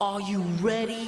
Are you ready?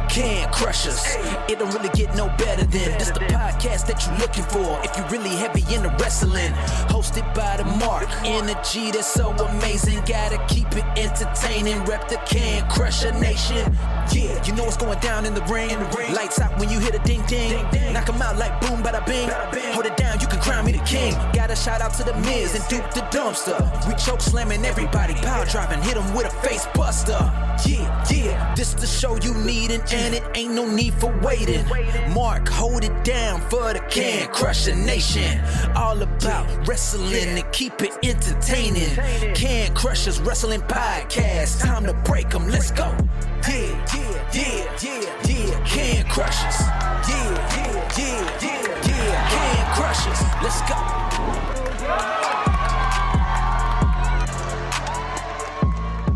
Can't crush us. It don't really get no better than this. The podcast that you're looking for if you're really heavy into wrestling. Hosted by the Mark. Energy that's so amazing. Gotta keep it entertaining. Rep the Can Crusher Nation. Yeah, you know what's going down in the ring. Lights out when you hit a ding ding. Knock them out like boom bada bing. Hold it down, you can crown me the king. Got a shout out to the Miz and Duke the Dumpster. We choke slamming everybody. Power driving, hit them with a face buster. Yeah, this the show you need and it ain't no need for waiting. Mark, hold it down for the Can Crusher Nation. All about wrestling and keep it entertaining. Can Crushers Wrestling Podcast. Time to break them, let's go. Yeah. Can Crushers. Yeah. Can Crushers, let's go.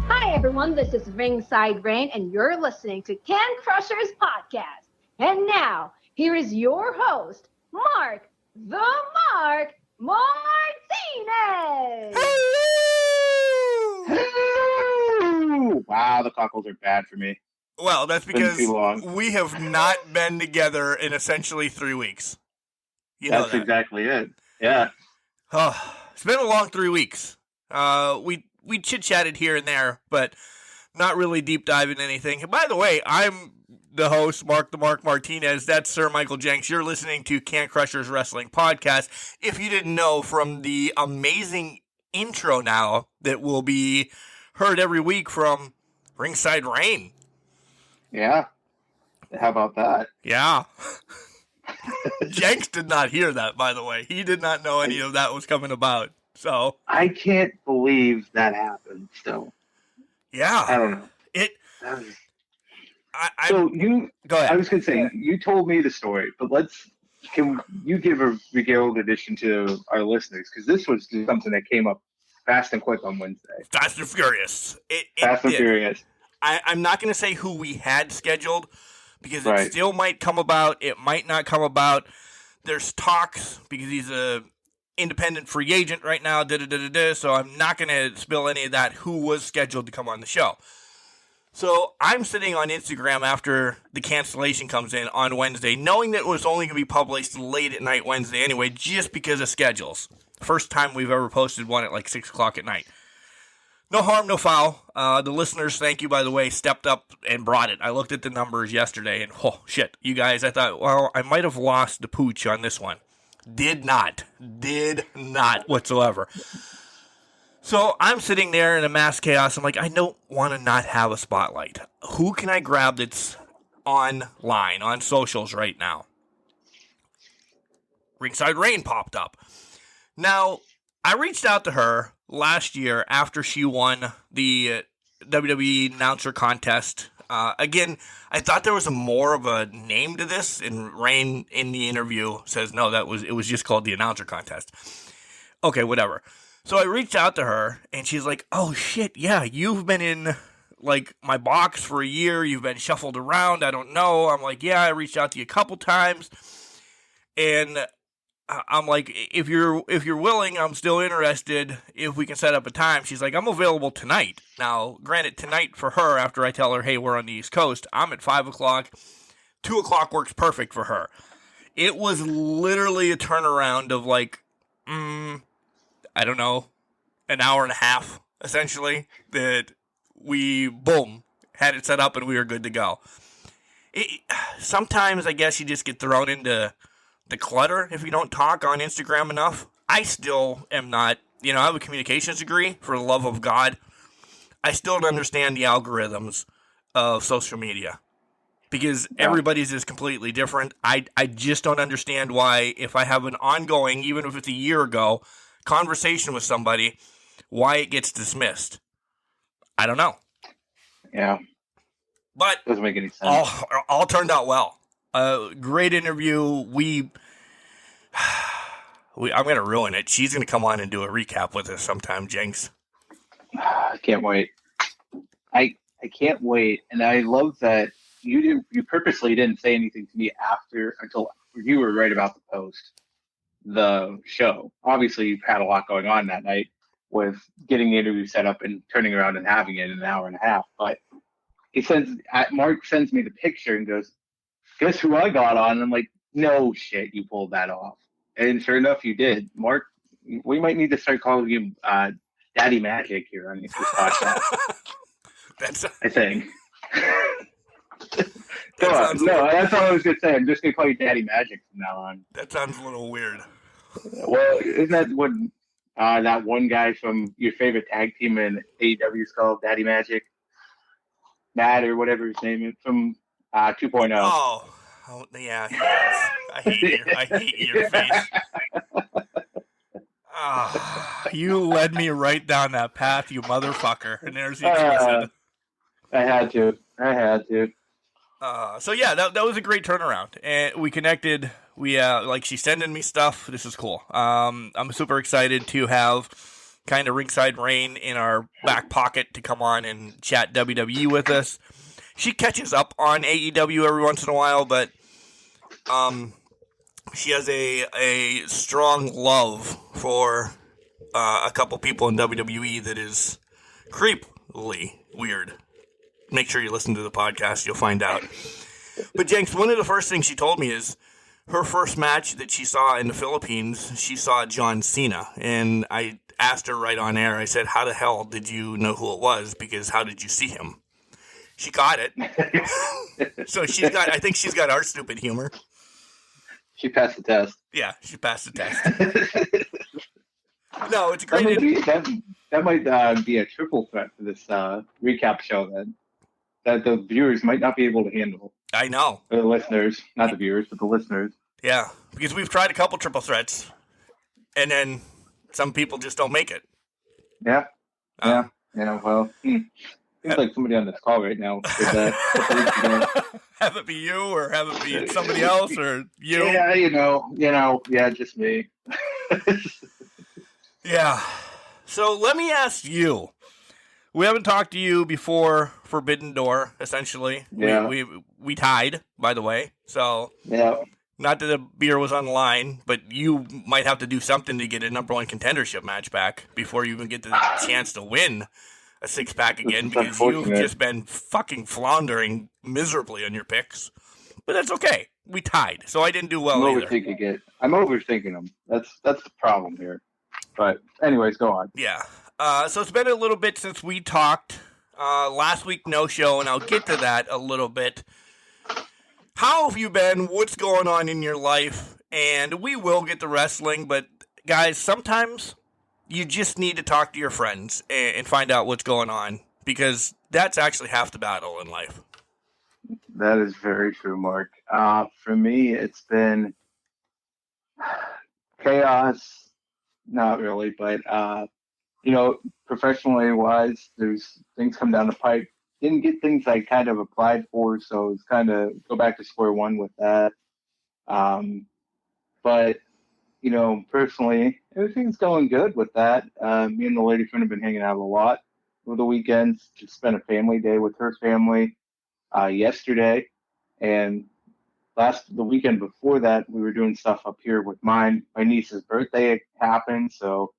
Hi everyone, this is Ringside Rain and you're listening to Can Crushers Podcast. And now, here is your host, Mark the Mark Martinez. Wow, the cockles are bad for me. Well, that's because we have not been together in essentially 3 weeks. That's exactly it. Yeah. It's been a long 3 weeks. We chit-chatted here and there, but not really deep diving anything. And by the way, I'm the host, Mark the Mark Martinez. That's Sir Michael Jenks. You're listening to Can Crushers Wrestling Podcast. If you didn't know from the amazing intro now that will be heard every week from Ringside Rain. Yeah. How about that? Yeah. Jenks did not hear that, by the way. He did not know any of that was coming about. So I can't believe that happened still. Yeah. I don't know. Go ahead. I was going to say, you told me the story, but can you give a regaled edition to our listeners? Because this was something that came up fast and quick on Wednesday. Fast and Furious. Furious. I'm not going to say who we had scheduled because it still might come about. It might not come about. There's talks because he's a independent free agent right now. So I'm not going to spill any of that. Who was scheduled to come on the show? So I'm sitting on Instagram after the cancellation comes in on Wednesday, knowing that it was only going to be published late at night Wednesday anyway, just because of schedules. First time we've ever posted one at like 6 o'clock at night. No harm, no foul. The listeners, thank you, by the way, stepped up and brought it. I looked at the numbers yesterday and, oh, shit, you guys, I thought, well, I might have lost the pooch on this one. Did not whatsoever. So I'm sitting there in a mass chaos. I'm like, I don't want to not have a spotlight. Who can I grab that's online, on socials right now? Ringside Rain popped up. Now, I reached out to her last year after she won the WWE announcer contest. Again, I thought there was more of a name to this, and Rain in the interview says, no, it was just called the announcer contest. Okay, whatever. So I reached out to her, and she's like, oh, shit, yeah, you've been in, like, my box for a year. You've been shuffled around. I don't know. I'm like, yeah, I reached out to you a couple times. And I'm like, if you're willing, I'm still interested if we can set up a time. She's like, I'm available tonight. Now, granted, tonight for her, after I tell her, hey, we're on the East Coast, I'm at 5 o'clock. 2 o'clock works perfect for her. It was literally a turnaround of like, I don't know, an hour and a half, essentially, that we, boom, had it set up and we were good to go. Sometimes, I guess, you just get thrown into the clutter if you don't talk on Instagram enough. I still am not, I have a communications degree, for the love of God. I still don't understand the algorithms of social media because everybody's is completely different. I just don't understand why, if I have an ongoing, even if it's a year ago, conversation with somebody, why it gets dismissed. I don't know. Yeah. But doesn't make any sense. All turned out well. Great interview. I'm going to ruin it. She's going to come on and do a recap with us sometime, Jenks. I can't wait. I can't wait. And I love that you purposely didn't say anything to me until you were right about the post, the show. Obviously, you've had a lot going on that night with getting the interview set up and turning around and having it in an hour and a half. But Mark sends me the picture and goes, "Guess who I got on?" And I'm like, "No shit, you pulled that off." And sure enough, you did, Mark. We might need to start calling you Daddy Magic here on this podcast. I think. That's all I was gonna say. I'm just gonna call you Daddy Magic from now on. That sounds a little weird. Well, isn't that what that one guy from your favorite tag team in AEW is called? Daddy Magic, Matt or whatever his name is from 2.0. Oh, yeah, he is. I hate your face. You led me right down that path, you motherfucker. And there's the explicit. I had to. So yeah, that was a great turnaround, and we connected. We she's sending me stuff. This is cool. I'm super excited to have kind of ringside Rain in our back pocket to come on and chat WWE with us. She catches up on AEW every once in a while, but she has a strong love for a couple people in WWE that is creepily weird. Make sure you listen to the podcast. You'll find out. But Jenks, one of the first things she told me is her first match that she saw in the Philippines, she saw John Cena. And I asked her right on air, I said, how the hell did you know who it was? Because how did you see him? She got it. So I think she's got our stupid humor. She passed the test. Yeah, she passed the test. No, it's great. That might be a triple threat for this recap show then. That the viewers might not be able to handle. I know. The listeners, not the viewers, but the listeners. Yeah, because we've tried a couple triple threats, and then some people just don't make it. Yeah. Well, seems like somebody on this call right now did that. Have it be you, or have it be somebody else, or you? Yeah, just me. Yeah. So let me ask you. We haven't talked to you before Forbidden Door, essentially. Yeah. We tied, by the way. So yeah. Not that the beer was on the line, but you might have to do something to get a number one contendership match back before you even get the chance to win a six-pack again, because you've just been fucking floundering miserably on your picks. But that's okay. We tied, so I didn't do well either. I'm overthinking them. That's the problem here. But anyways, go on. Yeah. So it's been a little bit since we talked. Last week, no show, and I'll get to that a little bit. How have you been? What's going on in your life? And we will get to wrestling, but guys, sometimes you just need to talk to your friends and find out what's going on, because that's actually half the battle in life. That is very true, Mark. For me, it's been chaos. Not really, but professionally wise, there's things come down the pipe. Didn't get things I kind of applied for, so it's kind of go back to square one with that. But personally, everything's going good with that. Me and the lady friend have been hanging out a lot over the weekends. Just spent a family day with her family yesterday, and the weekend before that, we were doing stuff up here with mine. My niece's birthday happened, so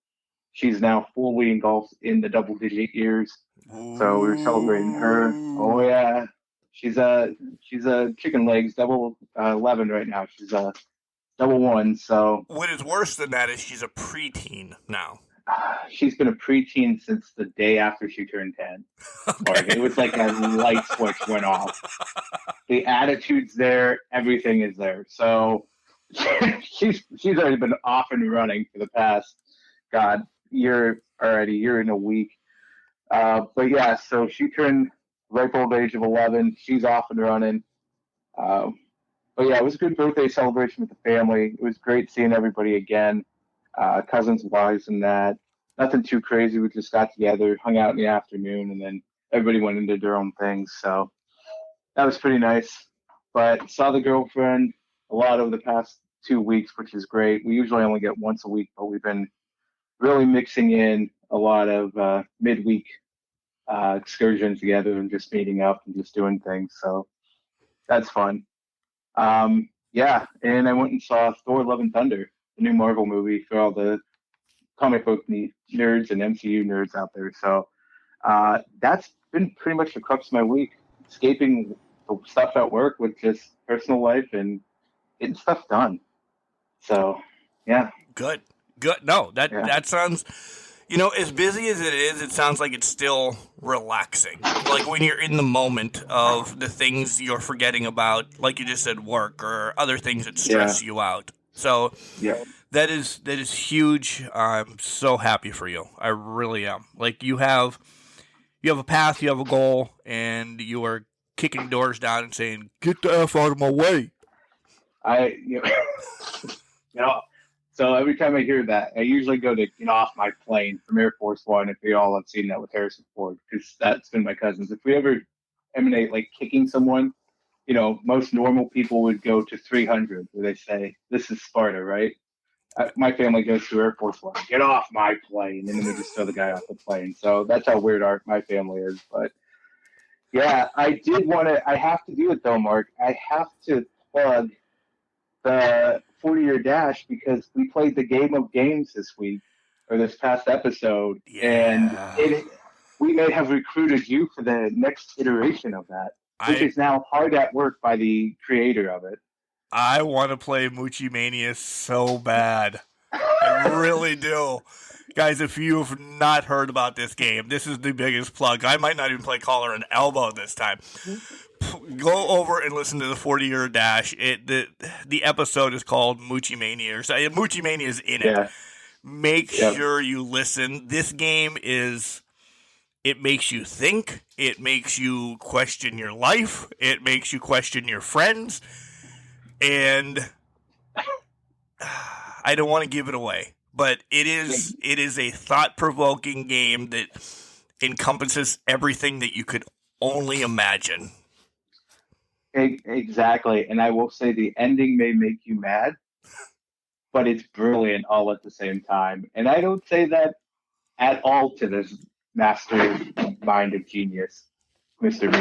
she's now fully engulfed in the double-digit years. So we were celebrating her. Oh yeah, she's a chicken legs double 11 right now. She's a double 1. So what is worse than that is she's a preteen now. She's been a preteen since the day after she turned 10. Okay. It was like a light switch went off. The attitude's there, everything is there. So she's already been off and running for the past year and a week. But yeah, so she turned ripe old age of 11. She's off and running. But yeah, it was a good birthday celebration with the family. It was great seeing everybody again. Cousins, wives, and that. Nothing too crazy. We just got together, hung out in the afternoon, and then everybody went and did their own things. So that was pretty nice. But saw the girlfriend a lot over the past 2 weeks, which is great. We usually only get once a week, but we've been really mixing in a lot of midweek excursions together and just meeting up and just doing things. So that's fun. Yeah, and I went and saw Thor: Love and Thunder, the new Marvel movie for all the comic book nerds and MCU nerds out there. So that's been pretty much the crux of my week. escaping the stuff at work with just personal life and getting stuff done. So, yeah. Good. No, that sounds, as busy as it is, it sounds like it's still relaxing. Like when you're in the moment of the things you're forgetting about, like you just said, work or other things that stress you out. So that is huge. I'm so happy for you. I really am. Like you have a path, you have a goal, and you are kicking doors down and saying, "Get the F out of my way." So every time I hear that, I usually go to get off my plane from Air Force One. If we all have seen that with Harrison Ford, because that's been my cousins. If we ever emanate like kicking someone, most normal people would go to 300, where they say, "This is Sparta," right? My family goes to Air Force One. Get off my plane, and then we just throw the guy off the plane. So that's how weird my family is. But yeah, I have to do it though, Mark. I have to plug the 40-year dash because we played the game of games this week or this past episode, and we may have recruited you for the next iteration of that, which is now hard at work by the creator of it. I want to play Mucci-Mania so bad. I really do. Guys, if you have not heard about this game, this is the biggest plug. I might not even play collar and elbow this time. Go over and listen to the 40-year dash. The episode is called Mucci-Mania. Mucci-Mania is in it. Make sure you listen. This game it makes you think. It makes you question your life. It makes you question your friends. And I don't want to give it away, but it is a thought-provoking game that encompasses everything that you could only imagine. Exactly, and I will say the ending may make you mad, but it's brilliant all at the same time. And I don't say that at all to this master mind of genius, Mr.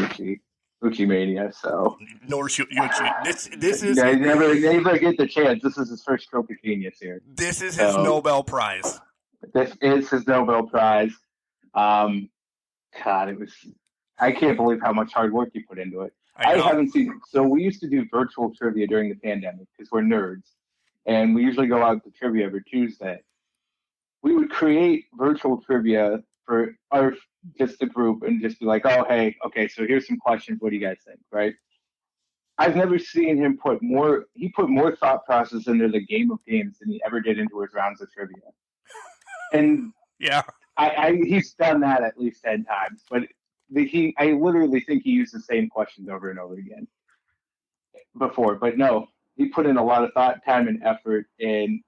Mucci-Mania. So nor should you. This is never get the chance. This is his first stroke of genius here. This is his Nobel Prize. This is his Nobel Prize. God, I can't believe how much hard work you put into it. I haven't seen. So we used to do virtual trivia during the pandemic because we're nerds, and we usually go out to trivia every Tuesday. We would create virtual trivia for just the group and just be like, "Oh, hey, okay, so here's some questions. What do you guys think?" Right? I've never seen him put more. He put more thought process into the game of games than he ever did into his rounds of trivia. And he's done that at least 10 times, but. I literally think he used the same questions over and over again before, but no, he put in a lot of thought, time, and effort, and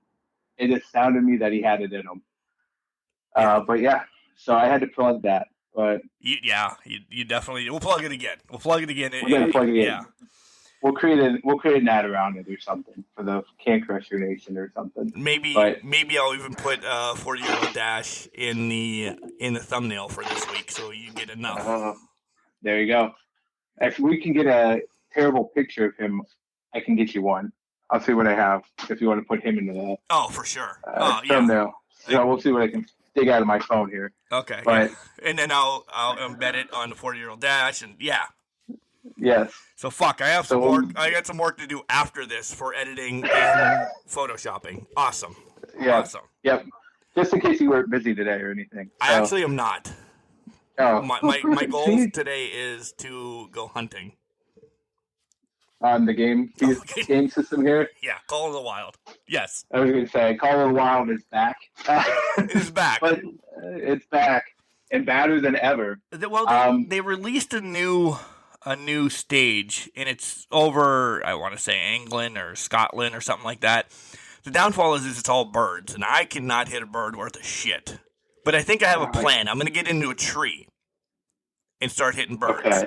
it astounded me that he had it in him. But yeah, so I had to plug that. But you definitely. We'll plug it again. We're gonna plug it in. We'll create an ad around it or something for the Can Crusher Nation or something. Maybe I'll even put 40-year-old dash in the thumbnail for this week, so you get enough. There you go. If we can get a terrible picture of him, I can get you one. I'll see what I have if you want to put him into that. Oh, for sure. Thumbnail. So we'll see what I can dig out of my phone here. Okay. But, and then I'll embed it on the 40-year-old dash, and Yes. So I have some work. I got some work to do after this for editing and photoshopping. Awesome. Yeah. Awesome. Yep. Just in case you weren't busy today or anything. I actually am not. Oh. My goal today is to go hunting. On the game system here? Yeah, Call of the Wild. Yes. I was going to say, Call of the Wild is back. It is back. But it's back and badder than ever. Well, they released a new stage, and it's over, I want to say, England or Scotland or something like that. The downfall is it's all birds, and I cannot hit a bird worth of shit. But I think I have a plan. I'm going to get into a tree and start hitting birds. Okay.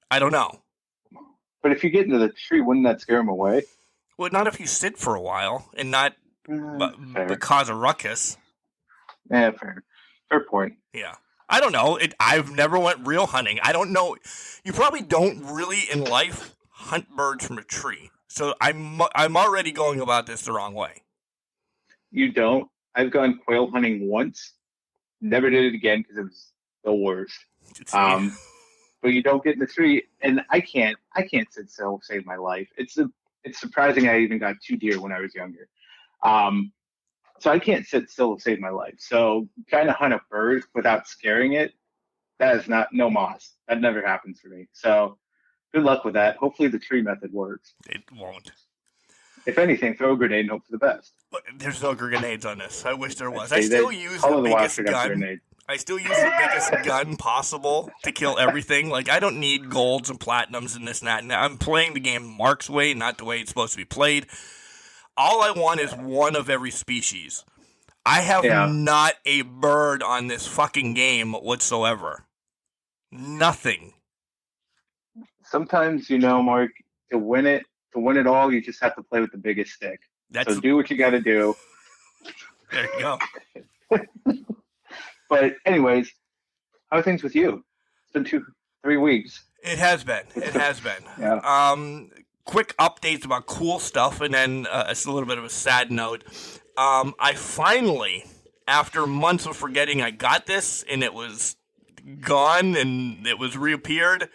I don't know. But if you get into the tree, wouldn't that scare them away? Well, not if you sit for a while and not but cause a ruckus. Yeah, fair point. Yeah. I don't know. I've never went real hunting. I don't know. You probably don't really in life hunt birds from a tree. So I'm already going about this the wrong way. You don't? I've gone quail hunting once. Never did it again because it was the worst. but you don't get in the tree. And I can't sit still to save my life. It's surprising I even got 2 deer when I was younger. So I can't sit still to save my life. So trying to hunt a bird without scaring it, that is no moss. That never happens for me. So good luck with that. Hopefully the tree method works. It won't. If anything, throw a grenade and hope for the best. But there's no grenades on this. I wish there was. I still use the biggest gun. Grenade. I still use the biggest gun possible to kill everything. Like, I don't need golds and platinums and this and that. And I'm playing the game Mark's way, not the way it's supposed to be played. All I want is one of every species. I have not a bird on this fucking game whatsoever. Nothing. Sometimes, Mark, to win it all, you just have to play with the biggest stick. So do what you got to do. There you go. But anyways, how are things with you? It's been 2-3 weeks. It has been. Yeah. Quick updates about cool stuff, and then it's a little bit of a sad note. I finally, after months of forgetting I got this, and it was gone, and it was reappeared,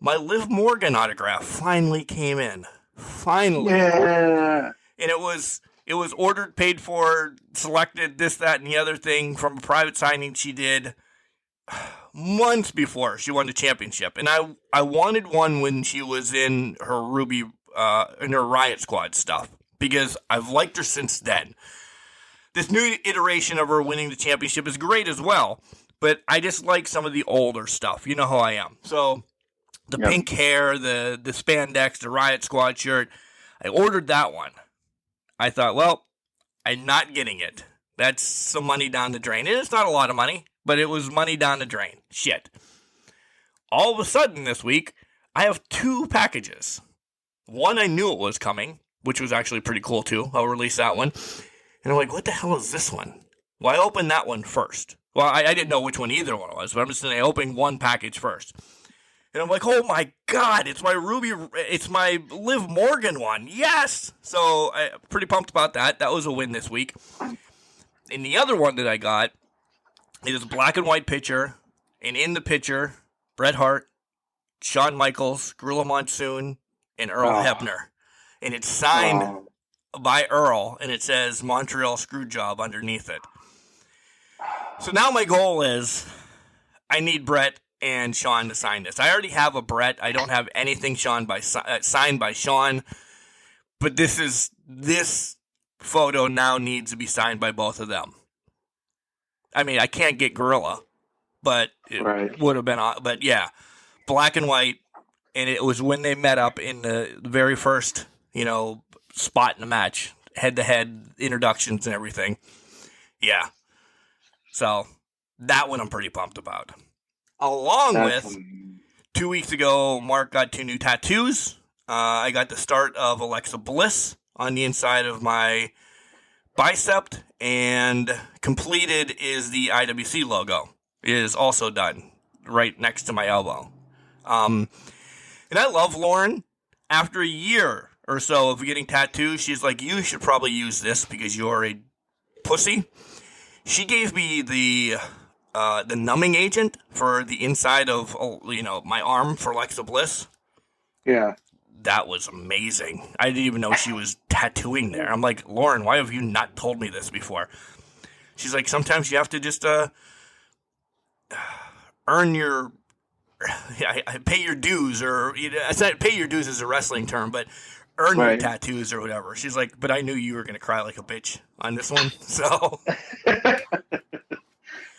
my Liv Morgan autograph finally came in. Finally. Yeah. And it was ordered, paid for, selected, this, that, and the other thing from a private signing she did months before she won the championship. And I wanted one when she was in her Ruby, in her Riot Squad stuff, because I've liked her since then. This new iteration of her winning the championship is great as well, but I just like some of the older stuff. You know how I am. So the pink hair, the spandex, the Riot Squad shirt, I ordered that one. I thought, well, I'm not getting it. That's some money down the drain. And it's not a lot of money, but it was money down the drain. Shit. All of a sudden this week, I have 2 packages. One, I knew it was coming, which was actually pretty cool too. I'll release that one. And I'm like, what the hell is this one? Well, I opened that one first. Well, I didn't know which one either one was, but I'm just saying I opened one package first. And I'm like, oh my God, it's my Liv Morgan one. Yes! So I'm pretty pumped about that. That was a win this week. And the other one that I got, it is a black and white picture. And in the picture, Bret Hart, Shawn Michaels, Gorilla Monsoon, and Earl Hebner. And it's signed by Earl, and it says Montreal Screwjob underneath it. So now my goal is I need Bret and Shawn to sign this. I already have a Bret. I don't have anything signed by Shawn, but this photo now needs to be signed by both of them. I mean, I can't get Gorilla, but it would have been. But yeah, black and white, and it was when they met up in the very first, spot in the match, head-to-head introductions and everything. Yeah, so that one I'm pretty pumped about. Along with, 2 weeks ago, Mark got 2 new tattoos. I got the start of Alexa Bliss on the inside of my bicep, and completed is the IWC logo. It is also done right next to my elbow. And I love Lauren. After a year or so of getting tattoos, she's like, you should probably use this because you're a pussy. She gave me the numbing agent for the inside of, my arm for Alexa Bliss. Yeah. That was amazing. I didn't even know she was tattooing there. I'm like, Lauren, why have you not told me this before? She's like, sometimes you have to just earn your, pay your dues, or I said pay your dues is a wrestling term, but earn your tattoos or whatever. She's like, but I knew you were going to cry like a bitch on this one, so.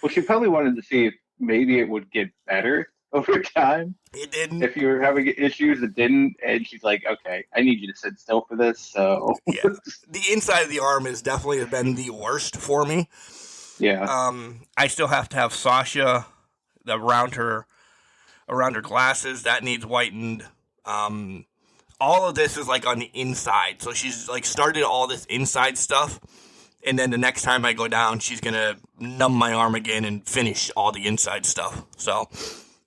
Well, she probably wanted to see if maybe it would get better over time. It didn't. If you were having issues, it didn't. And she's like, okay, I need you to sit still for this. So yeah, the inside of the arm has definitely been the worst for me. Yeah. I still have to have Sasha around her glasses. That needs whitened. All of this is like on the inside. So she's like started all this inside stuff. And then the next time I go down, she's going to numb my arm again and finish all the inside stuff. So,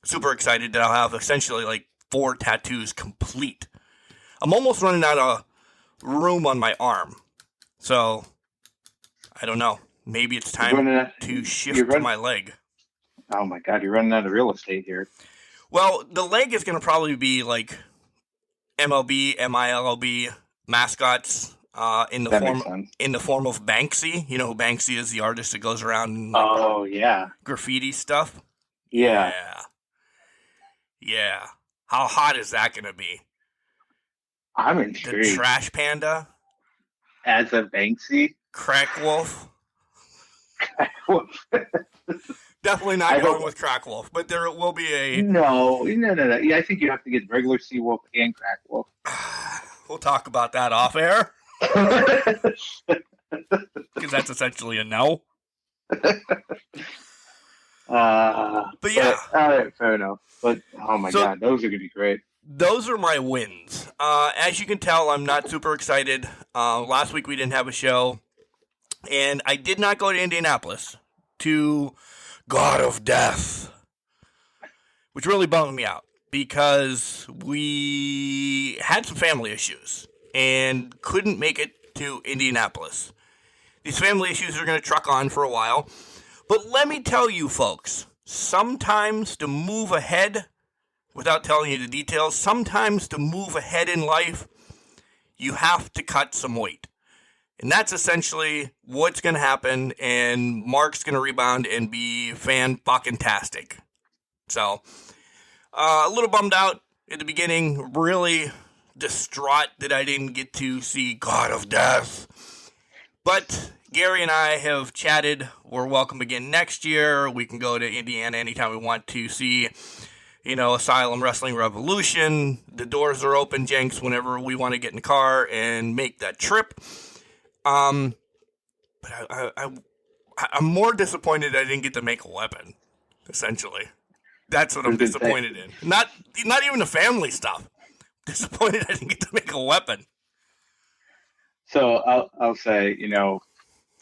super excited that I'll have essentially like 4 tattoos complete. I'm almost running out of room on my arm. So, I don't know. Maybe it's time to shift to my leg. Oh my God, you're running out of real estate here. Well, the leg is going to probably be like MLB, MILLB mascots in the form of Banksy. You know who Banksy is, the artist that goes around and graffiti stuff. Yeah. How hot is that going to be? I'm intrigued. The Trash Panda as a Banksy, Crack Wolf. Definitely not going with Crack Wolf, but there will be a... No. Yeah, I think you have to get regular Sea Wolf and Crack Wolf. We'll talk about that off air. Because that's essentially a no. But yeah. All right, fair enough. But, oh my God, those are going to be great. Those are my wins. As you can tell, I'm not super excited. Last week we didn't have a show. And I did not go to Indianapolis to God of Death, which really bummed me out because we had some family issues and couldn't make it to Indianapolis. These family issues are going to truck on for a while. But let me tell you, folks, sometimes to move ahead, without telling you the details, sometimes to move ahead in life, you have to cut some weight. And that's essentially what's going to happen, and Mark's going to rebound and be fan-fucking-tastic. So, a little bummed out at the beginning, really distraught that I didn't get to see God of Death. But Gary and I have chatted. We're welcome again next year. We can go to Indiana anytime we want to see, Asylum Wrestling Revolution. The doors are open, Jenks, whenever we want to get in the car and make that trip. But I'm more disappointed I didn't get to make a weapon, essentially. That's what I'm disappointed in. Not even the family stuff. Disappointed I didn't get to make a weapon. So I'll say,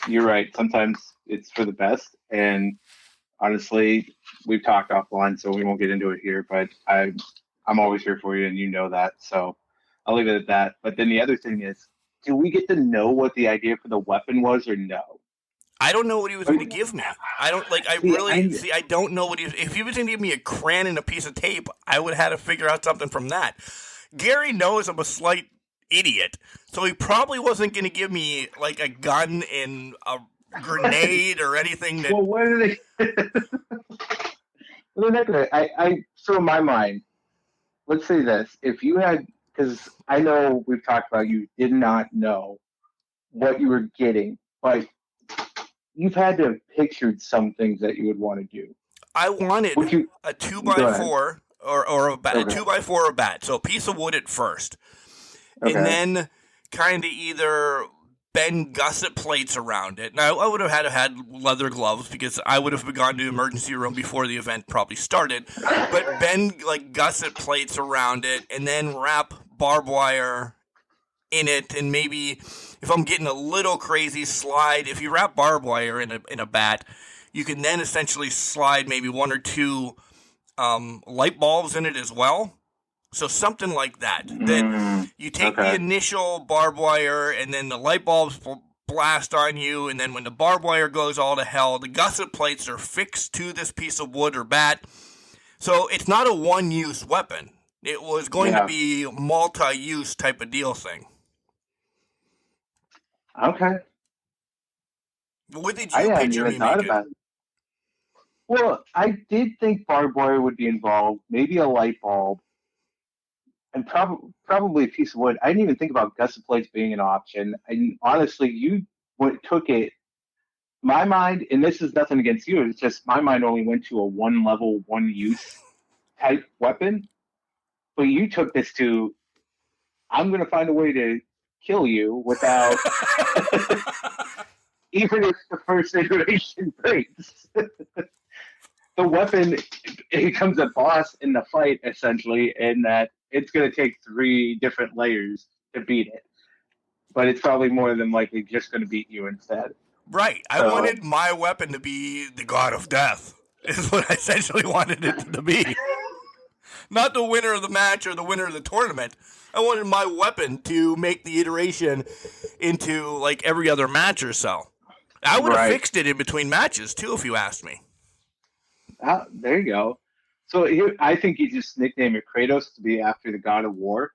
you're right. Sometimes it's for the best. And honestly, we've talked offline, so we won't get into it here, but I'm always here for you, and you know that. So I'll leave it at that. But then the other thing is, do we get to know what the idea for the weapon was or no? I don't know what he was going to give me. I don't I don't know what if he was going to give me a crayon and a piece of tape, I would have had to figure out something from that. Gary knows I'm a slight idiot, so he probably wasn't going to give me like a gun and a grenade or anything that... Well, what are they... Well, they're not going to... So in my mind, let's say this. If you had... Because I know we've talked about you did not know what you were getting, but you've had to have pictured some things that you would want to do. I wanted a 2x4 or a bat, okay. A 2x4 or a bat. So a piece of wood at first. Okay. And then kind of either bend gusset plates around it. Now, I would have had leather gloves because I would have gone to the emergency room before the event probably started. But bend like gusset plates around it and then wrap barbed wire in it. And maybe if I'm getting a little crazy, slide. If you wrap barbed wire in a bat, you can then essentially slide maybe one or two light bulbs in it as well. So something like that. Then you take the initial barbed wire and then the light bulbs blast on you. And then when the barbed wire goes all to hell, the gusset plates are fixed to this piece of wood or bat. So it's not a one-use weapon. It was going to be a multi-use type of deal thing. Okay. What did you picture me making? About it. Well, I did think barbed wire would be involved. Maybe a light bulb. And probably a piece of wood. I didn't even think about gusset plates being an option. And honestly, you took it. My mind, and this is nothing against you, it's just my mind only went to a one-level, one-use type weapon. But you took this to, I'm going to find a way to kill you without, even if the first iteration breaks. The weapon, it becomes a boss in the fight, essentially, in that it's going to take 3 different layers to beat it. But it's probably more than likely just going to beat you instead. Right. I wanted my weapon to be the God of Death, is what I essentially wanted it to be. Not the winner of the match or the winner of the tournament. I wanted my weapon to make the iteration into, like, every other match or so. I would have fixed it in between matches, too, if you asked me. There you go. So I think you just nickname it Kratos to be after the God of War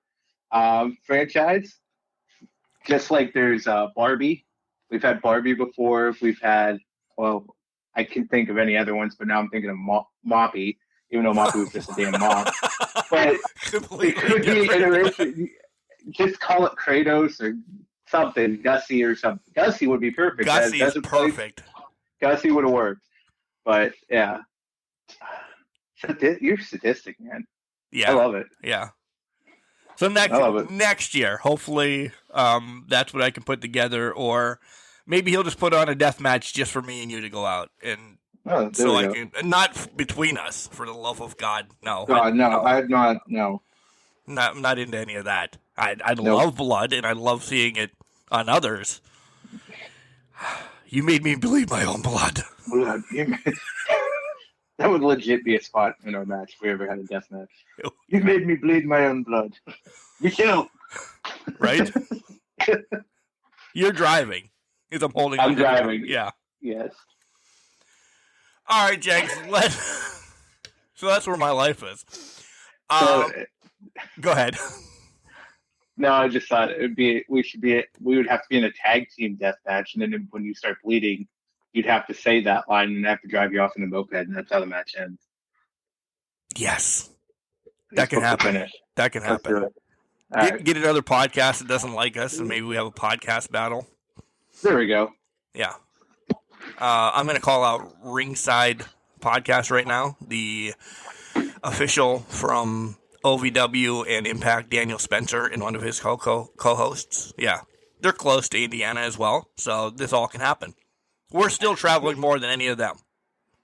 franchise. Just like there's Barbie. We've had Barbie before. We've had, well, I can think of any other ones, but now I'm thinking of Moppy, even though Moppy was just a damn mop. But it could be an iteration. Just call it Kratos or something, Gussie or something. Gussie would be perfect. Gussie is perfect. Gussie would have worked. But yeah. You're sadistic, man. Yeah. I love it. Yeah. So next year, hopefully, that's what I can put together, or maybe he'll just put on a death match just for me and you to go out, and so I can, not between us, for the love of God, no. God, no, I'm not. No, I'm not into any of that. I love blood, and I love seeing it on others. You made me bleed my own blood. That would legit be a spot in our match if we ever had a death match. You made me bleed my own blood. Michelle. Right? You're driving. Because I'm driving. Yeah. Yes. All right, Jenks. So that's where my life is. Go ahead. No, I just thought we would have to be in a tag team death match, and then when you start bleeding, you'd have to say that line and have to drive you off in a moped, and that's how the match ends. Yes. That can happen. That can happen. Get another podcast that doesn't like us, and maybe we have a podcast battle. There we go. Yeah. I'm going to call out Ringside Podcast right now, the official from OVW and Impact, Daniel Spencer, and one of his co-hosts. Yeah. They're close to Indiana as well, so this all can happen. We're still traveling more than any of them.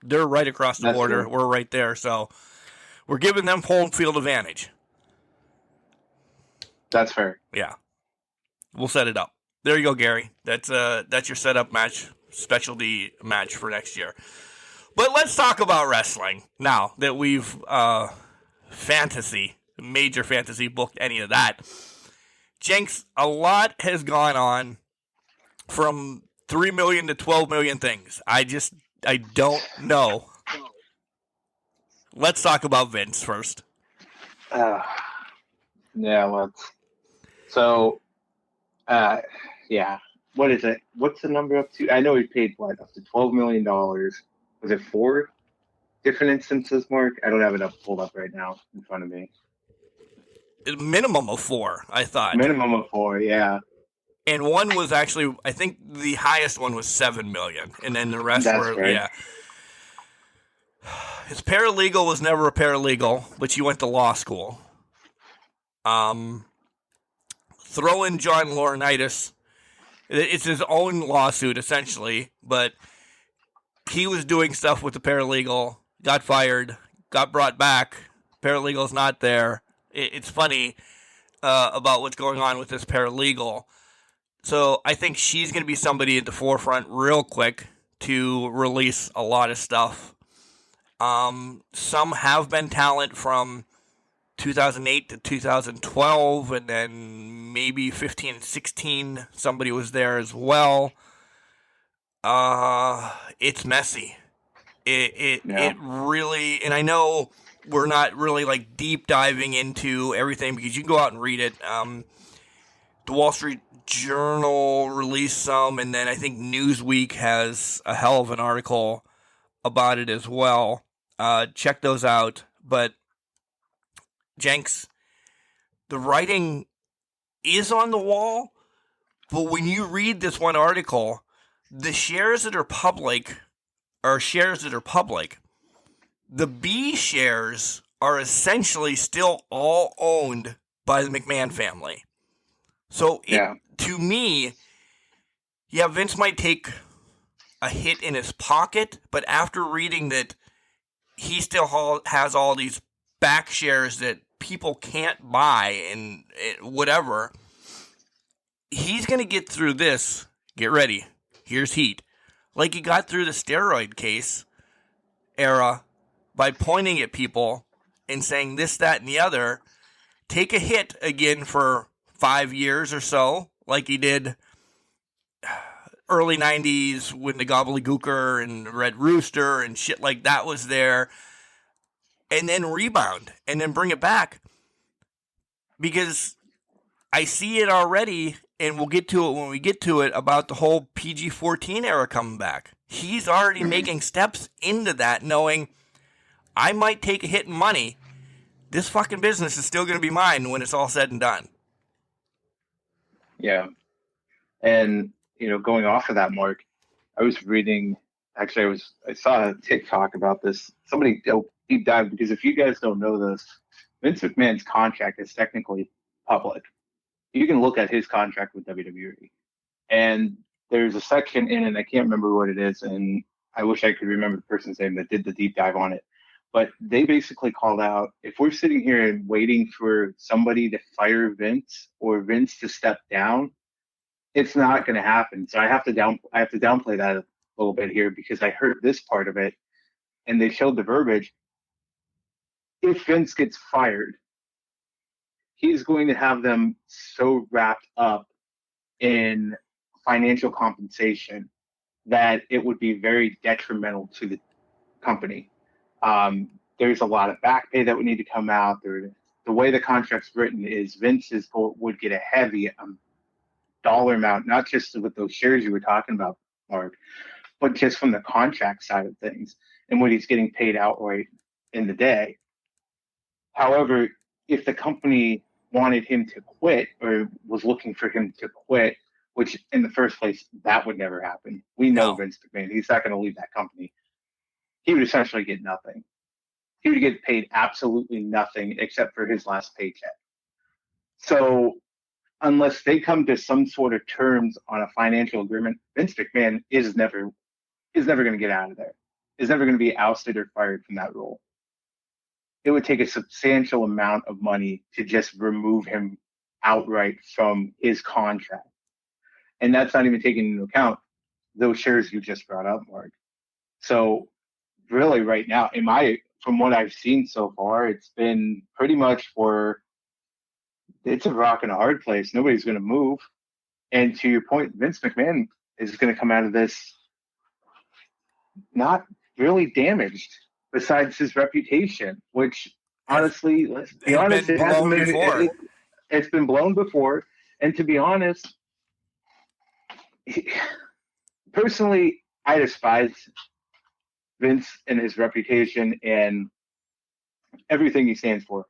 They're right across the border. True. We're right there, so we're giving them home field advantage. That's fair. Yeah. We'll set it up. There you go, Gary. That's your setup match, specialty match for next year. But let's talk about wrestling now that we've major fantasy booked any of that. Jenks, a lot has gone on from 3 million to 12 million things. I don't know. Let's talk about Vince first. Yeah, let's. So, yeah. What is it? What's the number up to? I know he paid, up to $12 million. Was it 4 different instances, Mark? I don't have it pulled up right now in front of me. A minimum of 4, I thought. Minimum of 4, yeah. And one was actually, I think the highest one was $7 million, and then the rest were, right. Yeah. His paralegal was never a paralegal, but he went to law school. Throw in John Laurinaitis. It's his own lawsuit, essentially, but he was doing stuff with the paralegal, got fired, got brought back, paralegal's not there. It's funny about what's going on with this paralegal. So I think she's going to be somebody at the forefront real quick to release a lot of stuff. Some have been talent from 2008 to 2012, and then maybe 15 and 16, somebody was there as well. It's messy. It really, and I know we're not really like deep diving into everything because you can go out and read it. The Wall Street Journal released some, and then I think Newsweek has a hell of an article about it as well. Check those out. But Jenks, the writing is on the wall, but when you read this one article, the shares that are public are shares that are public. The B shares are essentially still all owned by the McMahon family. So to me, Vince might take a hit in his pocket, but after reading that he still has all these back shares that people can't buy and whatever, he's going to get through this. Get ready. Here's heat. Like he got through the steroid case era by pointing at people and saying this, that, and the other. Take a hit again for 5 years or so, like he did early 90s when the Gobbledygooker and Red Rooster and shit like that was there. and then rebound and then bring it back. Because I see it already, and we'll get to it when we get to it, about the whole PG-14 era coming back. He's already making steps into that, knowing I might take a hit in money. This fucking business is still going to be mine when it's all said and done. Yeah. And, going off of that, Mark, I was reading, actually, I saw a TikTok about this. Somebody deep dive, because if you guys don't know this, Vince McMahon's contract is technically public. You can look at his contract with WWE. And there's a section in it, I can't remember what it is, and I wish I could remember the person's name that did the deep dive on it. But they basically called out, if we're sitting here and waiting for somebody to fire Vince or Vince to step down, it's not going to happen. So I have to downplay that a little bit here, because I heard this part of it, and they showed the verbiage. If Vince gets fired, he's going to have them so wrapped up in financial compensation that it would be very detrimental to the company. There's a lot of back pay that would need to come out. The way the contract's written is Vince's would get a heavy dollar amount, not just with those shares you were talking about, Mark, but just from the contract side of things and what he's getting paid outright in the day. However, if the company wanted him to quit or was looking for him to quit, which in the first place, that would never happen. We know No. Vince McMahon. He's not going to leave that company. He would essentially get nothing. He would get paid absolutely nothing except for his last paycheck. So unless they come to some sort of terms on a financial agreement, Vince McMahon is never going to get out of there. Is never going to be ousted or fired from that role. It would take a substantial amount of money to just remove him outright from his contract. And that's not even taking into account those shares you just brought up, Mark. So really right now, from what I've seen so far, it's been pretty much it's a rock and a hard place. Nobody's going to move. And to your point, Vince McMahon is going to come out of this not really damaged, besides his reputation, which honestly, let's be honest, it's been blown before. And to be honest, personally, I despise Vince and his reputation and everything he stands for.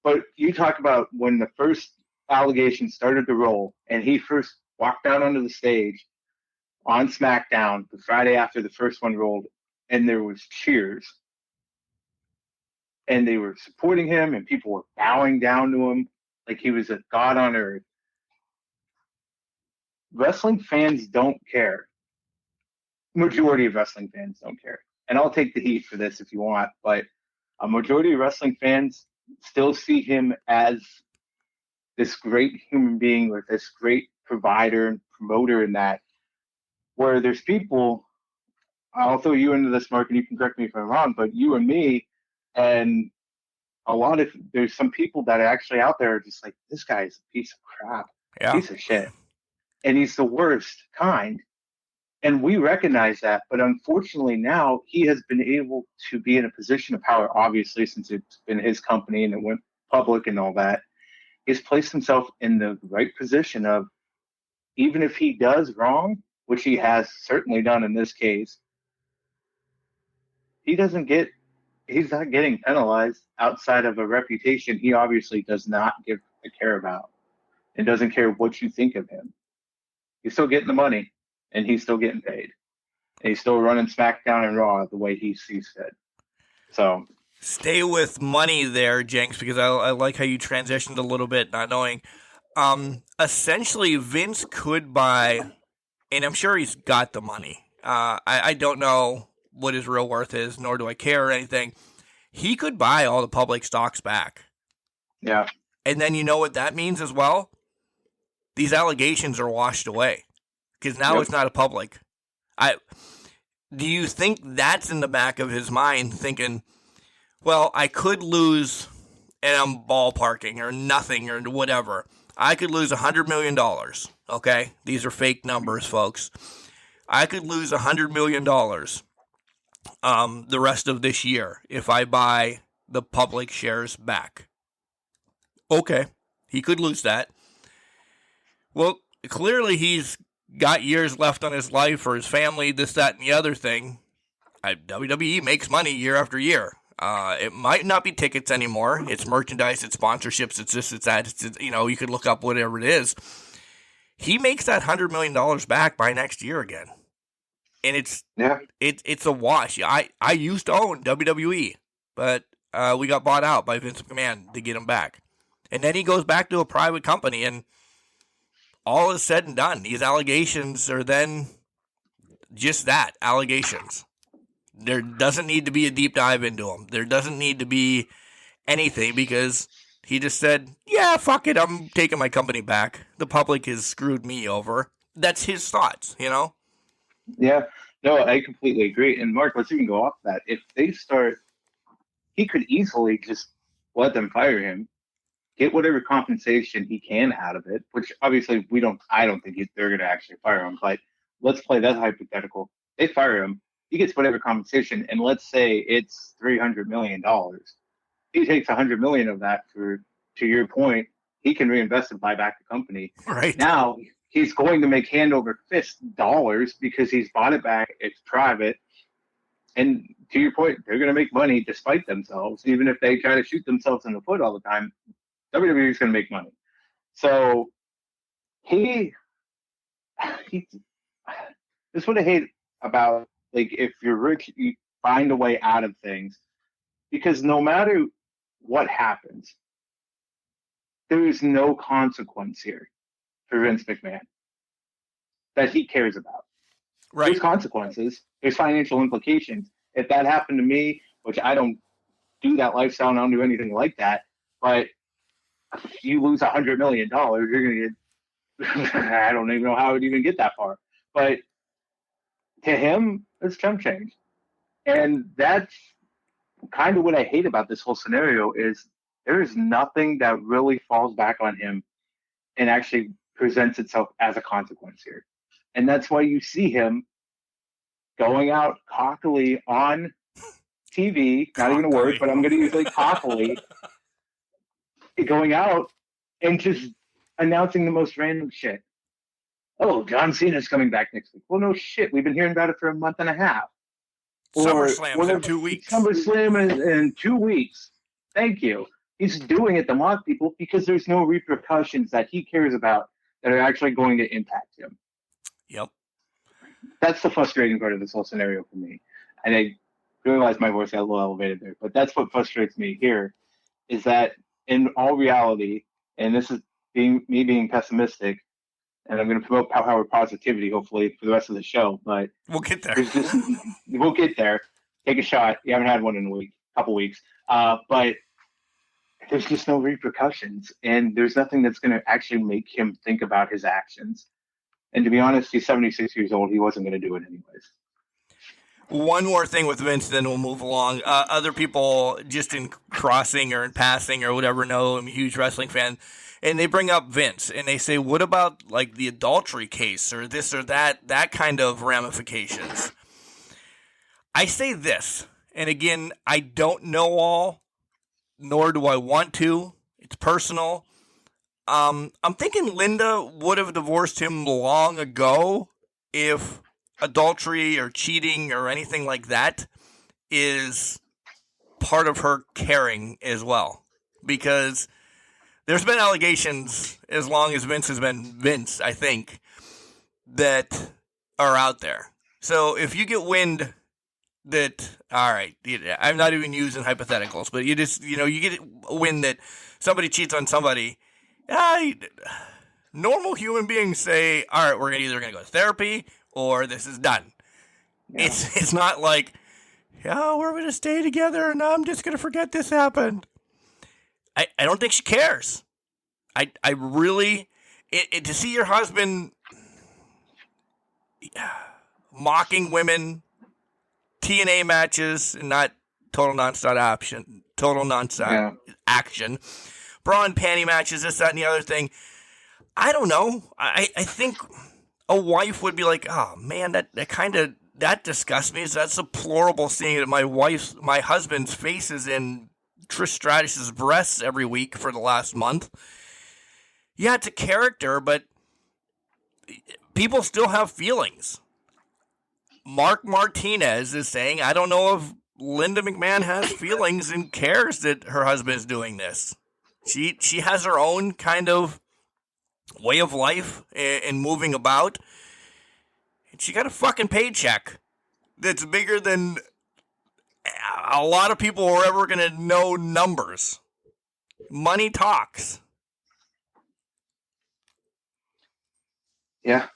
But you talk about when the first allegation started to roll and he first walked out onto the stage on SmackDown the Friday after the first one rolled, and there was cheers. And they were supporting him and people were bowing down to him like he was a god on earth. Wrestling fans don't care. Majority of wrestling fans don't care. And I'll take the heat for this if you want, but a majority of wrestling fans still see him as this great human being or this great provider and promoter in that, where there's people, I'll throw you into this, Mark, and you can correct me if I'm wrong, but you and me and there's some people that are actually out there are just like, this guy is a piece of crap, piece of shit. And he's the worst kind. And we recognize that, but unfortunately now he has been able to be in a position of power, obviously, since it's been his company and it went public and all that. He's placed himself in the right position of, even if he does wrong, which he has certainly done in this case, he's not getting penalized outside of a reputation he obviously does not give a care about and doesn't care what you think of him. He's still getting the money. And he's still getting paid. And he's still running SmackDown and Raw the way he sees fit. So stay with money there, Jenks, because I like how you transitioned a little bit, not knowing. Essentially, Vince could buy, and I'm sure he's got the money. I don't know what his real worth is, nor do I care or anything. He could buy all the public stocks back. Yeah. And then you know what that means as well? These allegations are washed away. Because now it's not a public. Do you think that's in the back of his mind, thinking, well, I could lose, and I'm ballparking, or nothing, or whatever. I could lose $100 million, okay? These are fake numbers, folks. I could lose $100 million the rest of this year if I buy the public shares back. Okay, he could lose that. Well, clearly he's got years left on his life or his family, this, that, and the other thing. WWE makes money year after year. It might not be tickets anymore. It's merchandise, it's sponsorships, it's this, it's that. It's, you could look up whatever it is. He makes that $100 million back by next year again. And it's a wash. I used to own WWE, but we got bought out by Vince McMahon to get him back. And then he goes back to a private company, and all is said and done. These allegations are then just that, allegations. There doesn't need to be a deep dive into them. There doesn't need to be anything because he just said, yeah, fuck it, I'm taking my company back. The public has screwed me over. That's his thoughts, Yeah, no, I completely agree. And Mark, let's even go off that. If they start, he could easily just let them fire him, get whatever compensation he can out of it, which obviously I don't think they're going to actually fire him, but let's play that hypothetical. They fire him, he gets whatever compensation, and let's say it's $300 million. He takes $100 million of that to your point, he can reinvest and buy back the company. Right. Now, he's going to make hand over fist dollars because he's bought it back. It's private. And to your point, they're going to make money despite themselves, even if they try to shoot themselves in the foot all the time. WWE is going to make money. So this is what I hate about, like, if you're rich, you find a way out of things, because no matter what happens, there is no consequence here for Vince McMahon that he cares about. Right. There's consequences. There's financial implications. If that happened to me, which I don't do that lifestyle and I don't do anything like that, but if you lose $100 million, you're going to get, I don't even know how I would even get that far. But to him, it's chump change. And that's kind of what I hate about this whole scenario is there is nothing that really falls back on him and actually presents itself as a consequence here. And that's why you see him going out cockily on TV, not even a word, but I'm going to use like cockily, going out and just announcing the most random shit. Oh, John Cena's coming back next week. Well, no shit. We've been hearing about it for a month and a half. SummerSlam in 2 weeks. SummerSlam in 2 weeks. Thank you. He's doing it to mock people because there's no repercussions that he cares about that are actually going to impact him. Yep. That's the frustrating part of this whole scenario for me. And I realize my voice got a little elevated there, but that's what frustrates me here is that in all reality, and this is me being pessimistic, and I'm going to promote power positivity, hopefully, for the rest of the show, but we'll get there. We'll get there. Take a shot. You haven't had one in a couple weeks. But there's just no repercussions, and there's nothing that's going to actually make him think about his actions. And to be honest, he's 76 years old. He wasn't going to do it anyways. One more thing with Vince, then we'll move along. Other people just in crossing or in passing or whatever know I'm a huge wrestling fan, and they bring up Vince, and they say, what about like the adultery case or this or that kind of ramifications? I say this, and again, I don't know all, nor do I want to. It's personal. I'm thinking Linda would have divorced him long ago if adultery or cheating or anything like that is part of her caring as well. Because there's been allegations as long as Vince has been Vince, I think, that are out there. So if you get wind that, all right, I'm not even using hypotheticals, but you just, you get wind that somebody cheats on somebody, normal human beings say, all right, we're either going to go to therapy or this is done. Yeah. It's not like, we're going to stay together and I'm just going to forget this happened. I don't think she cares. I really, to see your husband mocking women, TNA matches, and not total nonstop action, bra and panty matches, this, that, and the other thing. I don't know. I think a wife would be like, oh man, that disgusts me. That's deplorable seeing that my husband's face is in Trish Stratus's breasts every week for the last month. Yeah, it's a character, but people still have feelings. Mark Martinez is saying, I don't know if Linda McMahon has feelings and cares that her husband is doing this. She has her own kind of way of life and moving about. And she got a fucking paycheck that's bigger than a lot of people are ever going to know numbers. Money talks. Yeah.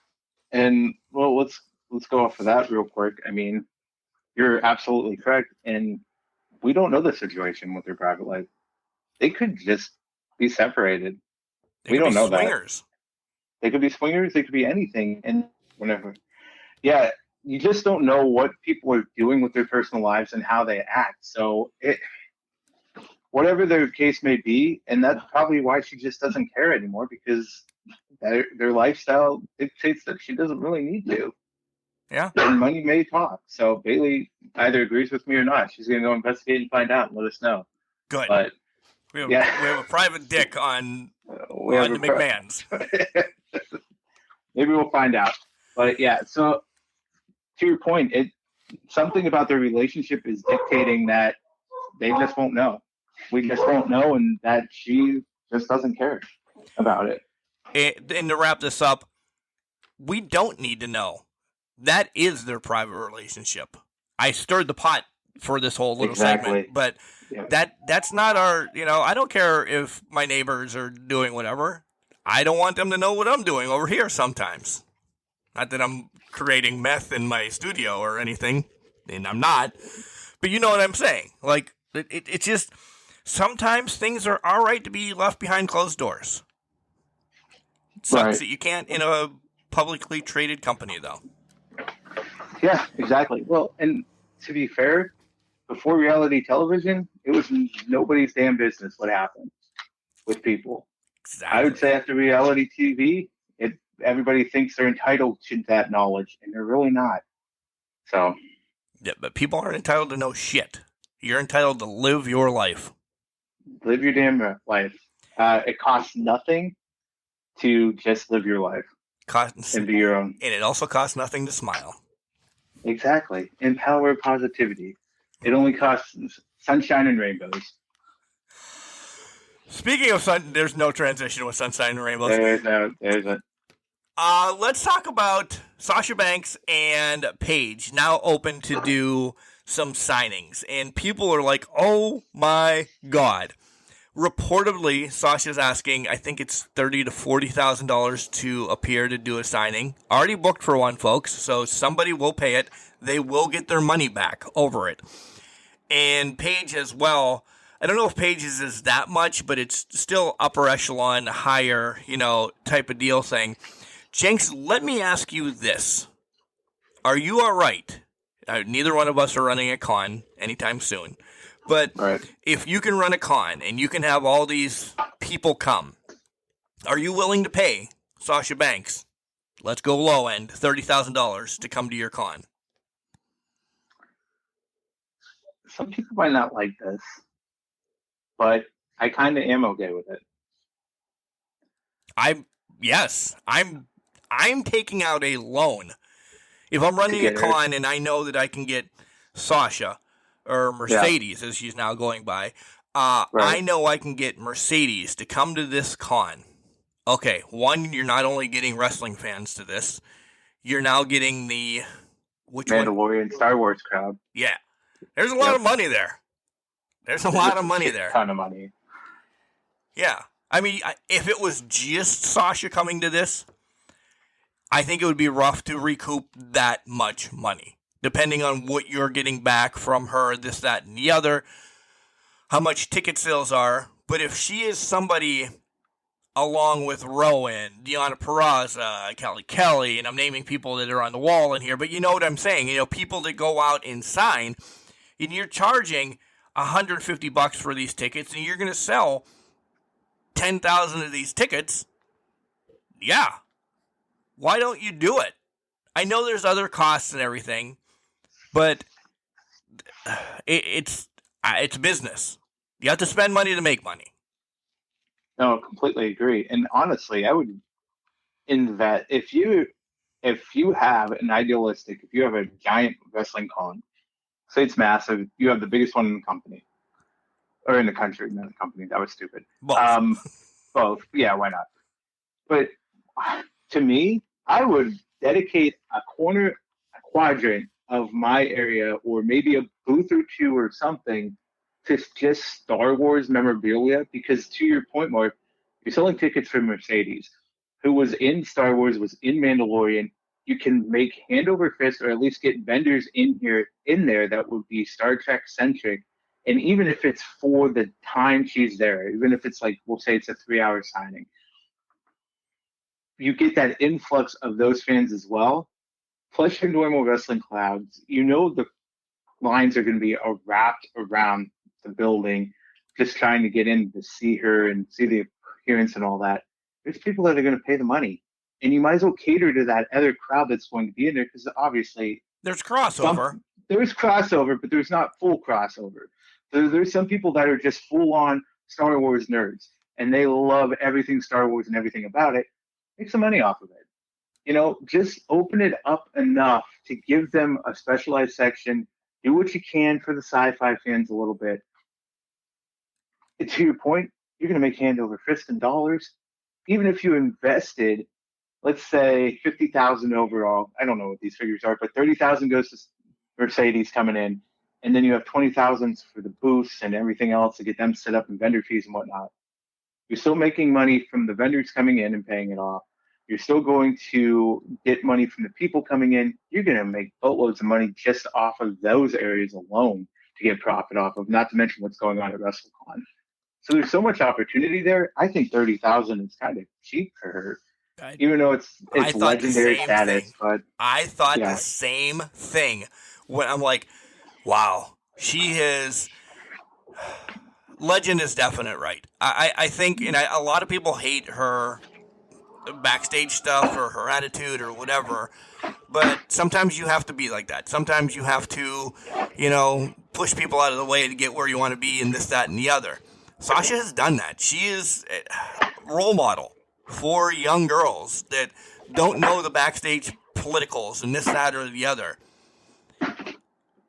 And well, let's go off of that real quick. I mean, you're absolutely correct. And we don't know the situation with their private life. They could just be separated. We don't know swingers. That. They could be swingers. They could be anything. And whenever, yeah, you just don't know what people are doing with their personal lives and how they act. So whatever their case may be, and that's probably why she just doesn't care anymore, because their lifestyle dictates that she doesn't really need to. Yeah. And money may talk. So Bailey either agrees with me or not. She's going to go investigate and find out and let us know. Good. But we have a private dick on the McMahons. Maybe we'll find out. But yeah, so to your point, something about their relationship is dictating that they just won't know. We just won't know, and that she just doesn't care about it. And to wrap this up, we don't need to know. That is their private relationship. I stirred the pot for this whole little segment, but that's not our, I don't care if my neighbors are doing whatever. I don't want them to know what I'm doing over here sometimes. Not that I'm creating meth in my studio or anything, and I'm not, but you know what I'm saying. Like, it's just, sometimes things are all right to be left behind closed doors. It sucks that you can't in a publicly traded company, though. Yeah, exactly. Well, and to be fair, before reality television, it was nobody's damn business what happened with people. Exactly. I would say after reality TV, everybody thinks they're entitled to that knowledge, and they're really not. So. Yeah, but people aren't entitled to know shit. You're entitled to live your life. Live your damn life. It costs nothing to just live your life. And be your own. And it also costs nothing to smile. Exactly. Empower positivity. It only costs sunshine and rainbows. Speaking of sun, there's no transition with sunshine and rainbows. There isn't. Let's talk about Sasha Banks and Paige, now open to do some signings. And people are like, oh my God. Reportedly, Sasha's asking, I think it's $30,000 to $40,000 to appear to do a signing. Already booked for one, folks, so somebody will pay it. They will get their money back over it. And Paige as well. I don't know if Paige's is that much, but it's still upper echelon, higher, type of deal thing. Jenks, let me ask you this. Are you all right? Neither one of us are running a con anytime soon. But if you can run a con and you can have all these people come, are you willing to pay Sasha Banks, let's go low end, $30,000 to come to your con? Some people might not like this, but I kind of am okay with it. I'm taking out a loan. If I'm running a con and I know that I can get Sasha, or Mercedes, as she's now going by, I know I can get Mercedes to come to this con. Okay, one, you're not only getting wrestling fans to this, you're now getting the... Mandalorian Star Wars crowd. Yeah. There's a lot of money there. There's a lot of money there. A ton of money. Yeah. I mean, if it was just Sasha coming to this, I think it would be rough to recoup that much money. Depending on what you're getting back from her, this, that, and the other, how much ticket sales are. But if she is somebody along with Rowan, Deonna Purrazzo, Kelly, and I'm naming people that are on the wall in here, but you know what I'm saying. People that go out and sign, and you're charging $150 for these tickets, and you're going to sell 10,000 of these tickets. Yeah. Why don't you do it? I know there's other costs and everything, but it's business. You have to spend money to make money. No, completely agree. And honestly, I would invest if you have an idealistic, if you have a giant wrestling con, say it's massive, you have the biggest one in the company or in the country, not the company. That was stupid. Both. Both. Yeah, why not? But to me, I would dedicate a quadrant of my area, or maybe a booth or two or something, to just Star Wars memorabilia. Because to your point, Mark, you're selling tickets for Mercedes, who was in Star Wars, was in Mandalorian. You can make hand over fist, or at least get vendors in there that would be Star Trek centric. And even if it's for the time she's there, even if it's like, we'll say it's a 3-hour signing, you get that influx of those fans as well. Plus your normal wrestling crowds, the lines are going to be wrapped around the building, just trying to get in to see her and see the appearance and all that. There's people that are going to pay the money, and you might as well cater to that other crowd that's going to be in there, because obviously there's crossover. There's crossover, but there's not full crossover. There's some people that are just full on Star Wars nerds, and they love everything Star Wars and everything about it. Make some money off of it. Just open it up enough to give them a specialized section. Do what you can for the sci-fi fans a little bit. And to your point, you're going to make hand over fist in dollars. Even if you invested, let's say, $50,000 overall. I don't know what these figures are, but $30,000 goes to Mercedes coming in, and then you have $20,000 for the booths and everything else to get them set up and vendor fees and whatnot. You're still making money from the vendors coming in and paying it off. You're still going to get money from the people coming in. You're going to make boatloads of money just off of those areas alone to get profit off of, not to mention what's going on at WrestleCon. So there's so much opportunity there. I think $30,000 is kind of cheap for her, even though it's legendary status. But I thought the same thing when I'm like, wow, she is... Legend is definite, right? I think, and a lot of people hate her backstage stuff or her attitude or whatever, but sometimes you have to be like that. Sometimes you have to, push people out of the way to get where you want to be, and this, that, and the other. Sasha has done that. She is a role model for young girls that don't know the backstage politicals and this, that, or the other.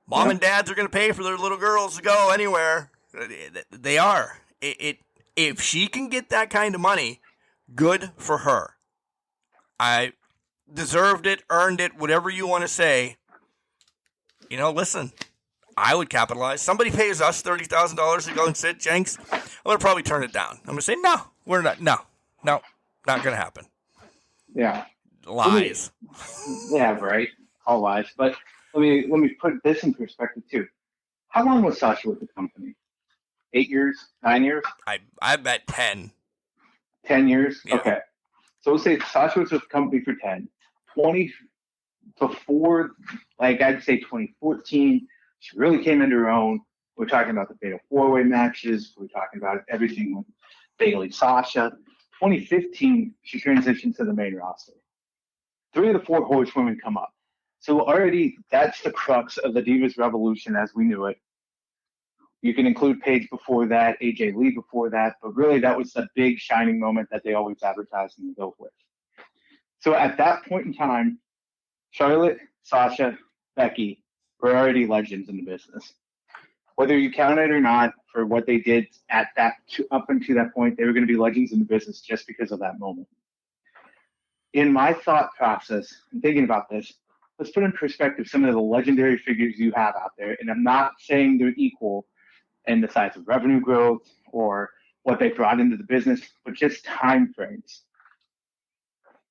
Mom and dads are going to pay for their little girls to go anywhere. They are. If she can get that kind of money, good for her. I deserved it, earned it, whatever you want to say. Listen, I would capitalize. Somebody pays us $30,000 to go and sit, Jenks. I'm going to probably turn it down. I'm going to say, no, we're not. No, not going to happen. Yeah. Lies. Yeah, right. All lies. But let me put this in perspective, too. How long was Sasha with the company? 8 years? 9 years? I bet 10. 10 years? Yeah. Okay. So we'll say Sasha was with the company for 10. 20 before, I'd say 2014, she really came into her own. We're talking about the Fatal 4-Way matches. We're talking about everything with Bayley, Sasha. 2015, she transitioned to the main roster. 3 of the 4 horsewomen come up. So already that's the crux of the Divas Revolution as we knew it. You can include Paige before that, AJ Lee before that, but really that was the big shining moment that they always advertised and go with. So at that point in time, Charlotte, Sasha, Becky were already legends in the business. Whether you count it or not, for what they did at that up until that point, they were going to be legends in the business just because of that moment. In my thought process, I'm thinking about this, let's put in perspective some of the legendary figures you have out there, and I'm not saying they're equal in the size of revenue growth or what they brought into the business, but just time frames.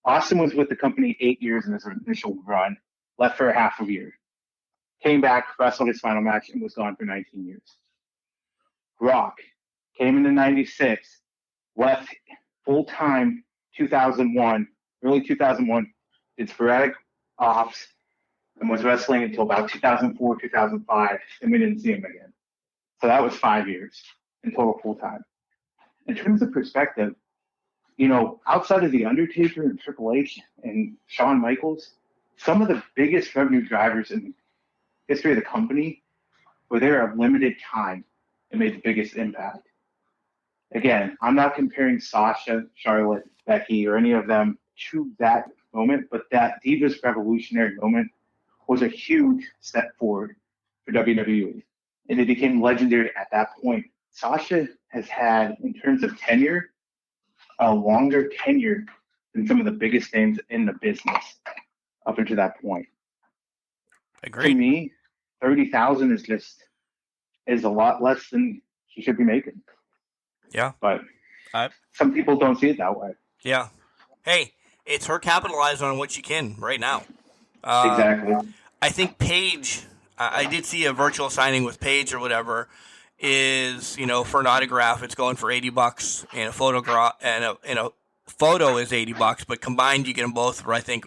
Austin was with the company 8 years in his initial run, left for a half a year, came back, wrestled his final match, and was gone for 19 years. Rock came into 96, left full-time 2001, early 2001, did sporadic offs, and was wrestling until about 2004, 2005, and we didn't see him again. So that was 5 years in total full-time. In terms of perspective, outside of The Undertaker and Triple H and Shawn Michaels, some of the biggest revenue drivers in the history of the company were there a limited time. and made the biggest impact. Again, I'm not comparing Sasha, Charlotte, Becky, or any of them to that moment, but that Divas Revolutionary moment was a huge step forward for WWE. And it became legendary at that point. Sasha has had, in terms of tenure, a longer tenure than some of the biggest names in the business up until that point. Agreed. To me, 30,000 is a lot less than she should be making. Yeah. But some people don't see it that way. Yeah. Hey, it's her capitalizing on what she can right now. Exactly. I think Paige, I did see a virtual signing with Paige or whatever, is, for an autograph, it's going for $80, and a photograph, and a photo is $80, but combined you get them both for, I think,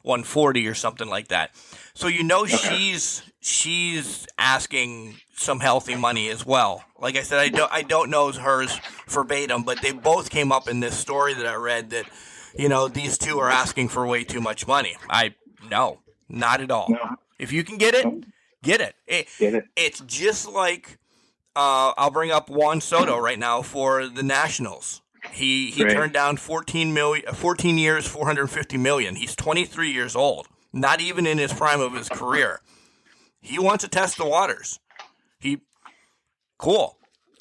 $140 or something like that. So okay. she's asking some healthy money as well. Like I said, I don't know hers verbatim, but they both came up in this story that I read that, these two are asking for way too much money. No, not at all. No. If you can get it, get it. Get it. It's just like I'll bring up Juan Soto right now for the Nationals. He turned down 14 years, $450 million. He's 23 years old, not even in his prime of his career. He wants to test the waters. Cool.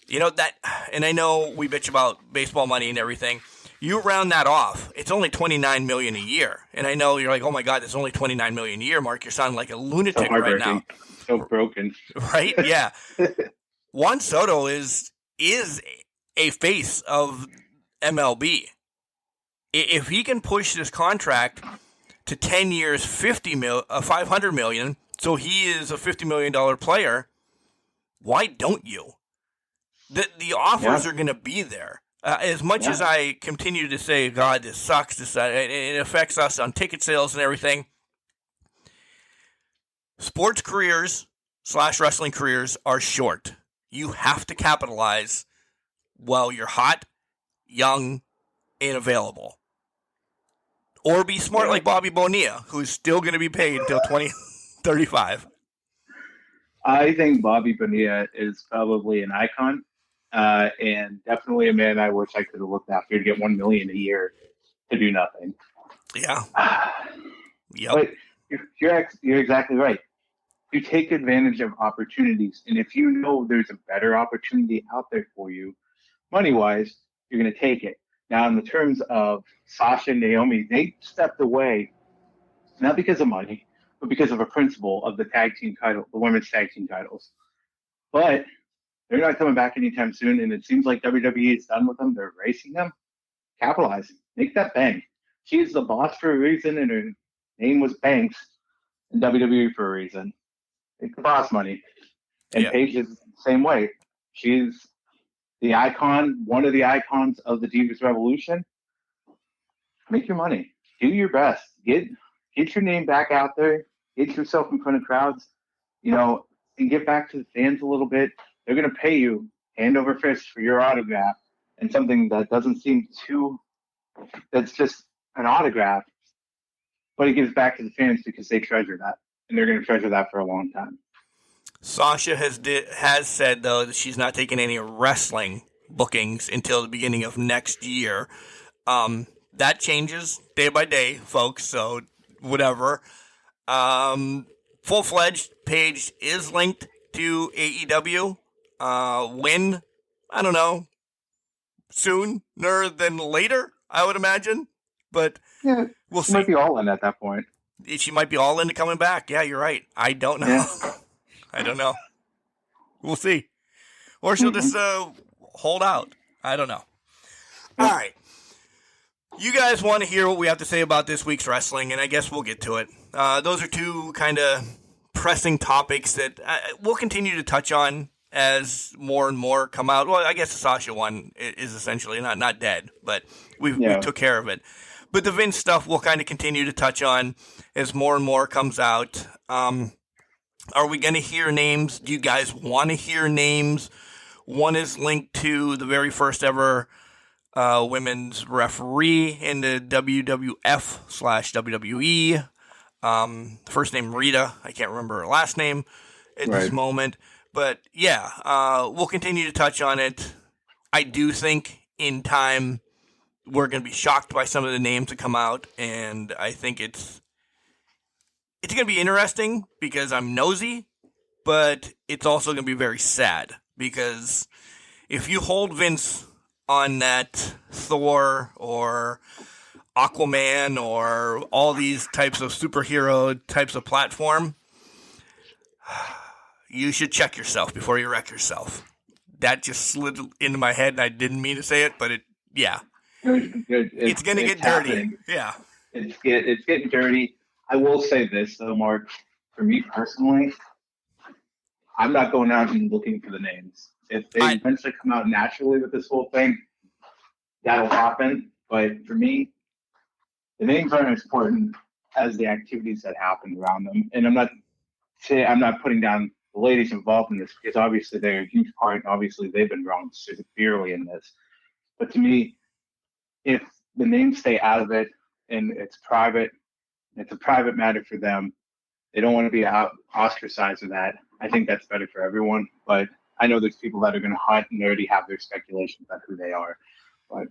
That, and I know we bitch about baseball money and everything. You round that off, it's only $29 million a year. And I know you're like, oh my God, it's only $29 million a year, Mark. You're sounding like a lunatic right now. So broken. Right? Yeah. Juan Soto is a face of MLB. If he can push this contract to 10 years, $500 million, so he is a $50 million player, why don't you? The offers are going to be there. As much as I continue to say, God, this sucks, it affects us on ticket sales and everything, sports careers / wrestling careers are short. You have to capitalize while you're hot, young, and available. Or be smart like Bobby Bonilla, who's still going to be paid until 2035. I think Bobby Bonilla is probably an icon, and definitely a man I wish I could have looked after to get $1 million a year to do nothing. Yeah. Yep. But you're exactly right. You take advantage of opportunities, and if you know there's a better opportunity out there for you, money-wise, you're going to take it. Now, in the terms of Sasha and Naomi, they stepped away, not because of money, but because of a principle of the tag team title, the women's tag team titles. But they're not coming back anytime soon, and it seems like WWE is done with them. They're erasing them. Capitalize. Make that bank. She's the boss for a reason, and her name was Banks in WWE for a reason. Make the boss money. And Paige is the same way. She's the icon, one of the icons of the Divas Revolution. Make your money. Do your best. Get your name back out there. Get yourself in front of crowds, and get back to the fans a little bit. They're going to pay you hand over fist for your autograph and something that doesn't seem that's just an autograph, but it gives back to the fans because they treasure that, and they're going to treasure that for a long time. Sasha has said, though, that she's not taking any wrestling bookings until the beginning of next year. That changes day by day, folks, so whatever. Full-fledged Paige is linked to AEW. When? I don't know. Sooner than later, I would imagine. But we'll see. She might be all in at that point. She might be all into coming back. Yeah, you're right. I don't know. Yeah. I don't know. We'll see. Or she'll just hold out. I don't know. All right. You guys want to hear what we have to say about this week's wrestling, and I guess we'll get to it. Those are two kind of pressing topics that we'll continue to touch on as more and more come out. Well, I guess the Sasha one is essentially not dead, but we took care of it. But the Vince stuff we'll kind of continue to touch on as more and more comes out. Are we going to hear names? Do you guys want to hear names? One is linked to the very first ever women's referee in the WWF/WWE. First name Rita. I can't remember her last name at this moment. But yeah, we'll continue to touch on it. I do think in time we're going to be shocked by some of the names that come out, and I think it's going to be interesting because I'm nosy, but it's also going to be very sad because if you hold Vince on that Thor or Aquaman or all these types of superhero types of platform, you should check yourself before you wreck yourself. That just slid into my head, and I didn't mean to say it, but it's going to get dirty. Yeah. It's getting dirty. I will say this, though, Mark. For me personally, I'm not going out and looking for the names. If they eventually come out naturally with this whole thing, that'll happen. But for me, the names aren't as important as the activities that happen around them. And I'm not putting down the ladies involved in this because obviously they're a huge part, and obviously they've been wronged severely in this. But to me, if the names stay out of it and it's a private matter for them, they don't want to be ostracized with that. I think that's better for everyone. But I know there's people that are going to hunt and already have their speculations about who they are. But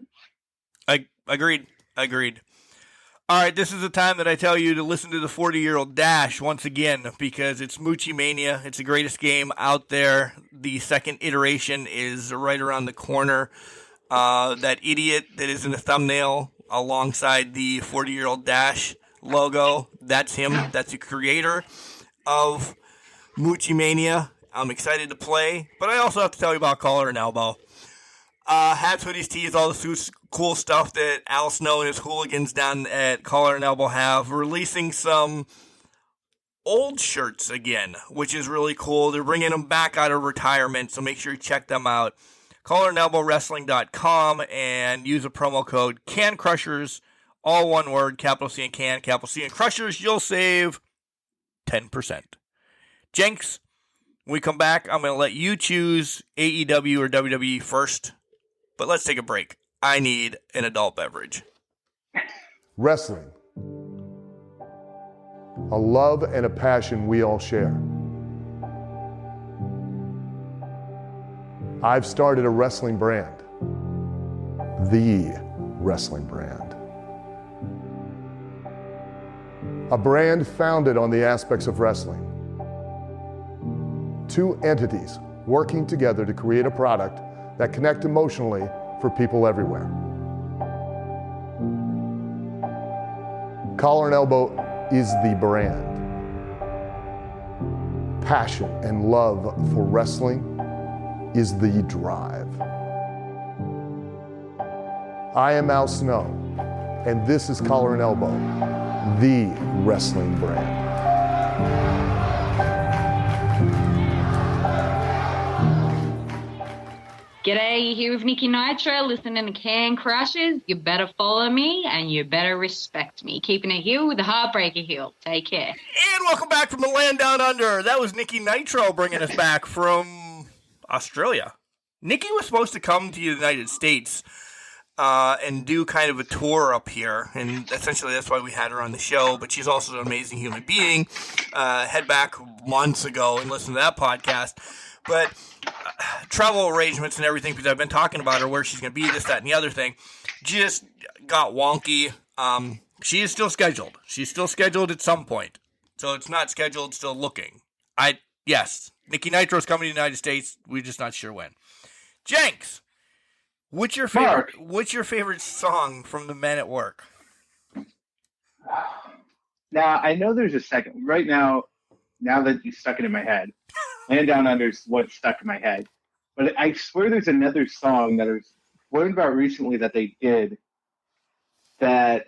Agreed. All right, this is the time that I tell you to listen to the 40-year-old Dash once again because it's Mucci-Mania. It's the greatest game out there. The second iteration is right around the corner. That idiot that is in the thumbnail alongside the 40-year-old Dash logo, that's him. That's the creator of Mucci-Mania. I'm excited to play, but I also have to tell you about Collar and Elbow. Hats, hoodies, tees, all the cool stuff that Al Snow and his hooligans down at Collar and Elbow have. Releasing some old shirts again, which is really cool. They're bringing them back out of retirement, so make sure you check them out. CollarandElbowWrestling.com and use the promo code CANCRUSHERS, all one word, capital C and can, capital C and Crushers. You'll save 10%. Jenks, when we come back, I'm going to let you choose AEW or WWE first. But let's take a break. I need an adult beverage. Wrestling. A love and a passion we all share. I've started a wrestling brand. The wrestling brand. A brand founded on the aspects of wrestling. Two entities working together to create a product that connect emotionally for people everywhere. Collar and Elbow is the brand. Passion and love for wrestling is the drive. I am Al Snow, and this is Collar and Elbow, the wrestling brand. G'day, you're here with Nikki Nitro, listening to Can Crushes. You better follow me and you better respect me. Keeping it heel with the Heartbreaker heel. Take care. And welcome back from the land down under. That was Nikki Nitro bringing us back from Australia. Nikki was supposed to come to the United States and do kind of a tour up here, and essentially that's why we had her on the show, but she's also an amazing human being. Head back months ago and listen to that podcast. But travel arrangements and everything, because I've been talking about her, where she's going to be, this, that, and the other thing, just got wonky. She is still scheduled. She's still scheduled at some point. So it's not scheduled, still looking. Yes, Nikki Nitro's coming to the United States. We're just not sure when. Jenks, what's your favorite song from the Men at Work? Now, I know there's a second. Right now that you stuck it in my head, Land Down Under is what's stuck in my head. But I swear there's another song that I was learned about recently that they did that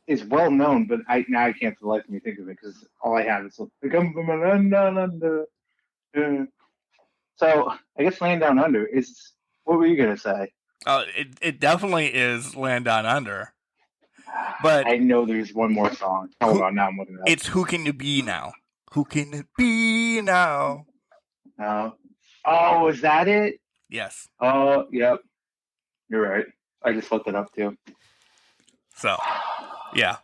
is well known, but I can't for the life of me think of it because all I have is "I come from a land down under." So I guess Land Down Under is. What were you gonna say? It definitely is Land Down Under. But I know there's one more song. Hold on, now I'm looking it up. It's Who Can It Be Now? Who can it be now? Oh, is that it? Yes. Oh, yep. You're right. I just looked it up too. So, yeah.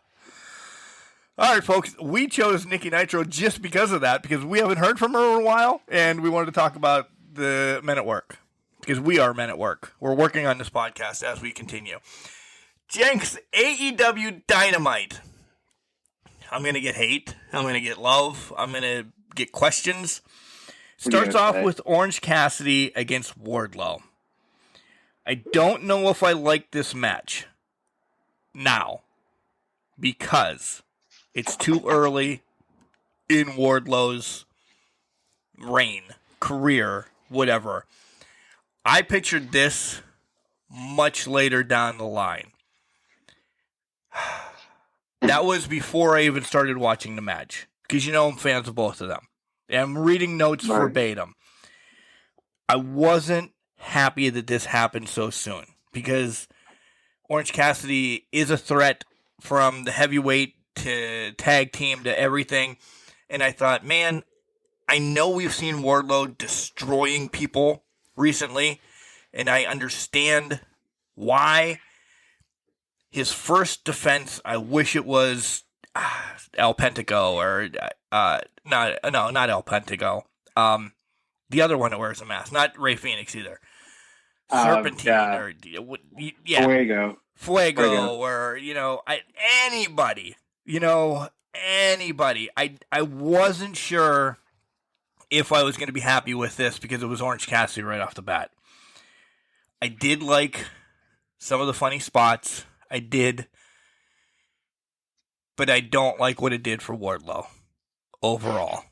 All right, folks, we chose Nikki Nitro just because of that, because we haven't heard from her in a while, and we wanted to talk about the Men at Work, because we are men at work. We're working on this podcast as we continue. Jenks, AEW Dynamite. I'm going to get hate. I'm going to get love. I'm going to get questions. Starts off with Orange Cassidy against Wardlow. I don't know if I like this match now, because it's too early in Wardlow's reign, career, whatever. I pictured this much later down the line. That was before I even started watching the match, because you know I'm fans of both of them. And I'm reading notes verbatim. I wasn't happy that this happened so soon, because Orange Cassidy is a threat from the heavyweight to tag team to everything. And I thought, man, I know we've seen Wardlow destroying people recently, and I understand why. His first defense, I wish it was El Pentago, or not El Pentago. The other one that wears a mask, not Rey Fenix either. Serpentine, or Fuego, or anybody. Anybody. I wasn't sure if I was going to be happy with this, because it was Orange Cassidy right off the bat. I did like some of the funny spots. I did. But I don't like what it did for Wardlow overall.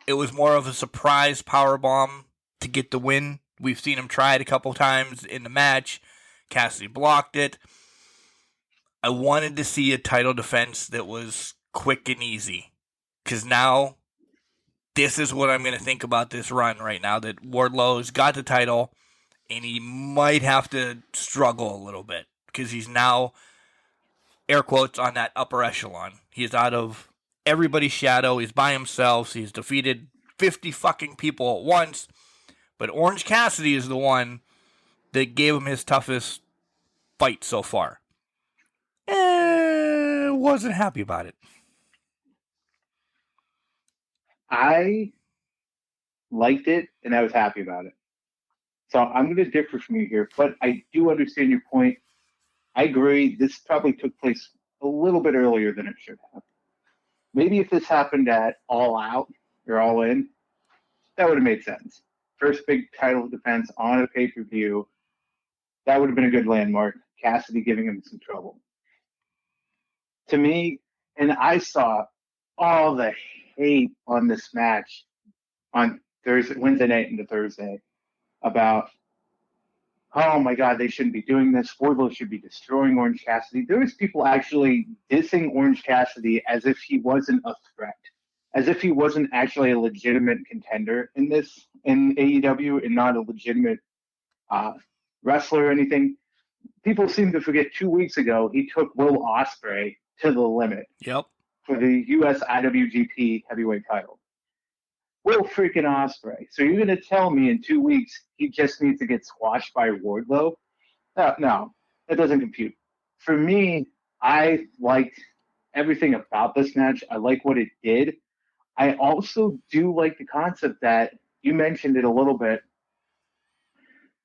It was more of a surprise powerbomb to get the win. We've seen him try it a couple times in the match. Cassidy blocked it. I wanted to see a title defense that was quick and easy, because now this is what I'm going to think about this run right now, that Wardlow's got the title, and he might have to struggle a little bit, because he's now, air quotes, on that upper echelon. He's out of everybody's shadow. He's by himself. He's defeated 50 fucking people at once. But Orange Cassidy is the one that gave him his toughest fight so far. Wasn't happy about it. I liked it, and I was happy about it. So I'm going to differ from you here, but I do understand your point. I agree. This probably took place a little bit earlier than it should have. Maybe if this happened at All Out or All In, that would have made sense. First big title defense on a pay-per-view, that would have been a good landmark. Cassidy giving him some trouble. To me, and I saw all the hate on this match on Wednesday night into Thursday about, oh my God, they shouldn't be doing this. Wardlow should be destroying Orange Cassidy. There was people actually dissing Orange Cassidy as if he wasn't a threat, as if he wasn't actually a legitimate contender in AEW, and not a legitimate wrestler or anything. People seem to forget 2 weeks ago he took Will Ospreay to the limit. Yep. For the US IWGP heavyweight title. Will freaking Ospreay. So you're going to tell me in 2 weeks he just needs to get squashed by Wardlow? No, that doesn't compute. For me, I liked everything about this match. I like what it did. I also do like the concept that you mentioned it a little bit.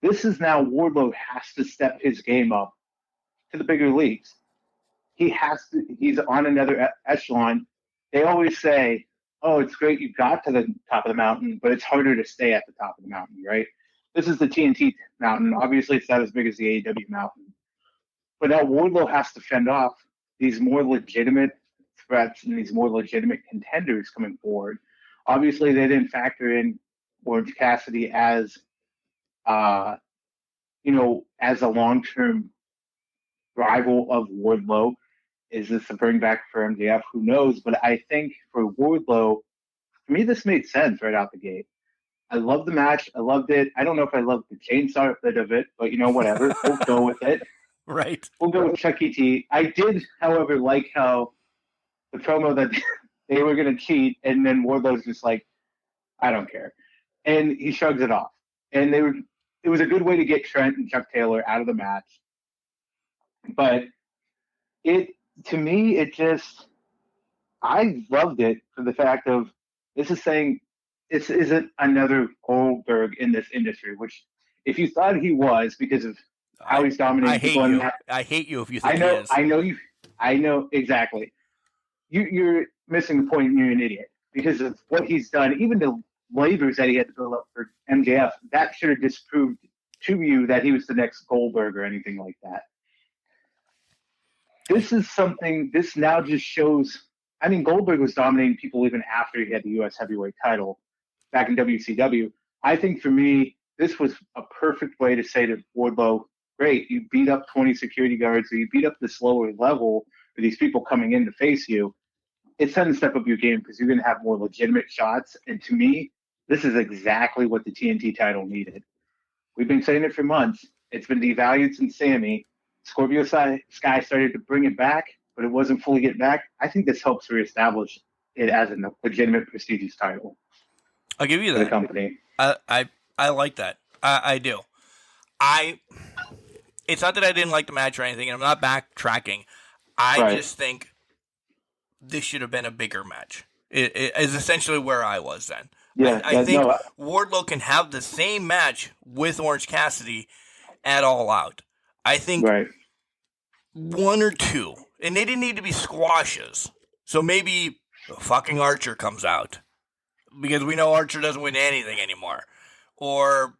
This is now Wardlow has to step his game up to the bigger leagues. He's on another echelon. They always say, oh, it's great you got to the top of the mountain, but it's harder to stay at the top of the mountain, right? This is the TNT mountain. Obviously, it's not as big as the AEW mountain. But now Wardlow has to fend off these more legitimate threats and these more legitimate contenders coming forward. Obviously, they didn't factor in Orange Cassidy as, as a long-term rival of Wardlow. Is this a bring back for MJF? Who knows? But I think for Wardlow, for me, this made sense right out the gate. I loved the match. I loved it. I don't know if I loved the chainsaw bit of it, but whatever. We'll go with it. Right. We'll go with Chuck E. T. I did, however, like how the promo that they were going to cheat, and then Wardlow's just like, I don't care. And he shrugs it off. And it was a good way to get Trent and Chuck Taylor out of the match. But to me, I loved it for the fact of this is saying this isn't another Goldberg in this industry, which if you thought he was because of how he's dominating people in that, I hate you if you think he is. I know exactly. You're missing the point and you're an idiot because of what he's done, even the labors that he had to build up for MJF, that should have disproved to you that he was the next Goldberg or anything like that. This now just shows, I mean, Goldberg was dominating people even after he had the U.S. heavyweight title back in WCW. I think for me, this was a perfect way to say to Wardlow, great, you beat up 20 security guards, or you beat up this lower level for these people coming in to face you. It's time to step up your game because you're going to have more legitimate shots. And to me, this is exactly what the TNT title needed. We've been saying it for months. It's been devalued since Sammy. Scorpio Sky started to bring it back, but it wasn't fully getting back. I think this helps reestablish it as a legitimate, prestigious title. I'll give you that. For the company. I like that. I do. It's not that I didn't like the match or anything, and I'm not backtracking. I just think this should have been a bigger match. It is essentially where I was then. Yeah, I think Wardlow can have the same match with Orange Cassidy at All Out. I think one or two, and they didn't need to be squashes. So maybe fucking Archer comes out because we know Archer doesn't win anything anymore, or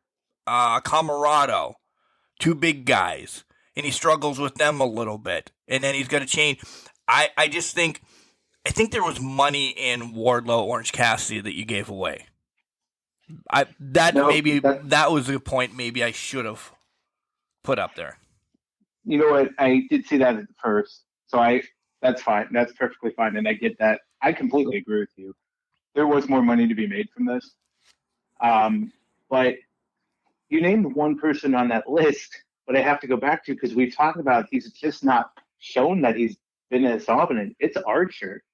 Camarado, two big guys, and he struggles with them a little bit, and then he's got to change. I just think. I think there was money in Wardlow Orange Cassidy that you gave away. That was the point maybe I should have put up there. You know what? I did see that at first, so that's fine. That's perfectly fine, and I get that. I completely agree with you. There was more money to be made from this, but you named one person on that list, but I have to go back to because we've talked about he's just not shown that he's been as dominant. It's Archer.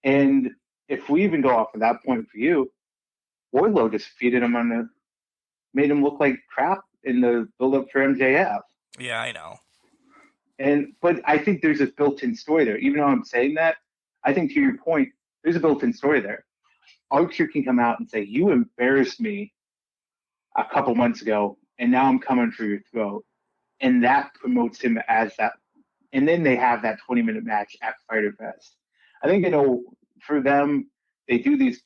And if we even go off of that point for you, Wardlow just defeated him made him look like crap in the build-up for MJF. Yeah, I know. But I think there's a built-in story there. Even though I'm saying that, I think to your point, there's a built-in story there. Archer can come out and say, you embarrassed me a couple months ago, and now I'm coming for your throat. And that promotes him as that. And then they have that 20-minute match at Fyter Fest. I think, for them, they do these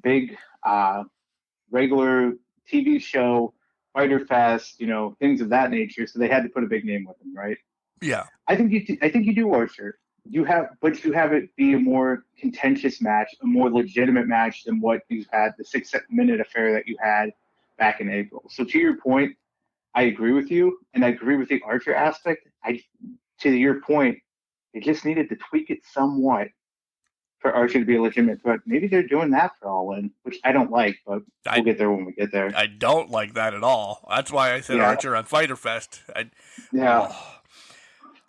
big regular TV show, Fyter Fest, things of that nature. So they had to put a big name with them, right? Yeah. I think you do, Archer. You have it be a more contentious match, a more legitimate match than what you had, the 6-minute affair that you had back in April. So to your point, I agree with you, and I agree with the Archer aspect. To your point, they just needed to tweak it somewhat for Archer to be a legitimate threat. Maybe they're doing that for All In, which I don't like, but we'll get there when we get there. I don't like that at all. That's why I said Archer on Fyter Fest.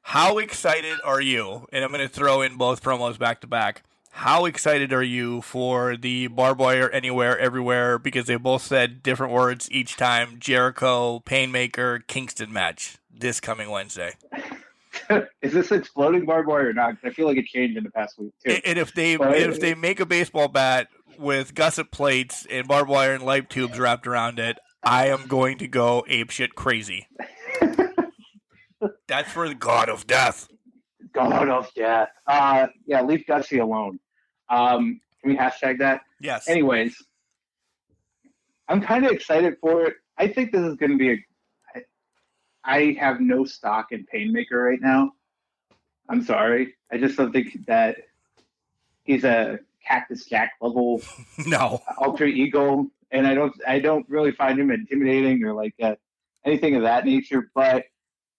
How excited are you? And I'm going to throw in both promos back to back. How excited are you for the Barbed Wire Anywhere, Everywhere, because they both said different words each time, Jericho, Painmaker, Kingston match this coming Wednesday? Is this exploding barbed wire or not? I feel like it changed in the past week too. And if they make a baseball bat with gusset plates and barbed wire and light tubes wrapped around it, I am going to go apeshit crazy. That's for the God of Death. God of Death. Leave Gussie alone. Can we hashtag that? Yes. Anyways, I'm kind of excited for it. I think this is going to be I have no stock in Painmaker right now. I'm sorry. I just don't think that he's a Cactus Jack level alter ego, and I don't really find him intimidating or like anything of that nature. But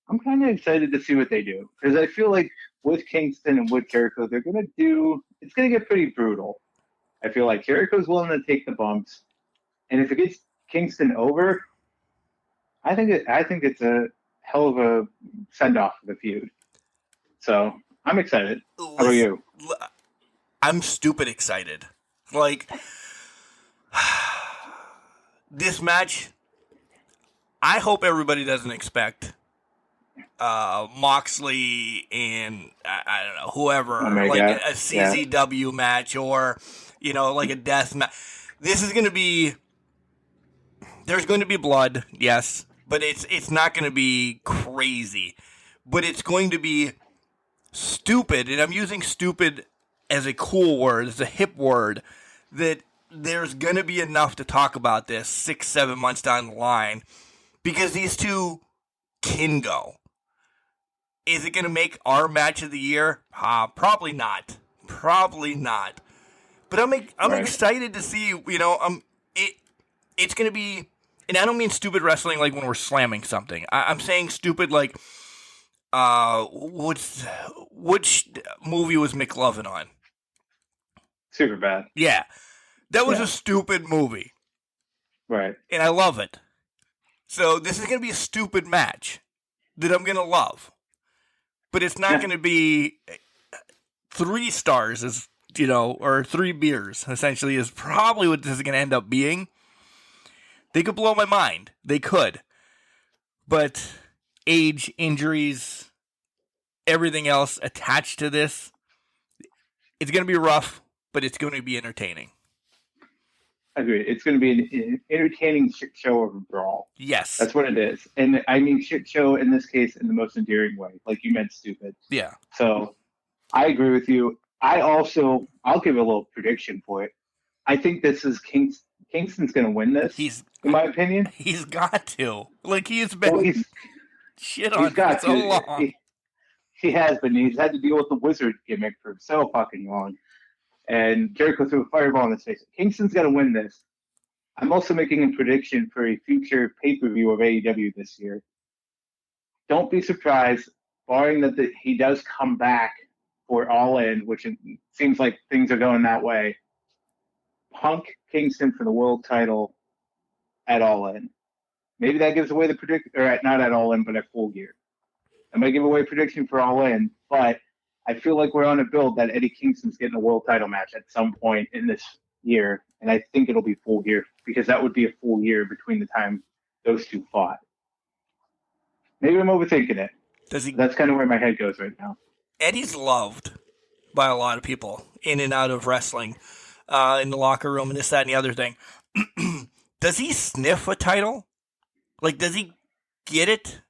I'm kind of excited to see what they do because I feel like with Kingston and with Jericho, it's going to get pretty brutal. I feel like Jericho's willing to take the bumps, and if it gets Kingston over, I think it's a hell of a send-off for the feud. So I'm excited. How about you? I'm stupid excited. Like, this match, I hope everybody doesn't expect Moxley and I don't know, whoever, Omega. like a CZW match or, like a death match. This is going to be, there's going to be blood, yes, but it's not going to be crazy. But it's going to be stupid, and I'm using stupid as a cool word, as a hip word, that there's going to be enough to talk about this 6-7 months down the line because these two can go. Is it going to make our match of the year? Probably not. Probably not. But I'm Right. excited to see, it's going to be, and I don't mean stupid wrestling like when we're slamming something. I'm saying stupid like, which movie was McLovin on? Super bad. Yeah. That was Yeah. a stupid movie. Right. And I love it. So this is going to be a stupid match that I'm going to love. But it's not going to be 3 stars, or 3 beers, essentially, is probably what this is going to end up being. They could blow my mind. They could. But age, injuries, everything else attached to this, it's going to be rough, but it's going to be entertaining. Agreed. It's going to be an entertaining shit show of a brawl. Yes. That's what it is. And I mean shit show in this case in the most endearing way. Like you meant stupid. Yeah. So I agree with you. I'll give a little prediction for it. I think this is Kingston's going to win this. In my opinion. He's got to. Like he's been shit on for so long. He has been. He's had to deal with the wizard gimmick for so fucking long. And Jericho threw a fireball in his face. Kingston's going to win this. I'm also making a prediction for a future pay-per-view of AEW this year. Don't be surprised, barring that he does come back for All In, which it seems like things are going that way. Punk Kingston for the world title at All In. Maybe that gives away the prediction, or not at All In, but at Full Gear. I might give away a prediction for All In, but I feel like we're on a build that Eddie Kingston's getting a world title match at some point in this year, and I think it'll be Full Gear because that would be a full year between the time those two fought. Maybe I'm overthinking it. That's kind of where my head goes right now. Eddie's loved by a lot of people in and out of wrestling, in the locker room and this, that, and the other thing. Does he sniff a title? Like, does he get it?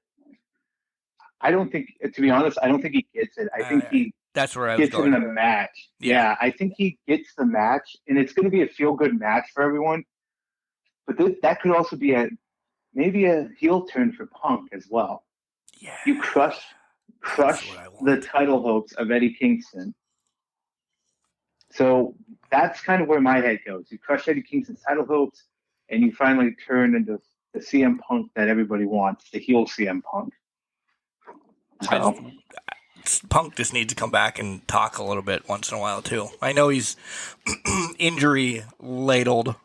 I don't think, to be honest, I don't think he gets it. I think he that's where I was gets going. it in a match. Yeah, I think he gets the match, and it's going to be a feel-good match for everyone. But that could also be maybe a heel turn for Punk as well. Yeah, you crush the title hopes of Eddie Kingston. So that's kind of where my head goes. You crush Eddie Kingston's title hopes, and you finally turn into the CM Punk that everybody wants, the heel CM Punk. Punk just needs to come back and talk a little bit once in a while too. I know he's injury driven,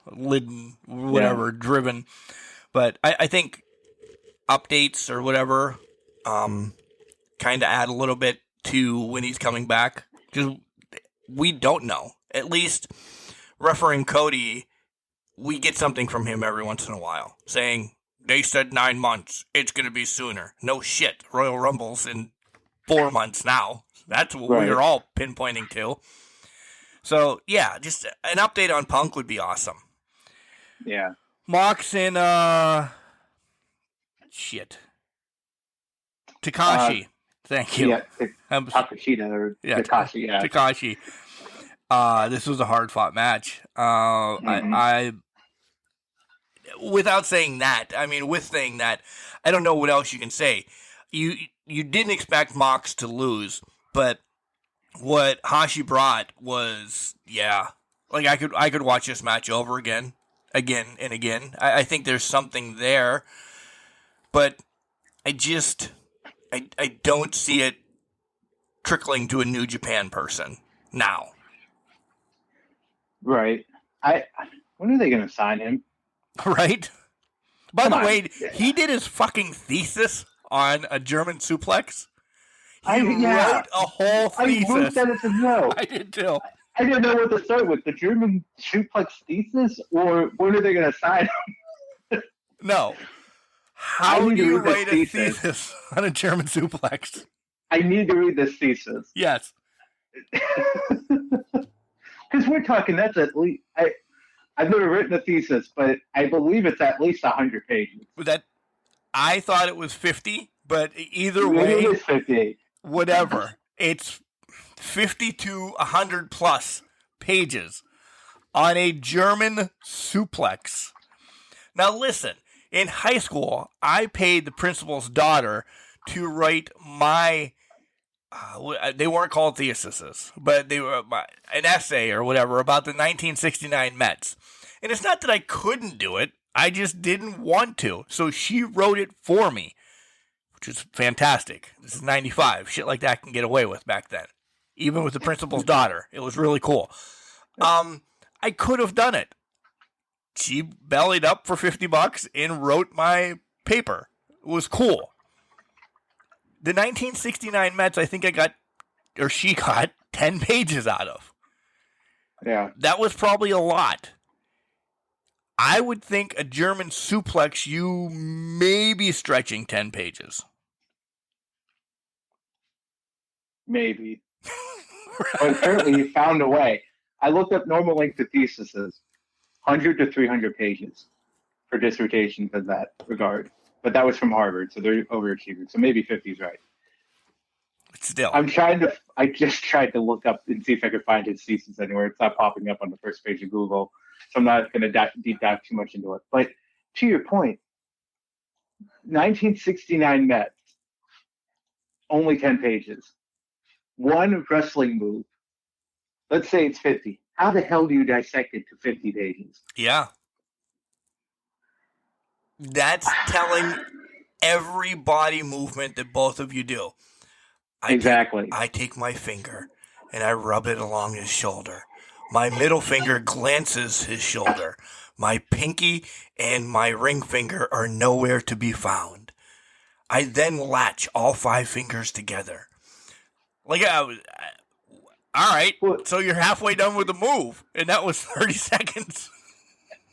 but I think updates or whatever kind of add a little bit to when he's coming back because we don't know. At least referring Cody, we get something from him every once in a while saying, they said 9 months. It's going to be sooner. No shit. Royal Rumble's in 4 months now. That's what we're all pinpointing to. So, yeah, just an update on Punk would be awesome. Yeah. Mox and, Takashi. Thank you. Yeah, Takashita or Takashi, yeah. Takashi. This was a hard-fought match. I without saying that, I mean, with saying that, I don't know what else you can say. You didn't expect Mox to lose, but what Hashi brought was, like I could watch this match over again and again. I think there's something there, but I don't see it trickling to a New Japan person now. Right. When are they going to sign him? Right? By the way, he did his fucking thesis on a German suplex. He wrote a whole thesis. I looked at it to know. I did too. I didn't know what to start with. The German suplex thesis, or when are they going to sign him? No. How do you write a thesis on a German suplex? I need to read this thesis. Yes. Because we're talking, that's at least, I've never written a thesis, but I believe it's at least 100 pages. I thought it was 50, but either Maybe way, it is 50. Whatever. It's 50 to 100 plus pages on a German suplex. Now listen, in high school, I paid the principal's daughter to write my, they weren't called theses, but they were an essay or whatever about the 1969 Mets. And it's not that I couldn't do it, I just didn't want to. So she wrote it for me, which is fantastic. This is 95. Shit like that can get away with back then. Even with the principal's daughter. It was really cool. I could have done it. She bellied up for $50 and wrote my paper. It was cool. The 1969 Mets, I think she got 10 pages out of. Yeah. That was probably a lot. I would think a German suplex, you may be stretching 10 pages. Maybe. But apparently you found a way. I looked up normal length of theses, 100 to 300 pages for dissertations in that regard. But that was from Harvard, so they're overachievers. So maybe 50 is right. Still. I just tried to look up and see if I could find his thesis anywhere. It's not popping up on the first page of Google. So I'm not going to deep dive too much into it. But to your point, 1969 Mets, only 10 pages. One wrestling move. Let's say it's 50. How the hell do you dissect it to 50 pages? Yeah. That's telling every body movement that both of you do. Exactly. I take my finger and I rub it along his shoulder. My middle finger glances his shoulder. My pinky and my ring finger are nowhere to be found. I then latch all 5 fingers together. Like, all right, so you're halfway done with the move, and that was 30 seconds.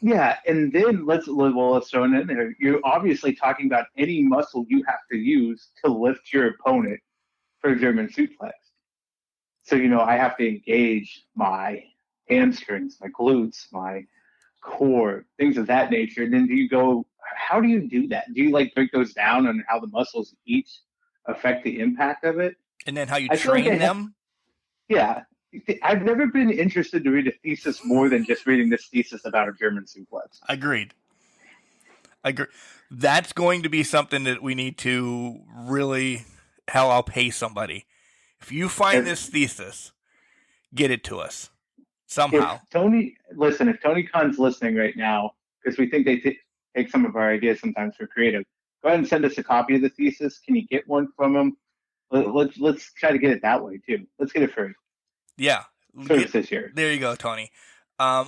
Yeah, and then let's throw it in there. You're obviously talking about any muscle you have to use to lift your opponent for a German suplex. So, I have to engage my hamstrings, my glutes, my core, things of that nature. And then how do you do that? Do you break those down on how the muscles each affect the impact of it? And then how you train them? Yeah. I've never been interested to read a thesis more than just reading this thesis about a German suplex. Agreed. That's going to be something that we need to really, I'll pay somebody. If you find this thesis, get it to us somehow. If Tony Khan's listening right now, because we think they take some of our ideas sometimes for creative, go ahead and send us a copy of the thesis. Can you get one from him? Let's try to get it that way too. Let's get it free. Yeah. This year. There you go, Tony.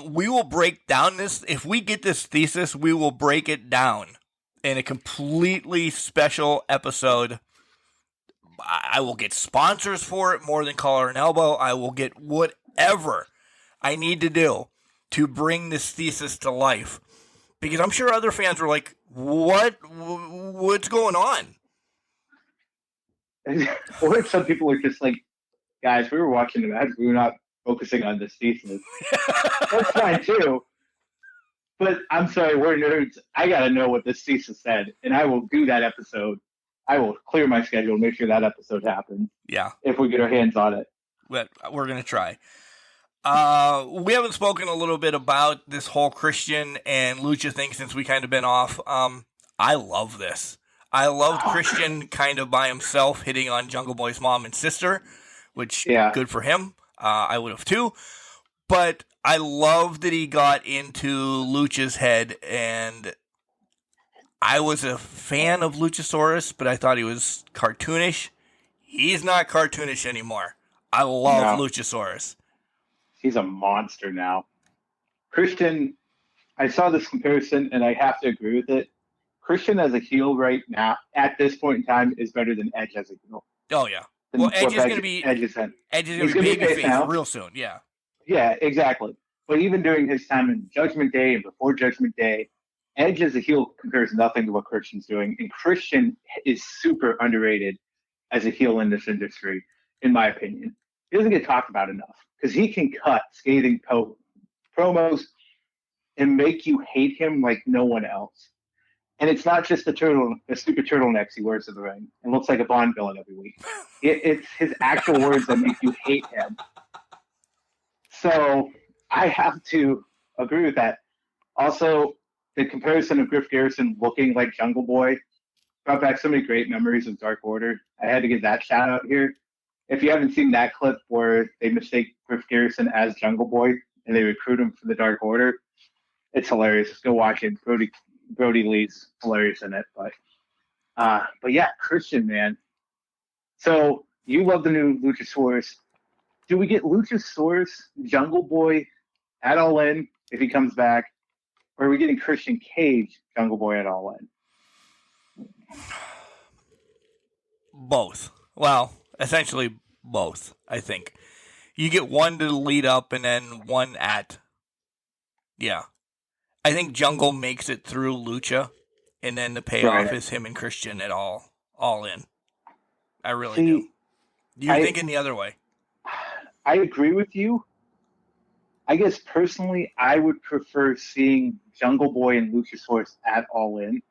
We will break down this. If we get this thesis, we will break it down in a completely special episode. I will get sponsors for it, more than collar and elbow. I will get whatever I need to do to bring this thesis to life. Because I'm sure other fans were like, what's going on? Or some people are just like, guys, we were watching the match. We were not focusing on this thesis. That's fine too. But I'm sorry, we're nerds. I got to know what this thesis said, and I will do that episode. I will clear my schedule and make sure that episode happens. Yeah. If we get our hands on it. But we're going to try. We haven't spoken a little bit about this whole Christian and Lucha thing since we kind of been off. I love this. I loved Christian kind of by himself hitting on Jungle Boy's mom and sister, which good for him. I would have too. But I love that he got into Lucha's head, and I was a fan of Luchasaurus, but I thought he was cartoonish. He's not cartoonish anymore. I love Luchasaurus. He's a monster now. Christian, I saw this comparison, and I have to agree with it. Christian as a heel right now, at this point in time, is better than Edge as a heel. Oh, yeah. Well, Edge is going to be babyface real soon, Yeah, exactly. But even during his time in Judgment Day and before Judgment Day, Edge as a heel compares nothing to what Christian's doing, and Christian is super underrated as a heel in this industry, in my opinion. He doesn't get talked about enough because he can cut scathing promos and make you hate him like no one else. And it's not just the stupid turtlenecks he wears to the ring and looks like a Bond villain every week. It's his actual words that make you hate him. So I have to agree with that. Also, the comparison of Griff Garrison looking like Jungle Boy brought back so many great memories of Dark Order. I had to give that shout out here. If you haven't seen that clip where they mistake Griff Garrison as Jungle Boy and they recruit him for the Dark Order, it's hilarious. Just go watch it. Brody Lee's hilarious in it. But yeah, Christian, man. So you love the new Luchasaurus. Do we get Luchasaurus, Jungle Boy at All In if he comes back? Or are we getting Christian Cage, Jungle Boy at All In? Both. Well, essentially both, I think. You get one to lead up and then one at. Yeah. I think Jungle makes it through Lucha, and then the payoff is him and Christian at all in. I really do. You're thinking the other way. I agree with you. I guess personally, I would prefer seeing Jungle Boy and Luchasaurus at All In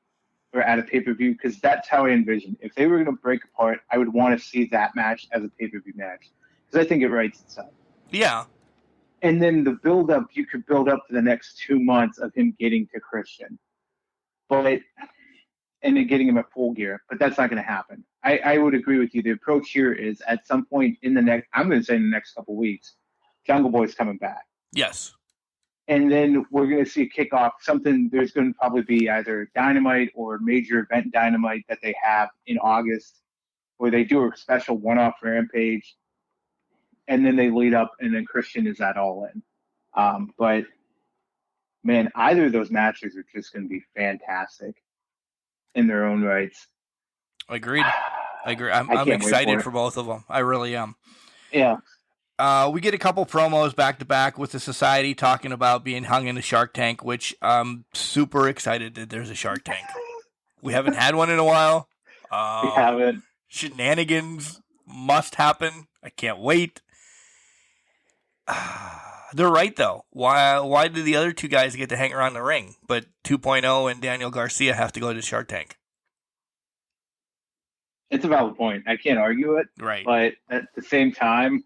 or at a pay-per-view because that's how I envision. If they were going to break apart, I would want to see that match as a pay-per-view match because I think it writes itself. Yeah. And then the build-up, you could build up to the next 2 months of him getting to Christian. And then getting him at Full Gear. But that's not going to happen. I would agree with you. The approach here is at some point in the next, I'm going to say in the next couple of weeks, Jungle Boy's coming back. Yes. And then we're going to see a kickoff. There's going to probably be either Dynamite or major event Dynamite that they have in August where they do a special one-off Rampage. And then they lead up, and then Christian is at All In. But, man, either of those matches are just going to be fantastic in their own rights. Agreed. I'm excited for both of them. I really am. Yeah. We get a couple promos back-to-back with the Society talking about being hung in a Shark Tank, which I'm super excited that there's a Shark Tank. We haven't had one in a while. We haven't. Shenanigans must happen. I can't wait. They're right, though. Why did the other two guys get to hang around the ring, but 2.0 and Daniel Garcia have to go to Shark Tank? It's a valid point. I can't argue it. Right. But at the same time,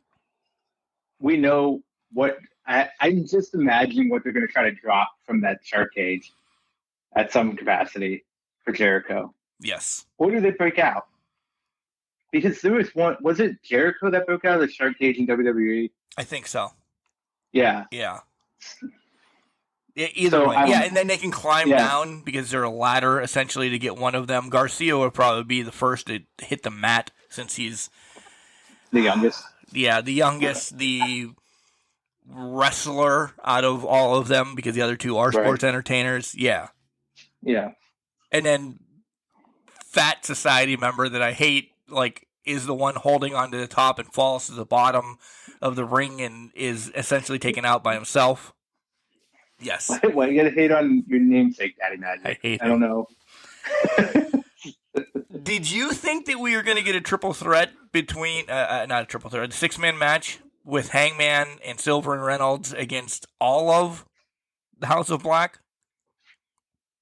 we know what I'm just imagining what they're going to try to drop from that shark cage at some capacity for Jericho. Yes. Or do they break out? Because there was one, was it Jericho that broke out of the shark cage in WWE? I think so. Yeah. Yeah. Either way. Yeah, and then they can climb down because they're a ladder, essentially, to get one of them. Garcia would probably be the first to hit the mat since he's the youngest. Yeah, the youngest, the wrestler out of all of them because the other two are sports entertainers. Yeah. Yeah. And then Fat Society member that I hate, is the one holding onto the top and falls to the bottom of the ring and is essentially taken out by himself. Yes. Why you gotta hate on your namesake, Daddy Magic? I don't know. Did you think that we were going to get a triple threat between, not a triple threat, a six-man match with Hangman and Silver and Reynolds against all of the House of Black?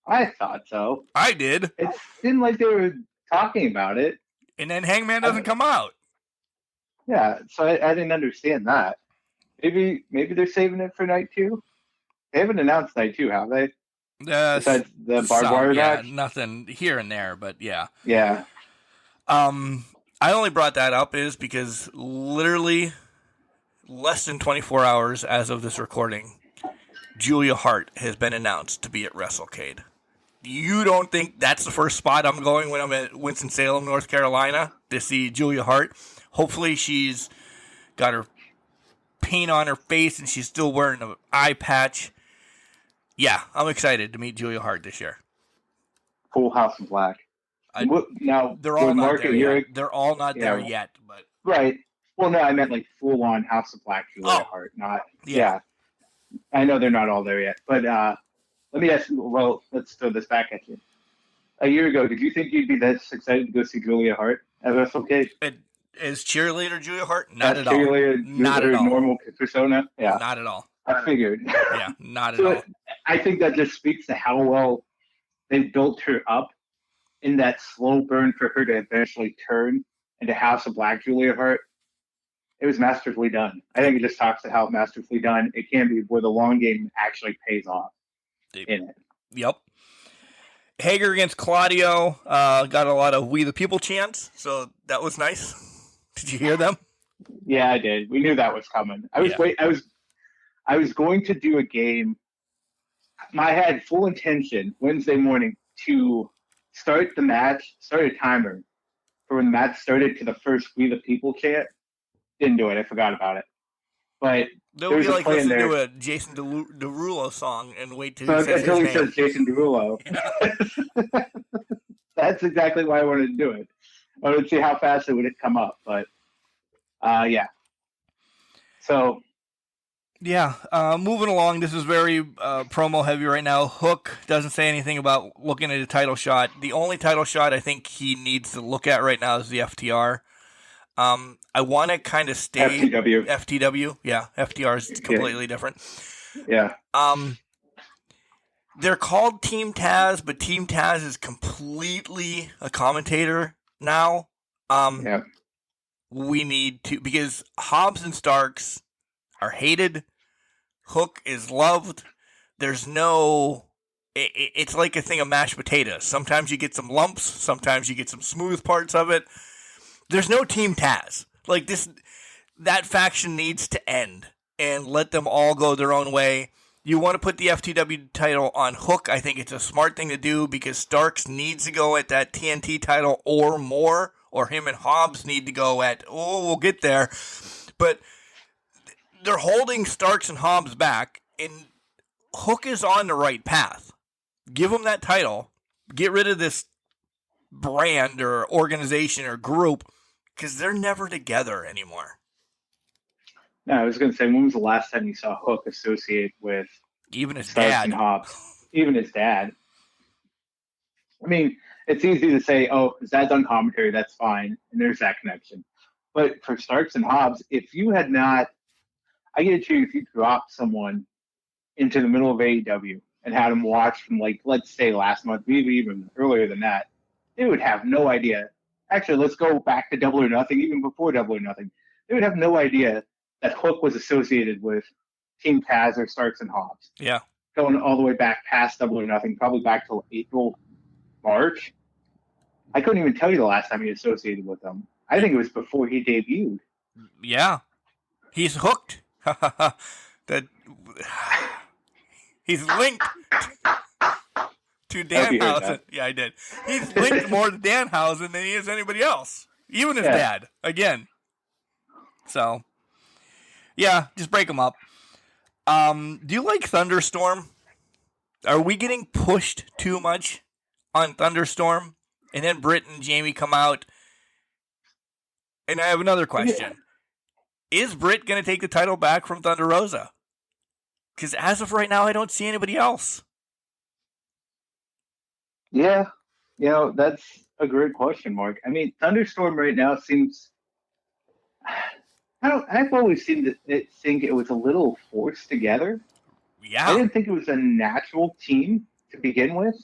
I thought so. I did. It seemed like they were talking about it. And then Hangman doesn't come out. Yeah, so I didn't understand that. Maybe they're saving it for night two? They haven't announced night two, have they? Besides the barbed wire match? Nothing here and there, but yeah. Yeah. I only brought that up is because literally less than 24 hours as of this recording, Julia Hart has been announced to be at WrestleCade. You don't think that's the first spot I'm going when I'm at Winston-Salem, North Carolina, to see Julia Hart? Hopefully she's got her paint on her face and she's still wearing an eye patch. Yeah, I'm excited to meet Julia Hart this year. Full House of Black. Now they're all not there yet. They're all not there yet, but right. Well, no, I meant full on House of Black Julia Hart, not. Yeah. I know they're not all there yet, but let me ask you, well, let's throw this back at you. A year ago, did you think you'd be this excited to go see Julia Hart at WrestleCade? Is cheerleader Julia Hart? Not at cheerleader, all. Not at all. Normal persona? Yeah. Not at all. I figured. Yeah, not at all. I think that just speaks to how well they built her up in that slow burn for her to eventually turn into House of Black Julia Hart. It was masterfully done. I think it just talks to how masterfully done it can be where the long game actually pays off in it. Yep. Hager against Claudio got a lot of "We the People" chants, so that was nice. Did you hear them? Yeah, I did. We knew that was coming. I was going to do a game. I had full intention Wednesday morning to start the match, start a timer for when the match started to the first "We the People" chant. Didn't do it. I forgot about it. But they'll be like listening to a Jason Derulo song and wait till he says his name. Says Jason Derulo. Yeah. That's exactly why I wanted to do it. I wanted to see how fast it would come up. But yeah. So. Yeah, moving along. This is very promo heavy right now. Hook doesn't say anything about looking at a title shot. The only title shot I think he needs to look at right now is the FTR. I want to kind of stay FTW. Yeah, FTR is completely different. Yeah. They're called Team Taz, but Team Taz is completely a commentator now. Yeah. We need to, because Hobbs and Starks are hated. Hook is loved. There's no... It's like a thing of mashed potatoes. Sometimes you get some lumps. Sometimes you get some smooth parts of it. There's no Team Taz. Like this, that faction needs to end and let them all go their own way. You want to put the FTW title on Hook. I think it's a smart thing to do because Starks needs to go at that TNT title or more, or him and Hobbs need to go at, we'll get there. But they're holding Starks and Hobbs back, and Hook is on the right path. Give him that title. Get rid of this brand or organization or group, because they're never together anymore. No, I was going to say, when was the last time you saw Hook associate with even his Starks dad? And Hobbs? Even his dad. I mean, it's easy to say, oh, his dad's on commentary, that's fine, and there's that connection. But for Starks and Hobbs, if you had not, I get you if you dropped someone into the middle of AEW and had them watch from, like, let's say last month, maybe even earlier than that, they would have no idea. Actually, let's go back to Double or Nothing, even before Double or Nothing. They would have no idea that Hook was associated with Team Taz or Starks and Hobbs. Yeah. Going all the way back past Double or Nothing, probably back till April, March. I couldn't even tell you the last time he associated with them. I think it was before he debuted. Yeah. He's hooked. That he's linked to Danhausen. Yeah, I did. He's linked more to Danhausen than he is anybody else. Even his dad. Again. So, yeah, just break him up. Do you like Thunderstorm? Are we getting pushed too much on Thunderstorm? And then Britt and Jamie come out. And I have another question. Is Britt going to take the title back from Thunder Rosa? Because as of right now, I don't see anybody else. Yeah, that's a great question, Mark. I mean, Thunderstorm right now seems... I've always think it was a little forced together. Yeah. I didn't think it was a natural team to begin with.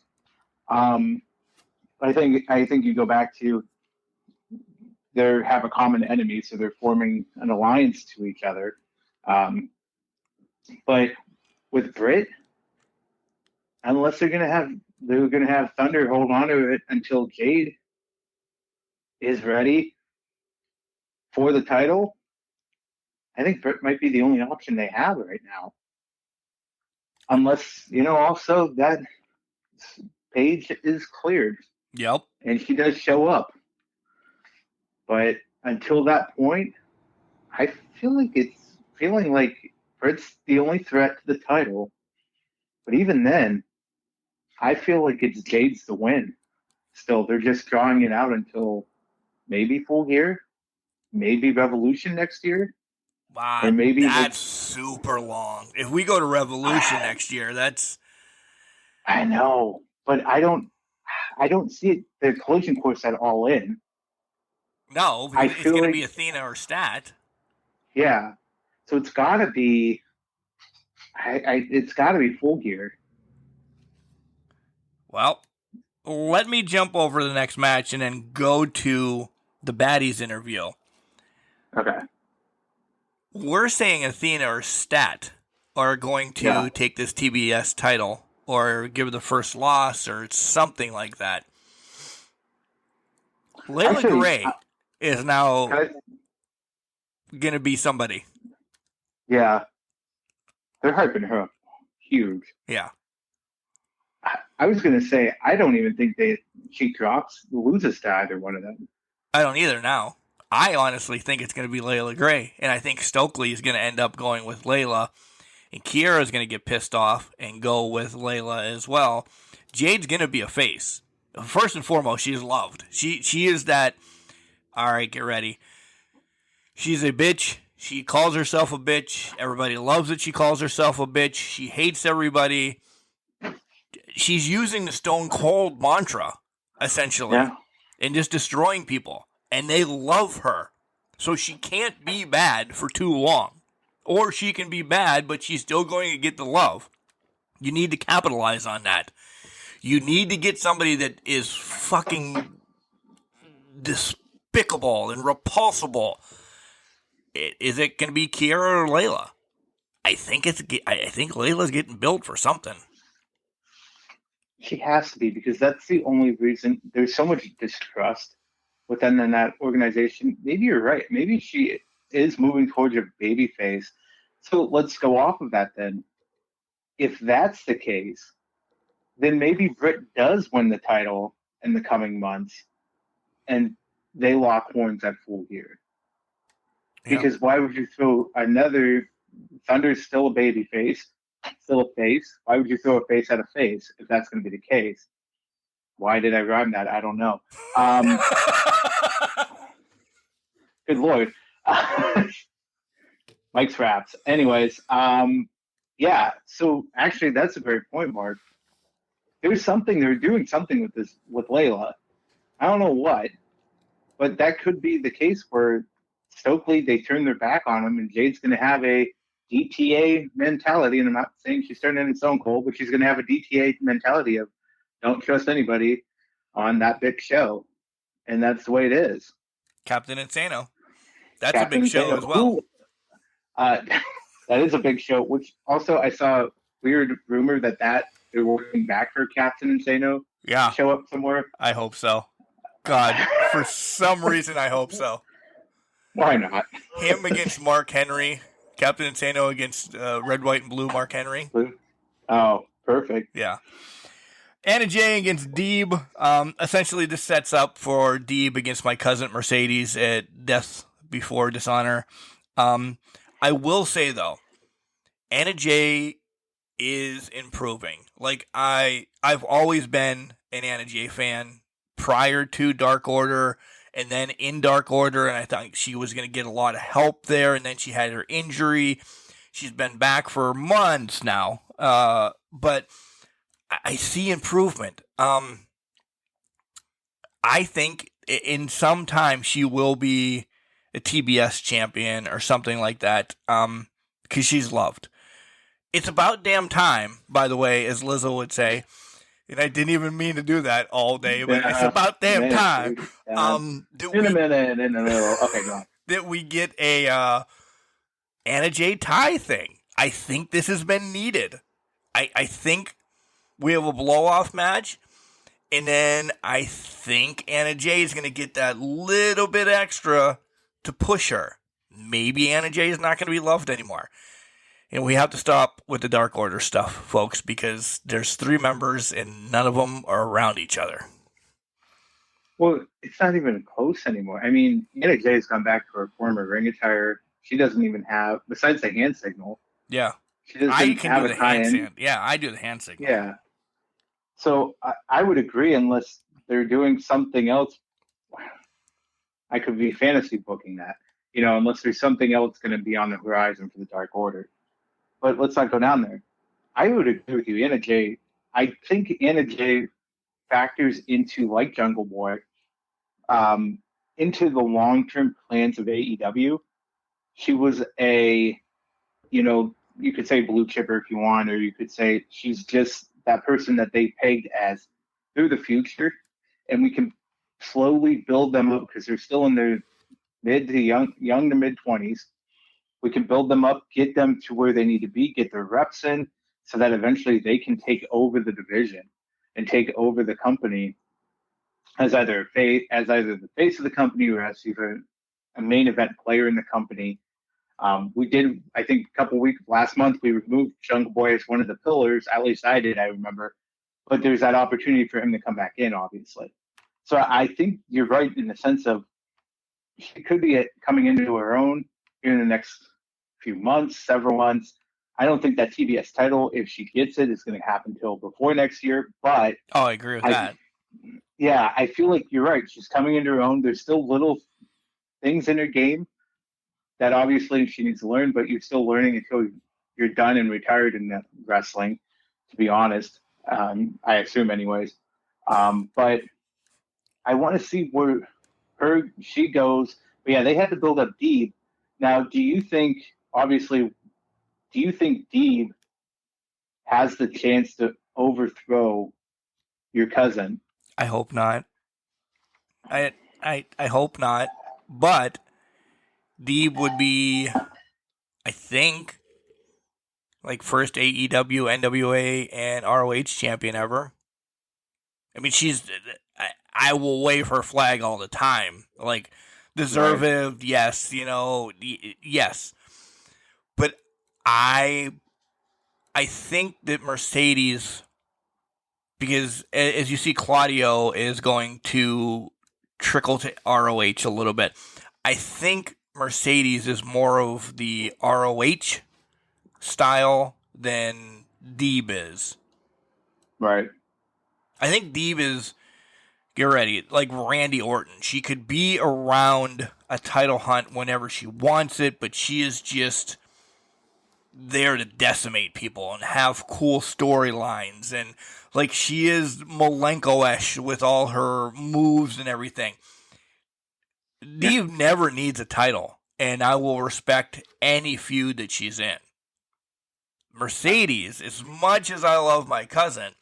I think you go back to they have a common enemy, so they're forming an alliance to each other. But with Britt, unless they're gonna have Thunder hold on to it until Jade is ready for the title, I think Britt might be the only option they have right now. Unless, also that Paige is cleared. Yep. And she does show up. But until that point, I feel like it's feeling like Britt's the only threat to the title. But even then, I feel like it's Jade's the win. Still, they're just drawing it out until maybe Full Gear, maybe Revolution next year. Wow, or maybe that's super long. If we go to Revolution next year, that's I know, but I don't see it, the collision course at All In. No, I because it's feel going to like, be Athena or Stat. yeah. So it's got to be, it's got to be Full Gear. Well, let me jump over to the next match and then go to the Baddies interview. Okay. We're saying Athena or Stat are going to take this TBS title or give the first loss or something like that. Layla Actually, Gray is now going to be somebody. Yeah. They're hyping her up huge. Yeah. I was going to say, I don't even think she loses to either one of them. I don't either now. I honestly think it's going to be Layla Gray, and I think Stokely is going to end up going with Layla, and Kiera is going to get pissed off and go with Layla as well. Jade's going to be a face. First and foremost, she is loved. She is that. All right, get ready. She's a bitch. She calls herself a bitch. Everybody loves that she calls herself a bitch. She hates everybody. She's using the Stone Cold mantra, essentially, and just destroying people. And they love her. So she can't be bad for too long. Or she can be bad, but she's still going to get the love. You need to capitalize on that. You need to get somebody that is fucking despicable and repulsible. Is it going to be Kiera or Layla? I think Layla's getting built for something. She has to be, because that's the only reason. There's so much distrust within that organization. Maybe you're right. Maybe she is moving towards a baby face. So let's go off of that then. If that's the case, then maybe Britt does win the title in the coming months, and they lock horns at Full Gear. Yeah. Because why would you throw another? Thunder's still a baby face, still a face. Why would you throw a face at a face if that's going to be the case? Why did I rhyme that? I don't know. Good Lord. Mike's raps. Anyways, yeah. So actually, that's a great point, Mark. They're doing something with this, with Layla. I don't know what, but that could be the case where Stokely, they turn their back on him, and Jade's going to have a DTA mentality. And I'm not saying she's turning into Stone Cold, but she's going to have a DTA mentality of don't trust anybody on that big show. And that's the way it is. Captain Insano. That's a big show as well. Who, that is a big show, which also I saw a weird rumor that they're working back for Captain Insano to show up somewhere. I hope so. God, for some reason, I hope so. Why not? Him against Mark Henry. Captain Insano against Red, White, and Blue Mark Henry. Oh, perfect. Yeah. Anna Jay against Deeb. Essentially, this sets up for Deeb against my cousin Mercedes at Death Before Dishonor. I will say, though, Anna Jay is improving. Like, I've always been an Anna Jay fan prior to Dark Order and then in Dark Order, and I thought she was going to get a lot of help there, and then she had her injury. She's been back for months now, but I see improvement. I think in some time she will be a TBS champion or something like that, because she's loved. It's about damn time, by the way, as Lizzo would say. And I didn't even mean to do that all day, but it's about damn time. In a minute, in the middle. Okay, go on. That we get a Anna Jay tie thing. I think this has been needed. I think we have a blow-off match, and then I think Anna Jay is going to get that little bit extra to push her. Maybe Anna Jay is not going to be loved anymore. And we have to stop with the Dark Order stuff, folks, because there's 3 members and none of them are around each other. Well, it's not even close anymore. I mean, Anna Jay's gone back to her former ring attire. She doesn't even have, besides the hand signal. Yeah. She doesn't I can have do a the hand tie-in. signal. Yeah, I do the hand signal. Yeah. So I would agree, unless they're doing something else. I could be fantasy booking that, unless there's something else going to be on the horizon for the Dark Order. But let's not go down there. I would agree with you. Anna Jay, I think Anna Jay factors into, like Jungle Boy, into the long-term plans of AEW. She was a, you could say blue chipper if you want, or you could say she's just that person that they pegged as through the future, and we can slowly build them up because they're still in their mid to young to mid 20s. We can build them up, get them to where they need to be, get their reps in, so that eventually they can take over the division and take over the company as either the face of the company or as either a main event player in the company. We did, I think, a couple weeks last month, we removed Jungle Boy as one of the pillars. At least I did, I remember. But there's that opportunity for him to come back in, obviously. So I think you're right in the sense of she could be coming into her own here in the next few months, several months. I don't think that TBS title, if she gets it, is going to happen till before next year. But I agree with that. Yeah, I feel like you're right. She's coming into her own. There's still little things in her game that obviously she needs to learn, but you're still learning until you're done and retired in wrestling, to be honest. I assume anyways. But I want to see where she goes. But yeah, they had to build up Deeb. Now, do you think Deeb has the chance to overthrow your cousin? I hope not. I hope not. But Deeb would be, I think, like first AEW, NWA, and ROH champion ever. I mean, I will wave her flag all the time. Like, deserved, right. Yes, yes. But I think that Mercedes, because as you see, Claudio is going to trickle to ROH a little bit. I think Mercedes is more of the ROH style than Deeb is. Right. I think Deeb is, get ready, like Randy Orton. She could be around a title hunt whenever she wants it, but she is just there to decimate people and have cool storylines. And like she is Malenko-ish with all her moves and everything. Deeb never needs a title, and I will respect any feud that she's in. Mercedes, as much as I love my cousin,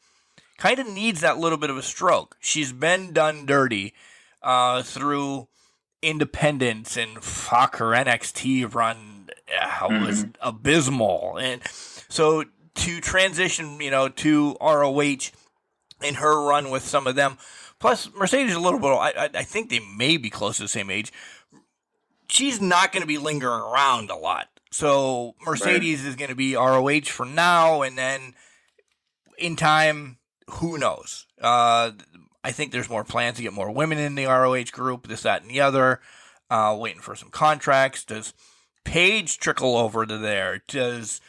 kind of needs that little bit of a stroke. She's been done dirty through independence, and fuck, her NXT run was abysmal. And so to transition, to ROH in her run with some of them, plus Mercedes is a little bit, I think they may be close to the same age. She's not going to be lingering around a lot. So Mercedes is going to be ROH for now, and then in time, who knows? I think there's more plans to get more women in the ROH group, this, that, and the other. Waiting for some contracts. Does Paige trickle over to there? Does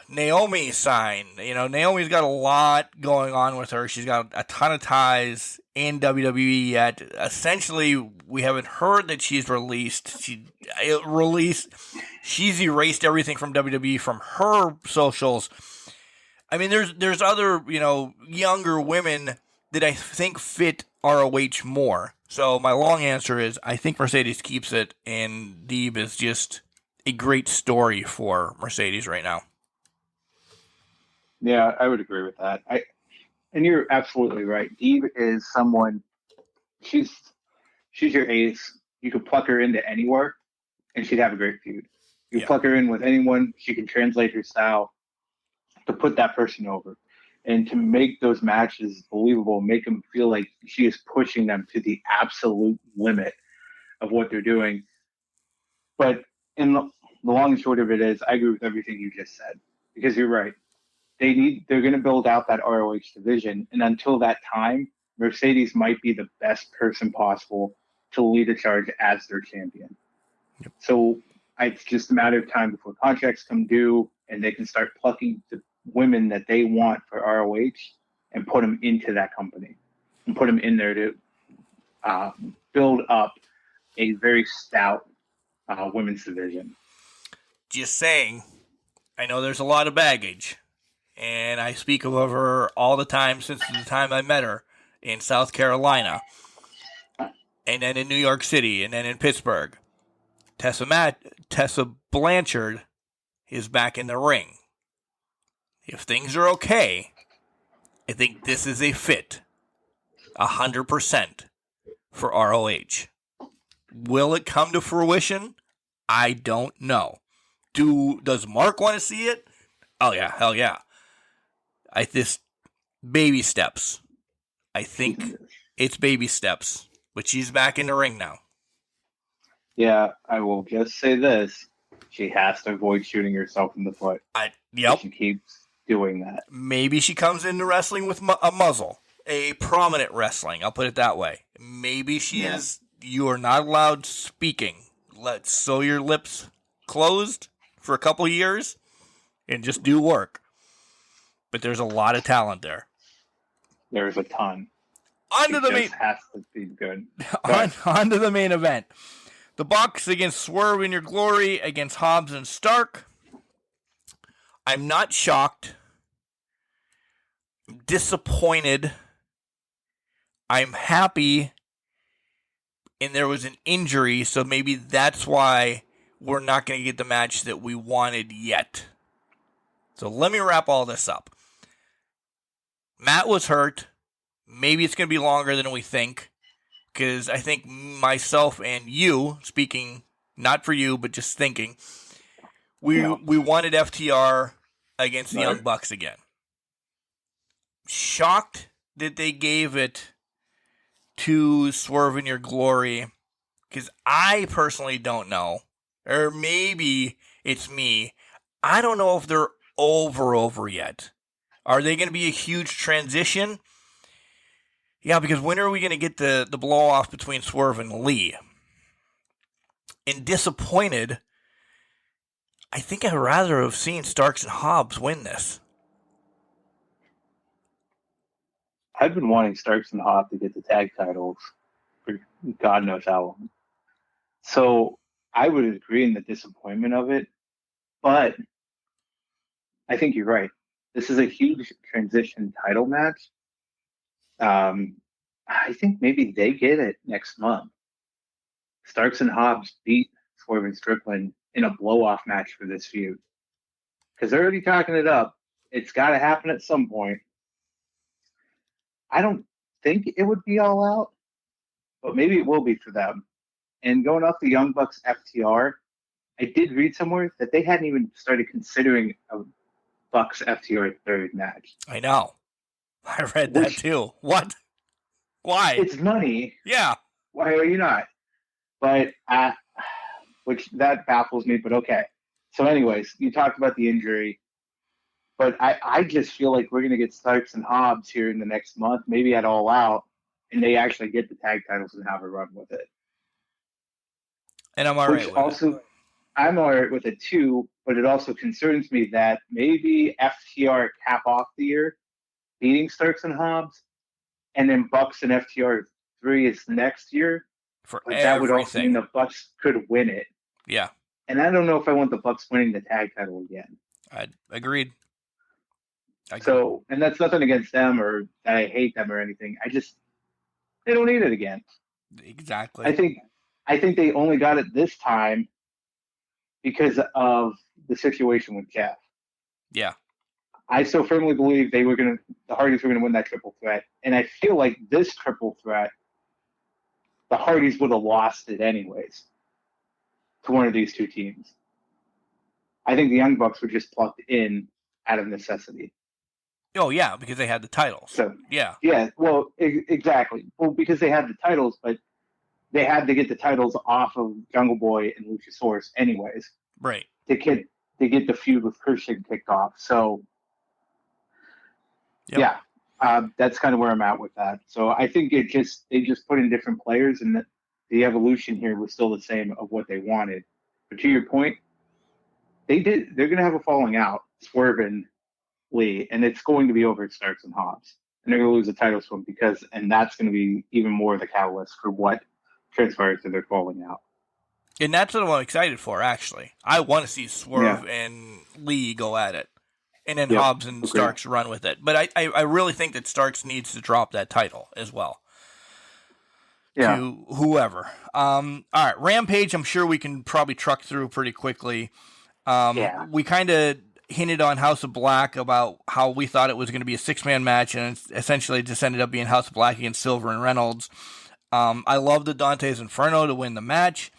Naomi sign? Naomi's got a lot going on with her. She's got a ton of ties in WWE yet. Essentially, we haven't heard that she's released. She's erased everything from WWE from her socials. I mean, there's other, younger women that I think fit ROH more. So my long answer is I think Mercedes keeps it, and Deeb is just a great story for Mercedes right now. Yeah, I would agree with that. And you're absolutely right. Deeb is someone, she's your ace. You could pluck her into anywhere, and she'd have a great feud. You pluck her in with anyone, she can translate her style to put that person over and to make those matches believable, make them feel like she is pushing them to the absolute limit of what they're doing. But in the long and short of it is, I agree with everything you just said, because you're right. They're going to build out that ROH division. And until that time, Mercedes might be the best person possible to lead a charge as their champion. Yep. So it's just a matter of time before contracts come due and they can start plucking the women that they want for ROH and put them into that company and put them in there to build up a very stout women's division. Just saying, I know there's a lot of baggage and I speak of her all the time since the time I met her in South Carolina, and then in New York City, and then in Pittsburgh. Tessa Blanchard is back in the ring. If things are okay, I think this is a fit, 100% for ROH. Will it come to fruition? I don't know. Does Mark want to see it? Oh yeah, hell yeah. This baby steps. I think it's baby steps, but she's back in the ring now. Yeah, I will just say this. She has to avoid shooting herself in the foot. Yep. She keeps doing that. Maybe she comes into wrestling with a muzzle. A prominent wrestling, I'll put it that way. Maybe she is... You are not allowed speaking. Sew your lips closed for a couple years and just do work. But there's a lot of talent there. There's a ton. On to the main... has to be good. On to the main event. The Bucks against Swerve in Your Glory against Hobbs and Stark. I'm not shocked. I'm disappointed. I'm happy. And there was an injury, so maybe that's why we're not going to get the match that we wanted yet. So let me wrap all this up. Matt was hurt. Maybe it's going to be longer than we think. Because I think myself and you, speaking not for you, but just thinking, we wanted FTR against the Young Bucks again. Shocked that they gave it to Swerve in Your Glory, because I personally don't know, or maybe it's me. I don't know if they're over yet. Are they going to be a huge transition? Yeah, because when are we going to get the blow off between Swerve and Lee? And disappointed, I think I'd rather have seen Starks and Hobbs win this. I've been wanting Starks and Hobbs to get the tag titles for God knows how long. So I would agree in the disappointment of it, but I think you're right. This is a huge transition title match. I think maybe they get it next month. Starks and Hobbs beat Swerve and Strickland in a blow-off match for this feud. Because they're already talking it up. It's got to happen at some point. I don't think it would be all out, but maybe it will be for them. And going off the Young Bucks FTR, I did read somewhere that they hadn't even started considering a Bucks FTR third match. I know. I read that too. What? Why? It's money. Yeah. Why are you not? But, which that baffles me, but okay. So anyways, you talked about the injury, but I just feel like we're going to get Starks and Hobbs here in the next month, maybe at All Out, and they actually get the tag titles and have a run with it. And I'm all right with it. I'm all right with it too, but it also concerns me that maybe FTR cap off the year, beating Starks and Hobbs, and then Bucks and FTR 3 is next year. For but that would also mean the Bucks could win it. Yeah. And I don't know if I want the Bucks winning the tag title again. Agreed. So, and that's nothing against them or that I hate them or anything. They don't need it again. Exactly. I think they only got it this time because of the situation with Jeff. Yeah. I so firmly believe the Hardys were going to win that triple threat. And I feel like this triple threat, the Hardys would have lost it anyways to one of these two teams. I think the Young Bucks were just plucked in out of necessity. Oh, yeah, because they had the titles. So, yeah. Yeah, well, exactly. Well, because they had the titles, but they had to get the titles off of Jungle Boy and Luchasaurus anyways. Right. To get the feud with Christian kicked off. So, yeah, that's kind of where I'm at with that. So I think they just put in different players, and the evolution here was still the same of what they wanted. But to your point, they're going to have a falling out, Swerve and Lee, and it's going to be over at Starks and Hobbs. And they're going to lose the titles to them and that's going to be even more of the catalyst for what transpires to their falling out. And that's what I'm excited for, actually. I want to see Swerve and Lee go at it. and then Yep. Hobbs and Okay. Starks run with it. But I really think that Starks needs to drop that title as well. Yeah. To whoever. All right, Rampage, I'm sure we can probably truck through pretty quickly. Yeah. We kind of hinted on House of Black about how we thought it was going to be a 6-man match, and it essentially just ended up being House of Black against Silver and Reynolds. I love the Dante's Inferno to win the match.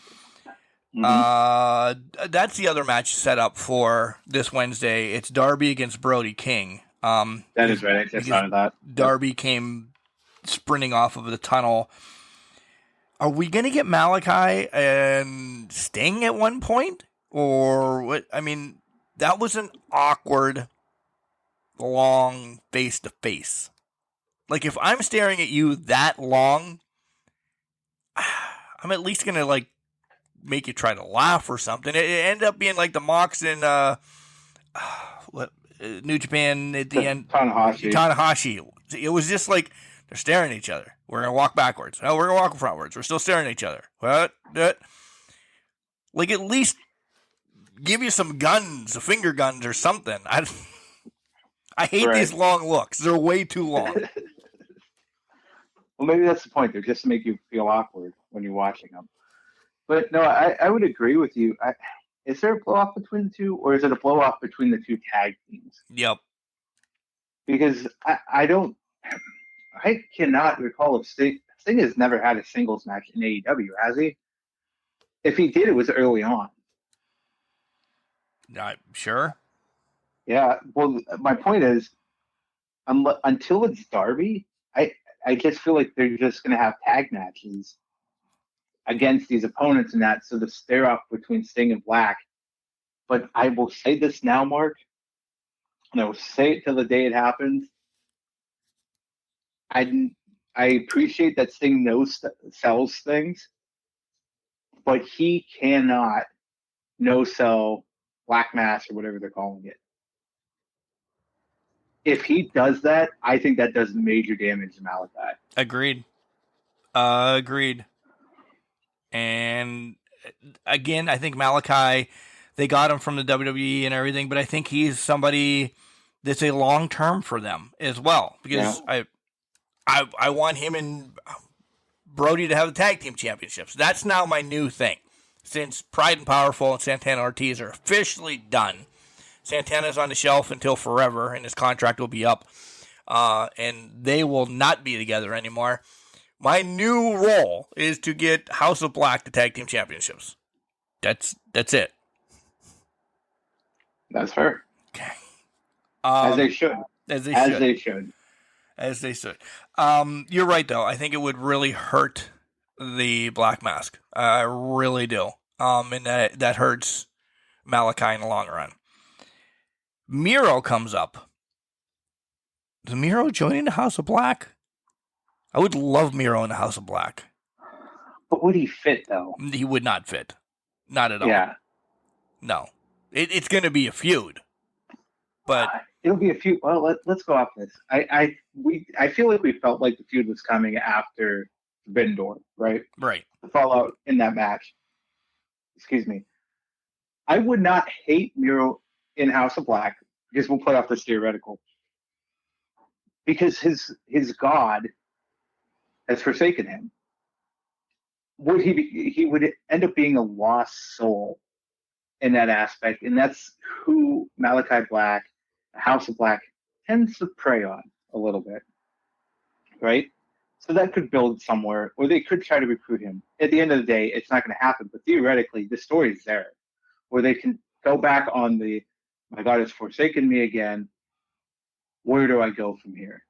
That's the other match set up for this Wednesday. It's Darby against Brody King. That is right. I just thought of that. Darby came sprinting off of the tunnel. Are we going to get Malachi and Sting at one point? Or what? I mean, that was an awkward, long face-to-face. Like, if I'm staring at you that long, I'm at least going to, like, make you try to laugh or something. It ended up being like the Mox in New Japan at the end. Tanahashi. It was just like, they're staring at each other. We're going to walk backwards. No, we're going to walk frontwards. We're still staring at each other. What? Like, at least give you some guns, finger guns or something. I hate these long looks. They're way too long. Well, maybe that's the point. They're just to make you feel awkward when you're watching them. But no, I would agree with you. Is there a blow-off between the two, or is it a blow-off between the two tag teams? Yep. Because I cannot recall if Sting has never had a singles match in AEW, has he? If he did, it was early on. Sure. Yeah. Well, my point is, until it's Darby, I just feel like they're just going to have tag matches against these opponents and that, so the stare-off between Sting and Black. But I will say this now, Mark, and I will say it till the day it happens. I appreciate that Sting sells things, but he cannot no-sell Black Mass or whatever they're calling it. If he does that, I think that does major damage to Malachi. Agreed. And again, I think Malachi, they got him from the WWE and everything, but I think he's somebody that's a long term for them as well. Because I want him and Brody to have the tag team championships. That's now my new thing. Since Pride and Powerful and Santana Ortiz are officially done, Santana's on the shelf until forever, and his contract will be up, and they will not be together anymore. My new role is to get House of Black the tag team championships. That's it. That's fair. Okay. As they should. As they should. You're right, though. I think it would really hurt the Black Mask. I really do. And that hurts Malachi in the long run. Miro comes up. Is Miro joining the House of Black? I would love Miro in the House of Black. But would he fit, though? He would not fit. Not at all. Yeah. No. It's going to be a feud. But it'll be a feud. Well, let's go off this. I feel like we felt like the feud was coming after Forbidden Door, right? Right. The fallout in that match. Excuse me. I would not hate Miro in House of Black, because we'll play off this theoretical. Because his God has forsaken him. Would he would end up being a lost soul in that aspect, and that's who Malachi Black, House of Black, tends to prey on a little bit, right? So that could build somewhere, or they could try to recruit him. At the end of the day, it's not going to happen, but theoretically, the story is there, where they can go back on the, my God has forsaken me again, where do I go from here?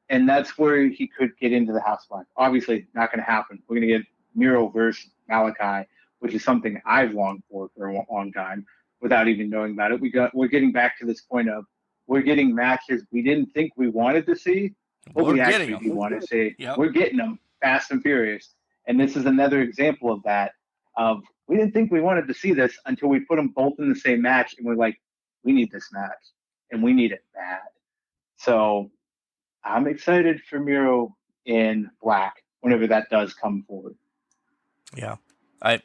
And that's where he could get into the House of Black. Obviously, not going to happen. We're going to get Miro versus Malachi, which is something I've longed for a long time without even knowing about it. We're getting back to this point of we're getting matches we didn't think we wanted to see, but we actually do want to see. Yep. We're getting them fast and furious. And this is another example of that, of we didn't think we wanted to see this until we put them both in the same match, and we're like, we need this match, and we need it bad. So I'm excited for Miro in Black whenever that does come forward. Yeah, I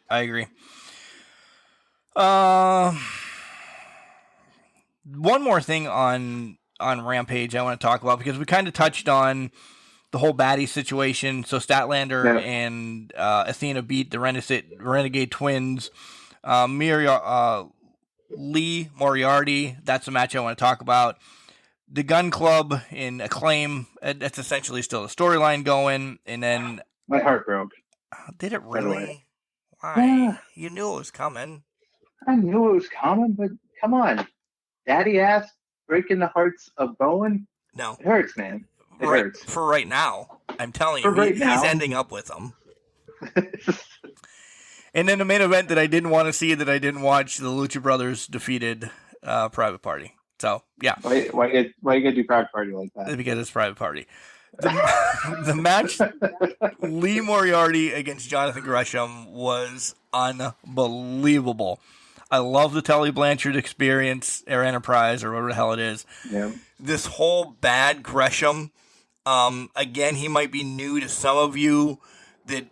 one more thing on Rampage I want to talk about, because we kind of touched on the whole baddie situation. So Statlander and Athena beat the Renegade Twins. Lee Moriarty, that's a match I want to talk about. The Gun Club in Acclaim, that's essentially still a storyline going. And then my heart broke. Did it really? Why? Yeah. You knew it was coming. I knew it was coming, but come on. Daddy ass breaking the hearts of Bowen? No. It hurts, man. It hurts. For right now. I'm telling you, he's ending up with them. And then the main event that I didn't want to see, that I didn't watch, the Lucha Brothers defeated Private Party. So, yeah. Why you gotta do Private Party like that? Because it's Private Party. The match, Lee Moriarty against Jonathan Gresham, was unbelievable. I love the Tully Blanchard experience, or Enterprise, or whatever the hell it is. Yeah. This whole bad Gresham, again, he might be new to some of you that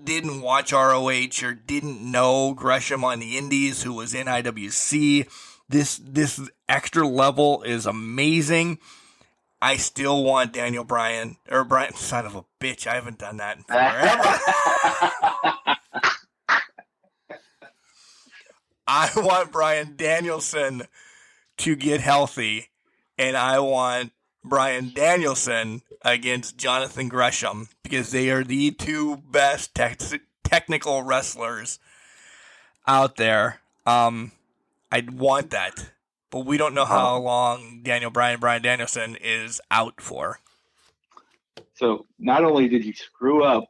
didn't watch ROH or didn't know Gresham on the Indies, who was in IWC. This extra level is amazing. I still want Daniel Bryan, or Bryan, son of a bitch. I haven't done that in forever. I want Bryan Danielson to get healthy, and I want Bryan Danielson against Jonathan Gresham, because they are the two best technical wrestlers out there. I'd want that, but we don't know how long Bryan Danielson is out for. So not only did you screw up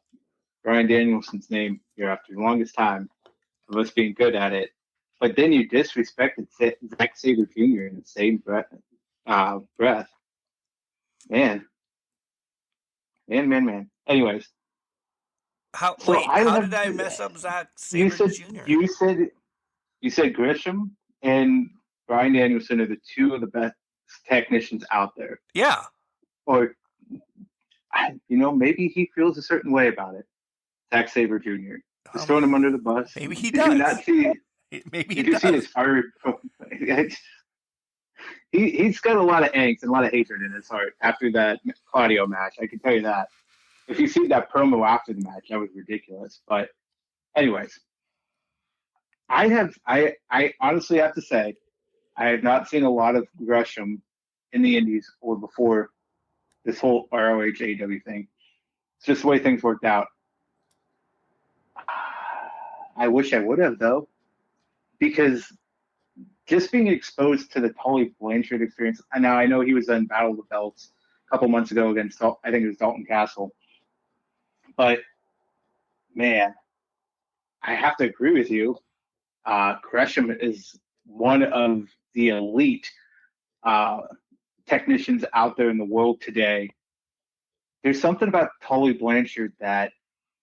Bryan Danielson's name here after the longest time of us being good at it, but then you disrespected Zack Sabre Jr. in the same breath. Man. Anyways. How did I mess up Zack Sabre Jr.? You said Gresham and Bryan Danielson are the two of the best technicians out there. Yeah. Or, maybe he feels a certain way about it. Zack Sabre Jr. Just throwing him under the bus. Maybe he does. Maybe he does. See his fire. He's got a lot of angst and a lot of hatred in his heart after that Claudio match. I can tell you that. If you see that promo after the match, that was ridiculous. But anyways, I honestly have to say, I have not seen a lot of Gresham in the Indies or before this whole ROH AEW thing. It's just the way things worked out. I wish I would have, though, because just being exposed to the Tully Blanchard experience. And now I know he was in Battle of the Belts a couple months ago against, I think it was Dalton Castle. But, man, I have to agree with you. Gresham is one of the elite technicians out there in the world today. There's something about Tully Blanchard that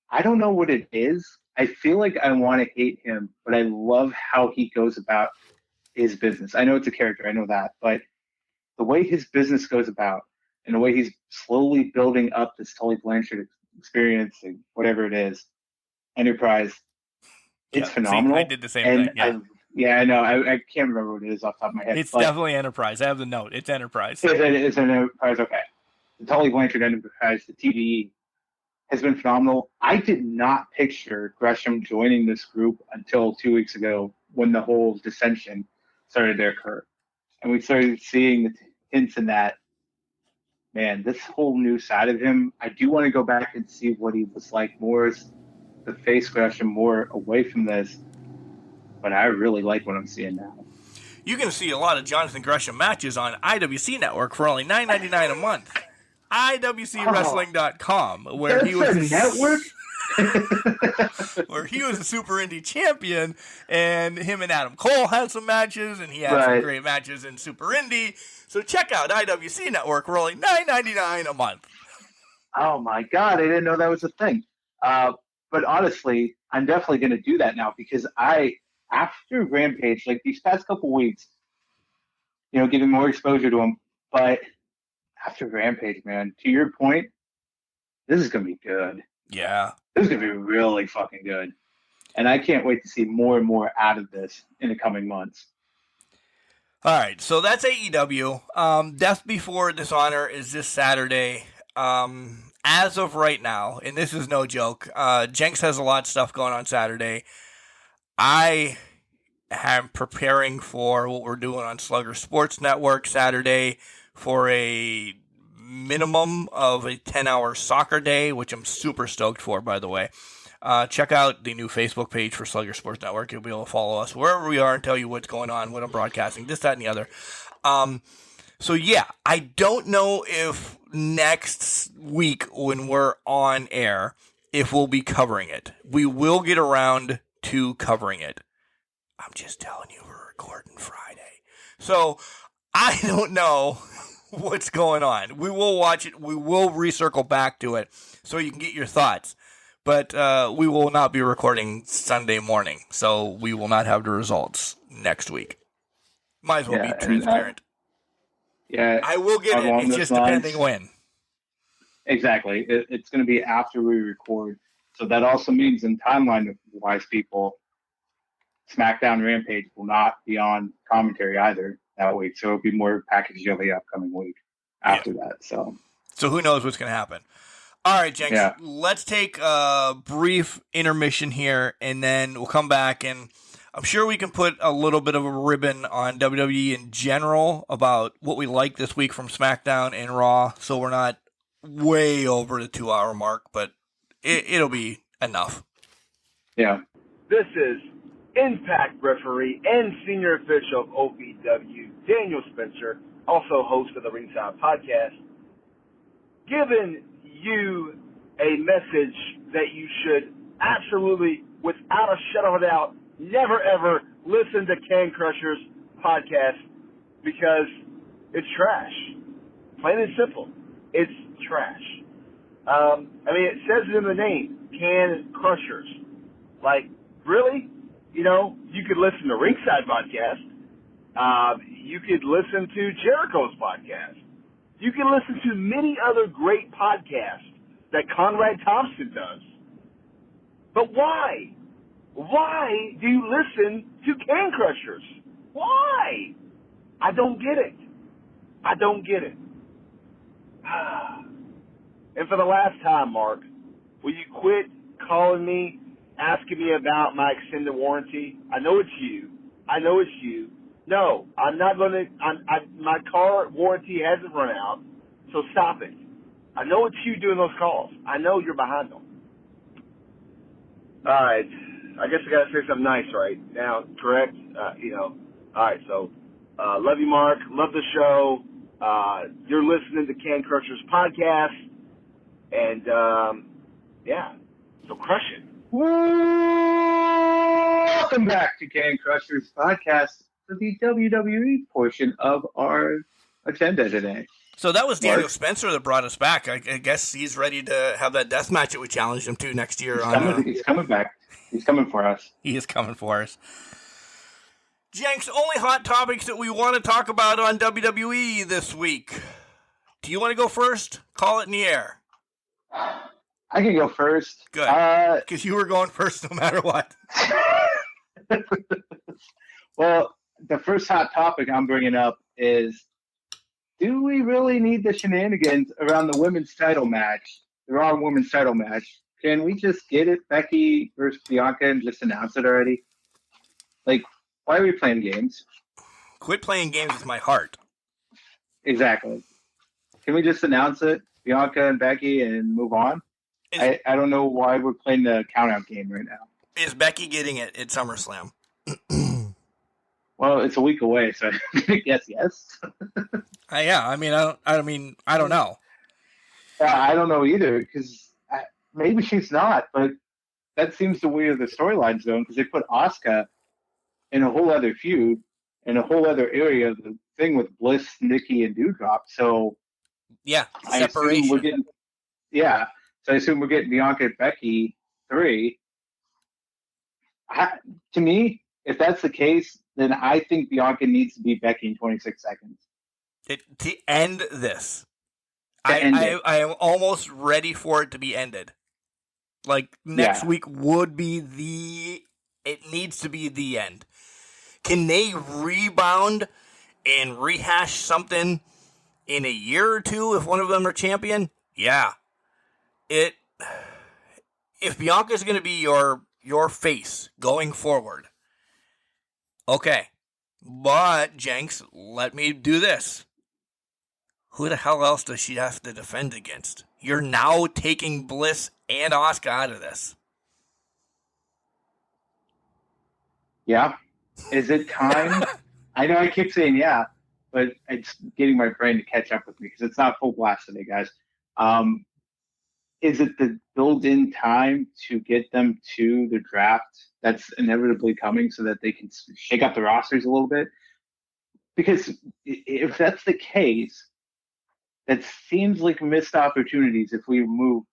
I don't know what it is. I feel like I want to hate him, but I love how he goes about his business. I know it's a character, I know that, but the way his business goes about and the way he's slowly building up this Tully Blanchard experience and whatever it is, Enterprise, it's phenomenal. See, I did the same thing. Yeah. I know. I can't remember what it is off the top of my head. It's definitely Enterprise. I have the note. It's Enterprise. It's an Enterprise. Okay. The Tully Blanchard Enterprise, the TVE, has been phenomenal. I did not picture Gresham joining this group until 2 weeks ago when the whole dissension started to occur. And we started seeing the hints in that. Man, this whole new side of him, I do want to go back and see what he was like more as the face Gresham, more away from this. But I really like what I'm seeing now. You can see a lot of Jonathan Gresham matches on IWC Network for only $9.99 a month. IWCWrestling.com, where he was network. Where he was a Super Indie champion, and him and Adam Cole had some matches, and he had some great matches in Super Indie. So check out IWC Network for only $9.99 a month. Oh my God, I didn't know that was a thing. But honestly, I'm definitely going to do that now because after Rampage, like these past couple weeks, getting more exposure to him. But after Rampage, man, to your point, this is going to be good. Yeah. This is going to be really fucking good. And I can't wait to see more and more out of this in the coming months. All right, so that's AEW. Death Before Dishonor is this Saturday. As of right now, and this is no joke, Jenks has a lot of stuff going on Saturday. I am preparing for what we're doing on Slugger Sports Network Saturday for a minimum of a 10-hour soccer day, which I'm super stoked for, by the way. Check out the new Facebook page for Slugger Sports Network. You'll be able to follow us wherever we are and tell you what's going on, what I'm broadcasting, this, that, and the other. So, yeah, I don't know if next week when we're on air, if we'll be covering it. We will get around to covering it. I'm just telling you, we're recording Friday. So, I don't know what's going on. We will watch it. We will recircle back to it so you can get your thoughts. But we will not be recording Sunday morning, so we will not have the results next week. Might as well be transparent. I will get it. It's just depending when. Exactly. It's going to be after we record. So that also means in timeline-wise, people, SmackDown Rampage will not be on commentary either that week. So it'll be more packaged of the upcoming week after that. So who knows what's going to happen. All right, Jenks, let's take a brief intermission here, and then we'll come back, and I'm sure we can put a little bit of a ribbon on WWE in general about what we like this week from SmackDown and Raw, so we're not way over the 2-hour mark, but it'll be enough. Yeah. This is Impact referee and senior official of OVW, Daniel Spencer, also host of the Ringside Podcast, giving you a message that you should absolutely, without a shadow of a doubt, never ever listen to Can Crushers podcast because it's trash. Plain and simple. It's trash. It says it in the name, Can Crushers. Like, really? You know, you could listen to Ringside podcast. You could listen to Jericho's podcast. You can listen to many other great podcasts that Conrad Thompson does. But why? Why do you listen to Can Crushers? Why? I don't get it. I don't get it. And for the last time, Mark, will you quit calling me, asking me about my extended warranty? I know it's you. No, I'm not going to. My car warranty hasn't run out, so stop it. I know it's you doing those calls. I know you're behind them. All right. I guess I got to say something nice right now, correct? All right, so love you, Mark. Love the show. You're listening to Can Crushers podcast. And, so crush it. Welcome back to Can Crushers podcast for the WWE portion of our agenda today. So that was Daniel Spencer that brought us back. I guess he's ready to have that death match that we challenged him to next year. He's coming back. He's coming for us. He is coming for us. Jenks, only hot topics that we want to talk about on WWE this week. Do you want to go first? Call it in the air. I can go first. Good. Because you were going first no matter what. Well, the first hot topic I'm bringing up is, do we really need the shenanigans around the women's title match, the Raw women's title match? Can we just get it, Becky versus Bianca, and just announce it already? Like, why are we playing games? Quit playing games with my heart. Exactly. Can we just announce it, Bianca and Becky, and move on? I don't know why we're playing the count-out game right now. Is Becky getting it at SummerSlam? Well, it's a week away, so I guess yes. Yeah, I don't know. I don't know either, because maybe she's not, but that seems the way the storyline's going, because they put Asuka in a whole other feud, in a whole other area of the thing with Bliss, Nikki, and Doudrop. So yeah, separation. So I assume we're getting Bianca and Becky 3. To me, if that's the case, then I think Bianca needs to be Becky in 26 seconds. To end this. I am almost ready for it to be ended. Like, next week would be it needs to be the end. Can they rebound and rehash something in a year or two if one of them are champion, yeah. If Bianca's going to be your face going forward, okay. But, Jenks, let me do this. Who the hell else does she have to defend against? You're now taking Bliss and Asuka out of this. Yeah. Is it time? I know I keep saying yeah, but it's getting my brain to catch up with me because it's not full blast today, guys. Is it the build-in time to get them to the draft that's inevitably coming so that they can shake up the rosters a little bit? Because if that's the case, that seems like missed opportunities if we remove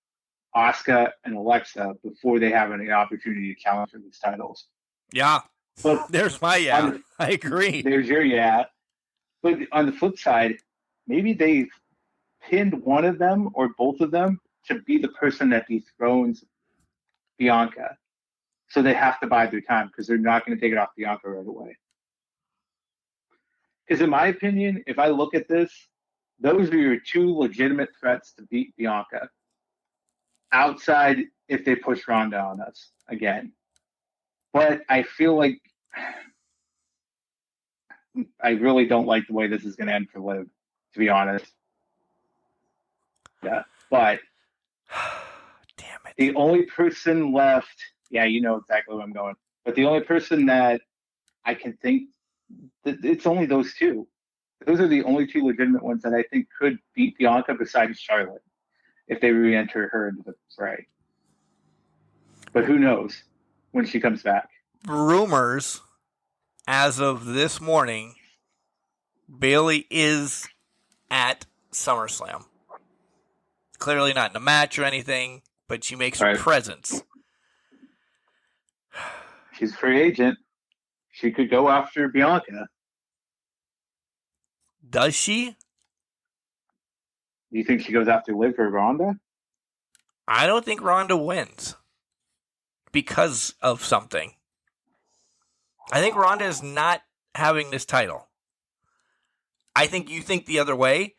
Asuka and Alexa before they have any opportunity to challenge for these titles. Yeah. But there's my yeah. I agree. There's your yeah. But on the flip side, maybe they've pinned one of them or both of them to be the person that dethrones Bianca. So they have to bide their time because they're not going to take it off Bianca right away. Because in my opinion, if I look at this, those are your two legitimate threats to beat Bianca. Outside if they push Ronda on us again. But I feel like I really don't like the way this is going to end for Liv, to be honest. Yeah, but damn it. The only person left, yeah, you know exactly where I'm going. But the only person that I can think, it's only those two. Those are the only two legitimate ones that I think could beat Bianca besides Charlotte if they re-enter her into the fray. But who knows when she comes back. Rumors, as of this morning, Bayley is at SummerSlam. Clearly not in a match or anything, but she makes her presence. She's a free agent. She could go after Bianca. Does she? Do you think she goes after Liv or Ronda? I don't think Ronda wins because of something. I think Ronda is not having this title. I think you think the other way,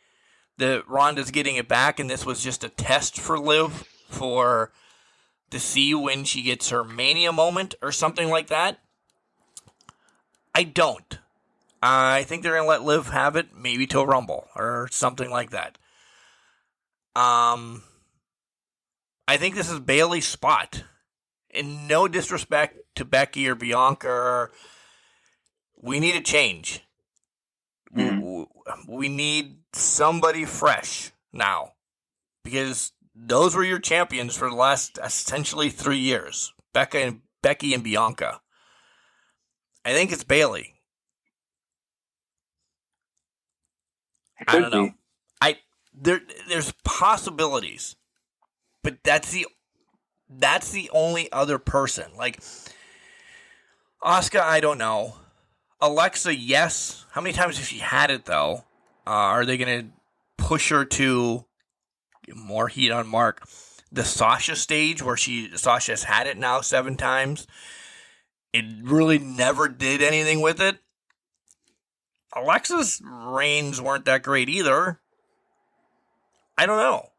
that Ronda's getting it back and this was just a test for Liv to see when she gets her Mania moment or something like that. I don't. I think they're going to let Liv have it maybe till Rumble or something like that. I think this is Bayley's spot. And no disrespect to Becky or Bianca. We need a change. We need somebody fresh now. Because those were your champions for the last essentially 3 years. Becky and Bianca. I think it's Bayley. I don't know. There's possibilities. But that's the only other person. Like, Asuka, I don't know. Alexa, yes. How many times has she had it, though? Are they going to push her to get more heat on Mark? The Sasha stage, where Sasha's had it now 7 times. It really never did anything with it. Alexa's reigns weren't that great either. I don't know.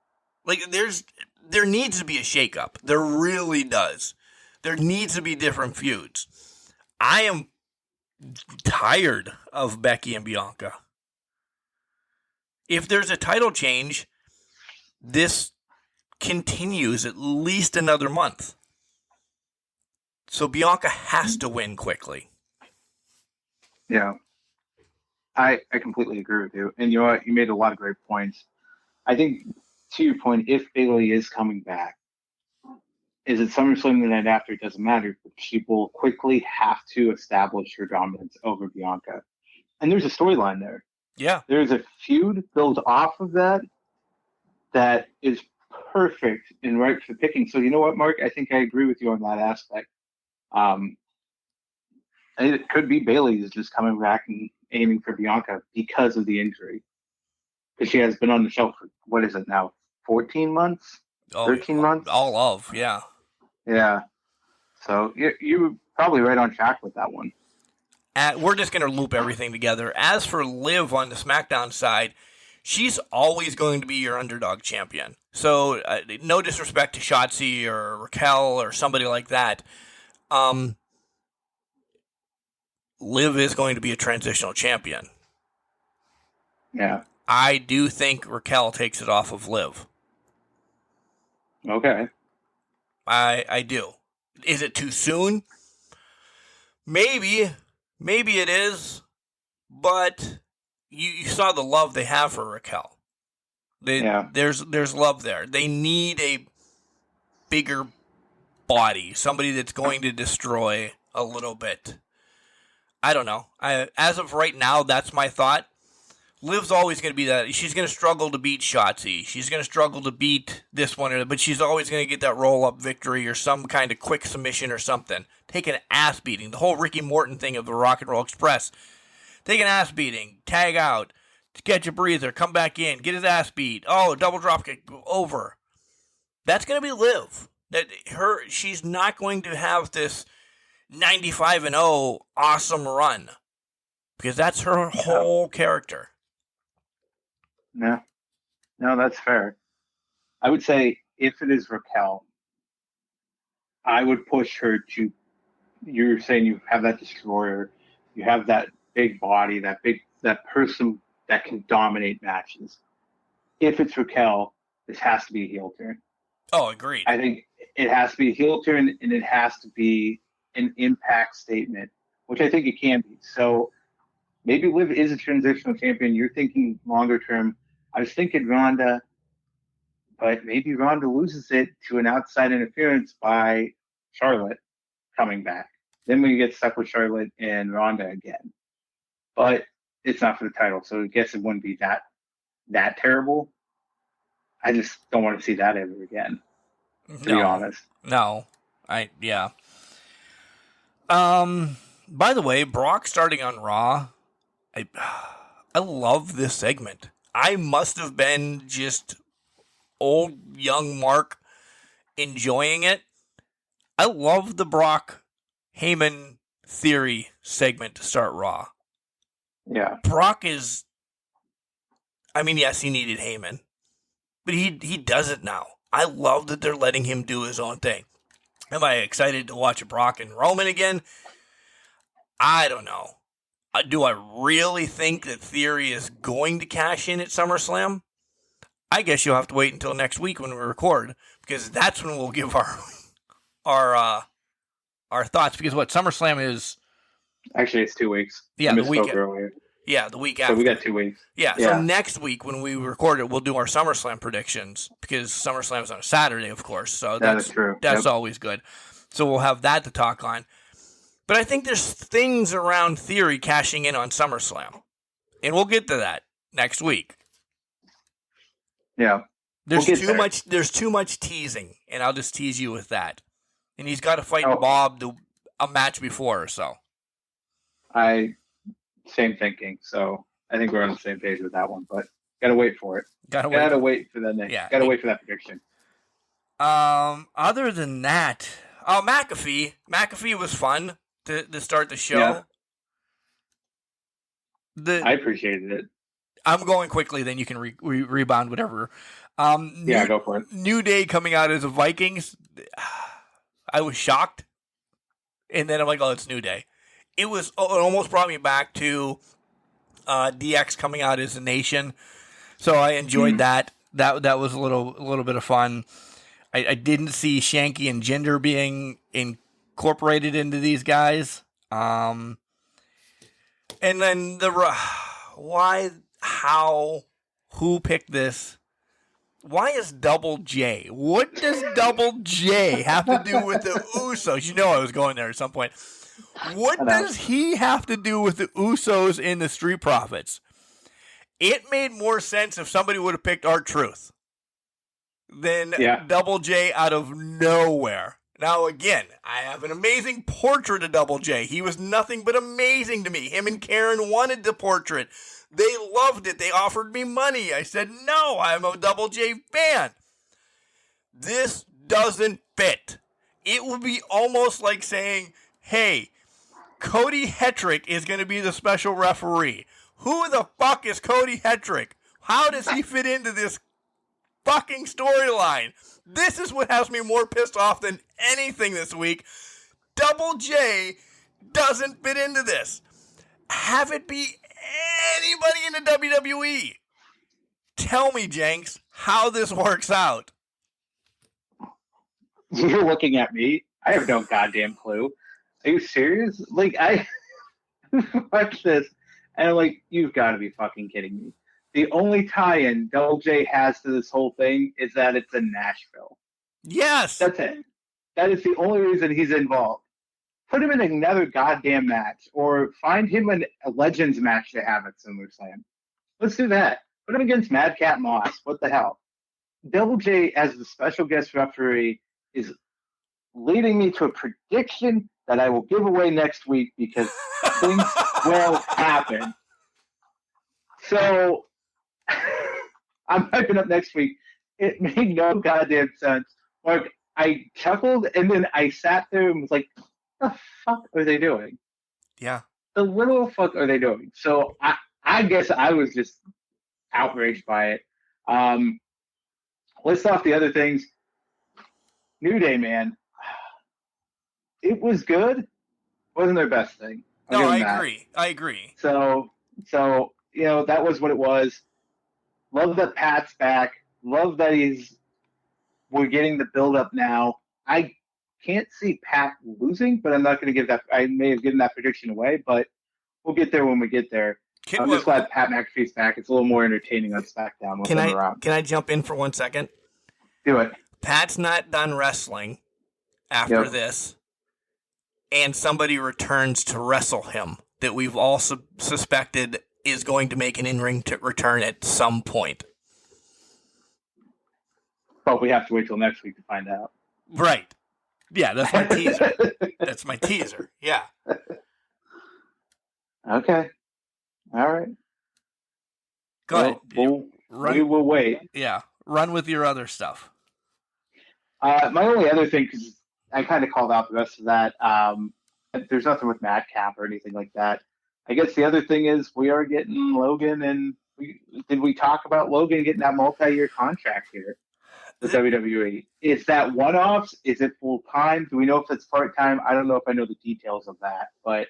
Like, there needs to be a shakeup. There really does. There needs to be different feuds. I am tired of Becky and Bianca. If there's a title change, this continues at least another month. So Bianca has to win quickly. Yeah. I completely agree with you. And you know what? You made a lot of great points. I think, to your point, if Bayley is coming back, is it SummerSlam the night after? It doesn't matter. But she will quickly have to establish her dominance over Bianca. And there's a storyline there. Yeah. There's a feud built off of that is perfect and right for picking. So you know what, Mark? I think I agree with you on that aspect. It could be Bayley is just coming back and aiming for Bianca because of the injury. Because she has been on the show for, what is it now, 14 months? 13 months? All of, yeah. Yeah. So you were probably right on track with that one. we're just going to loop everything together. As for Liv on the SmackDown side, she's always going to be your underdog champion. So no disrespect to Shotzi or Raquel or somebody like that. Liv is going to be a transitional champion. Yeah. I do think Raquel takes it off of Liv. Okay. I do. Is it too soon? Maybe it is, but you saw the love they have for Raquel. There's love there. They need a bigger body, somebody that's going to destroy a little bit. I don't know. As of right now, that's my thought. Liv's always going to be that. She's going to struggle to beat Shotzi. She's going to struggle to beat this one, but she's always going to get that roll-up victory or some kind of quick submission or something. Take an ass beating. The whole Ricky Morton thing of the Rock and Roll Express. Take an ass beating, tag out, catch a breather, come back in, get his ass beat. Oh, double drop kick, over. That's going to be Liv. She's not going to have this 95-0 awesome run because that's her whole character. No, that's fair. I would say if it is Raquel, I would push her to. You're saying you have that destroyer, you have that big body, that person that can dominate matches. If it's Raquel, this has to be a heel turn. Oh, agreed. I think it has to be a heel turn, and it has to be an impact statement, which I think it can be. So maybe Liv is a transitional champion. You're thinking longer term. I was thinking Ronda, but maybe Ronda loses it to an outside interference by Charlotte coming back. Then we get stuck with Charlotte and Ronda again. But it's not for the title, so I guess it wouldn't be that terrible. I just don't want to see that ever again, to be honest. No. Yeah. By the way, Brock starting on Raw, I love this segment. I must have been just old young Mark enjoying it. I love the Brock Heyman Theory segment to start Raw. Yeah. Brock is, yes, he needed Heyman, but he does it now. I love that they're letting him do his own thing. Am I excited to watch Brock and Roman again? I don't know. Do I really think that Theory is going to cash in at SummerSlam? I guess you'll have to wait until next week when we record, because that's when we'll give our thoughts. Because what SummerSlam is? Actually, it's 2 weeks. Yeah, the week. Earlier. Yeah, the week after. So we got 2 weeks. Yeah, so next week when we record it, we'll do our SummerSlam predictions, because SummerSlam is on a Saturday, of course. So that's true. That's always good. So we'll have that to talk on. But I think there's things around Theory cashing in on SummerSlam. And we'll get to that next week. Yeah. There's too much teasing, and I'll just tease you with that. And he's got to fight Bob a match before or so. Same thinking. So I think we're on the same page with that one, but gotta wait for it. Gotta wait for the next. Yeah, gotta wait for that prediction. Other than that, McAfee. McAfee was fun to start the show. Yeah. I appreciated it. I'm going quickly, then you can rebound whatever. Go for it. New Day coming out as the Vikings. I was shocked. And then I'm like, oh, it's New Day. It almost brought me back to DX coming out as a Nation. So I enjoyed that. That was a little bit of fun. I didn't see Shanky and Jinder being incorporated into these guys. And then who picked this? Why is Double J? What does Double J have to do with the Usos? You know I was going there at some point. What does he have to do with the Usos and the Street Profits? It made more sense if somebody would have picked R-Truth than Double J out of nowhere. Now, again, I have an amazing portrait of Double J. He was nothing but amazing to me. Him and Karen wanted the portrait. They loved it. They offered me money. I said, no, I'm a Double J fan. This doesn't fit. It would be almost like saying, hey, Cody Hetrick is going to be the special referee. Who the fuck is Cody Hetrick? How does he fit into this fucking storyline? This is what has me more pissed off than anything this week. Double J doesn't fit into this. Have it be anybody in the WWE. Tell me, Jenks, how this works out. You're looking at me. I have no goddamn clue. Are you serious? Like, I watch this, and I'm like, you've got to be fucking kidding me. The only tie-in Double J has to this whole thing is that it's in Nashville. Yes. That's it. That is the only reason he's involved. Put him in another goddamn match, or find him a Legends match to have at SummerSlam. Let's do that. Put him against Madcap Moss. What the hell? Double J as the special guest referee is leading me to a prediction that I will give away next week because things will happen. So I'm hyping up next week. It made no goddamn sense. Like, I chuckled and then I sat there and was like, what the fuck are they doing? Yeah. The little fuck are they doing? So I guess I was just outraged by it. List off the other things. New Day, man. It was good. Wasn't their best thing. No, I agree. I agree. So that was what it was. Love that Pat's back. Love that we're getting the build up now. I can't see Pat losing, but I'm not going to give that. I may have given that prediction away, but we'll get there when we get there. I'm just glad Pat McAfee's back. It's a little more entertaining on SmackDown with him around. Can I jump in for 1 second? Do it. Pat's not done wrestling after this, and somebody returns to wrestle him that we've all suspected is going to make an in-ring return at some point. But we have to wait till next week to find out. Right. Yeah, that's my teaser. That's my teaser. Yeah. Okay. All right. Go ahead. We will wait. Yeah. Run with your other stuff. My only other thing, because I kind of called out the rest of that, there's nothing with Madcap or anything like that. I guess the other thing is we are getting Logan, and did we talk about Logan getting that multi-year contract here with WWE? Is that one-offs? Is it full-time? Do we know if it's part-time? I don't know if I know the details of that, but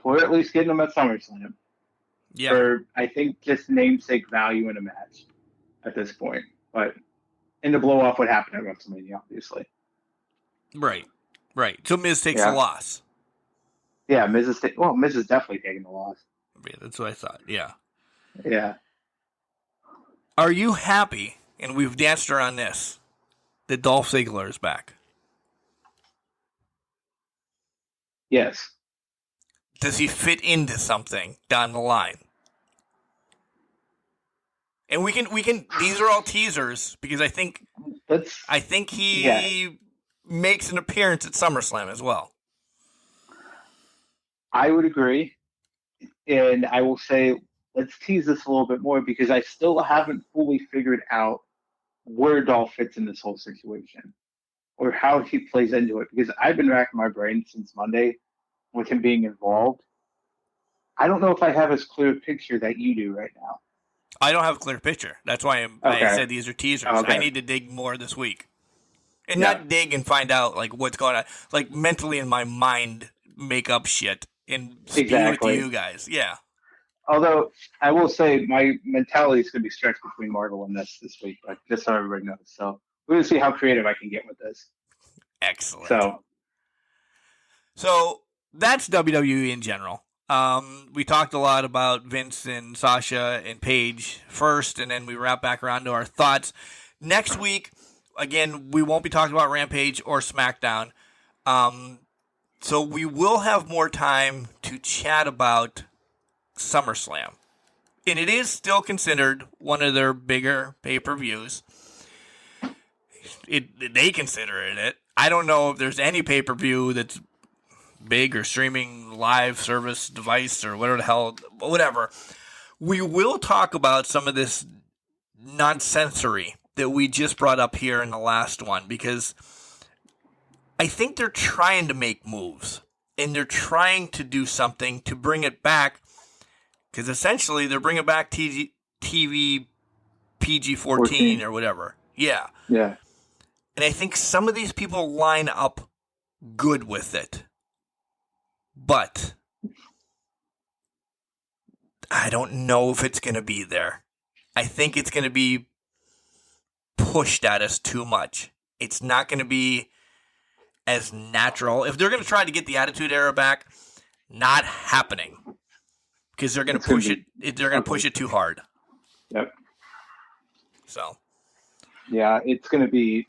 we're at least getting him at SummerSlam. Yeah. For, I think, just namesake value in a match at this point. But in the blow-off, what happened at WrestleMania, obviously. Right. So Miz takes the loss. Yeah, Miz is definitely taking the loss. Yeah, that's what I thought. Yeah. Yeah. Are you happy, and we've danced around this, that Dolph Ziggler is back? Yes. Does he fit into something down the line? And we can. These are all teasers because I think he makes an appearance at SummerSlam as well. I would agree, and I will say let's tease this a little bit more because I still haven't fully figured out where Dolph fits in this whole situation or how he plays into it because I've been racking my brain since Monday with him being involved. I don't know if I have as clear a picture that you do right now. I don't have a clear picture. That's why I said these are teasers. Okay. I need to dig more this week. And not dig and find out like what's going on. Like mentally in my mind make up shit and speak with you guys. Yeah. Although I will say my mentality is going to be stretched between Marvel and this week, but just so everybody knows. So we're going to see how creative I can get with this. Excellent. So that's WWE in general. We talked a lot about Vince and Sasha and Paige first, and then we wrap back around to our thoughts. Next week, again, we won't be talking about Rampage or SmackDown. So we will have more time to chat about SummerSlam. And it is still considered one of their bigger pay-per-views. They consider it. I don't know if there's any pay-per-view that's big or streaming live service device or whatever. We will talk about some of this nonsensory that we just brought up here in the last one because I think they're trying to make moves. and they're trying to do something to bring it back, because essentially they're bringing back TV PG-14 or whatever. Yeah. Yeah. And I think some of these people line up good with it. But I don't know if it's going to be there. I think it's going to be pushed at us too much. It's not going to be as natural. If they're going to try to get the Attitude Era back, not happening. Because they're going to push it. They're going to push it too hard. Yep. So. Yeah, it's going to be.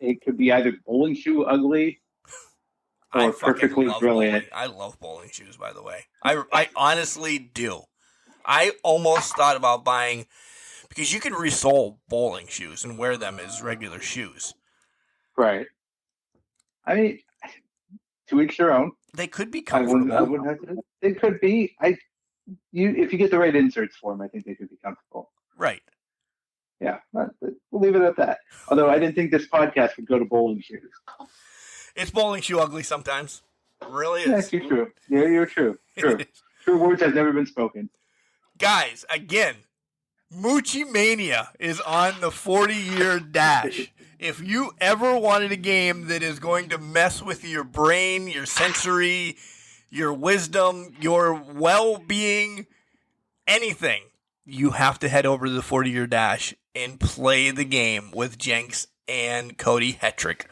It could be either bowling shoe ugly or perfectly brilliant. I love bowling shoes, by the way. I honestly do. I almost thought about buying, because you can resole bowling shoes and wear them as regular shoes. Right. I mean, to each their own. They could be comfortable. I wouldn't have to. They could be. If you get the right inserts for them, I think they could be comfortable. Right. Yeah, we'll leave it at that. Although I didn't think this podcast would go to bowling shoes. It's bowling shoe ugly sometimes. It really is. That's true. Yeah, you're true. True. True words have never been spoken. Guys, again, Mucci-Mania is on the 40-year dash. If you ever wanted a game that is going to mess with your brain, your sensory, your wisdom, your well-being, anything, you have to head over to the 40-year dash and play the game with Jenks and Cody Hetrick.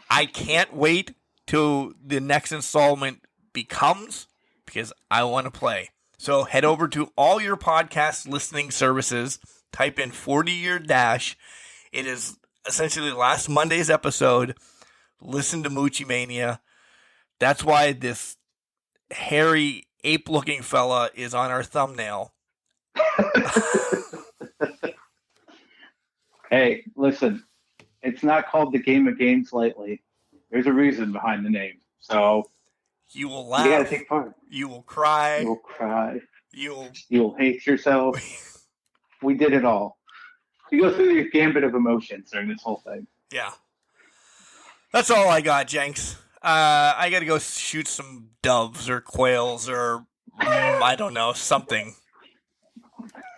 I can't wait till the next installment becomes, because I want to play. So head over to all your podcast listening services, type in 40-year dash. It is essentially last Monday's episode. Listen to Mucci-Mania. That's why this hairy ape-looking fella is on our thumbnail. Hey, listen, it's not called the Game of Games lightly. There's a reason behind the name. So you will laugh. You gotta take part. You will cry. You will cry. You'll hate yourself. We did it all. You go through your gambit of emotions during this whole thing. Yeah. That's all I got, Jenks. I gotta go shoot some doves or quails or I don't know, something.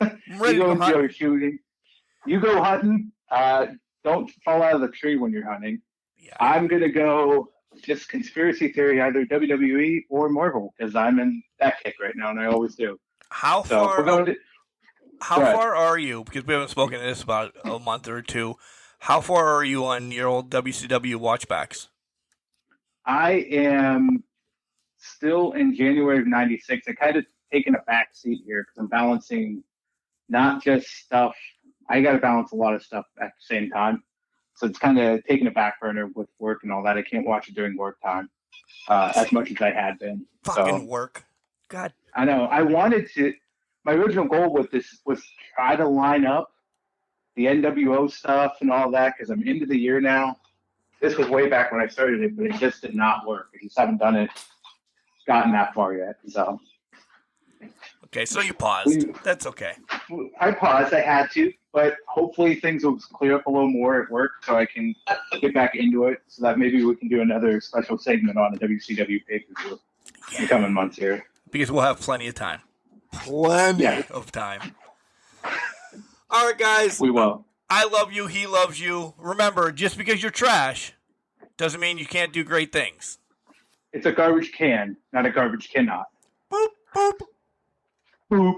I'm ready you go to hunt. Enjoy shooting. You go hunting. Don't fall out of the tree when you're hunting. Yeah. I'm going to go just conspiracy theory, either WWE or Marvel, because I'm in that kick right now, and I always do. How far are you, because we haven't spoken to this about a month or two, how far are you on your old WCW watchbacks? I am still in January of 96. I kind of taken a back seat here because I'm balancing not just stuff. I got to balance a lot of stuff at the same time. So it's kind of taking a back burner with work and all that. I can't watch it during work time as much as I had been. Fucking work. God. I know. I wanted to. My original goal with this was try to line up the NWO stuff and all that because I'm into the year now. This was way back when I started it, but it just did not work. I just haven't gotten that far yet. So. Okay, so you paused. That's okay. I paused. I had to, but hopefully things will clear up a little more at work so I can get back into it so that maybe we can do another special segment on the WCW pay-per-view in the coming months here. Because we'll have plenty of time. Plenty of time. All right, guys. We will. I love you. He loves you. Remember, just because you're trash doesn't mean you can't do great things. It's a garbage can, not a garbage cannot. Boop, boop. Boop.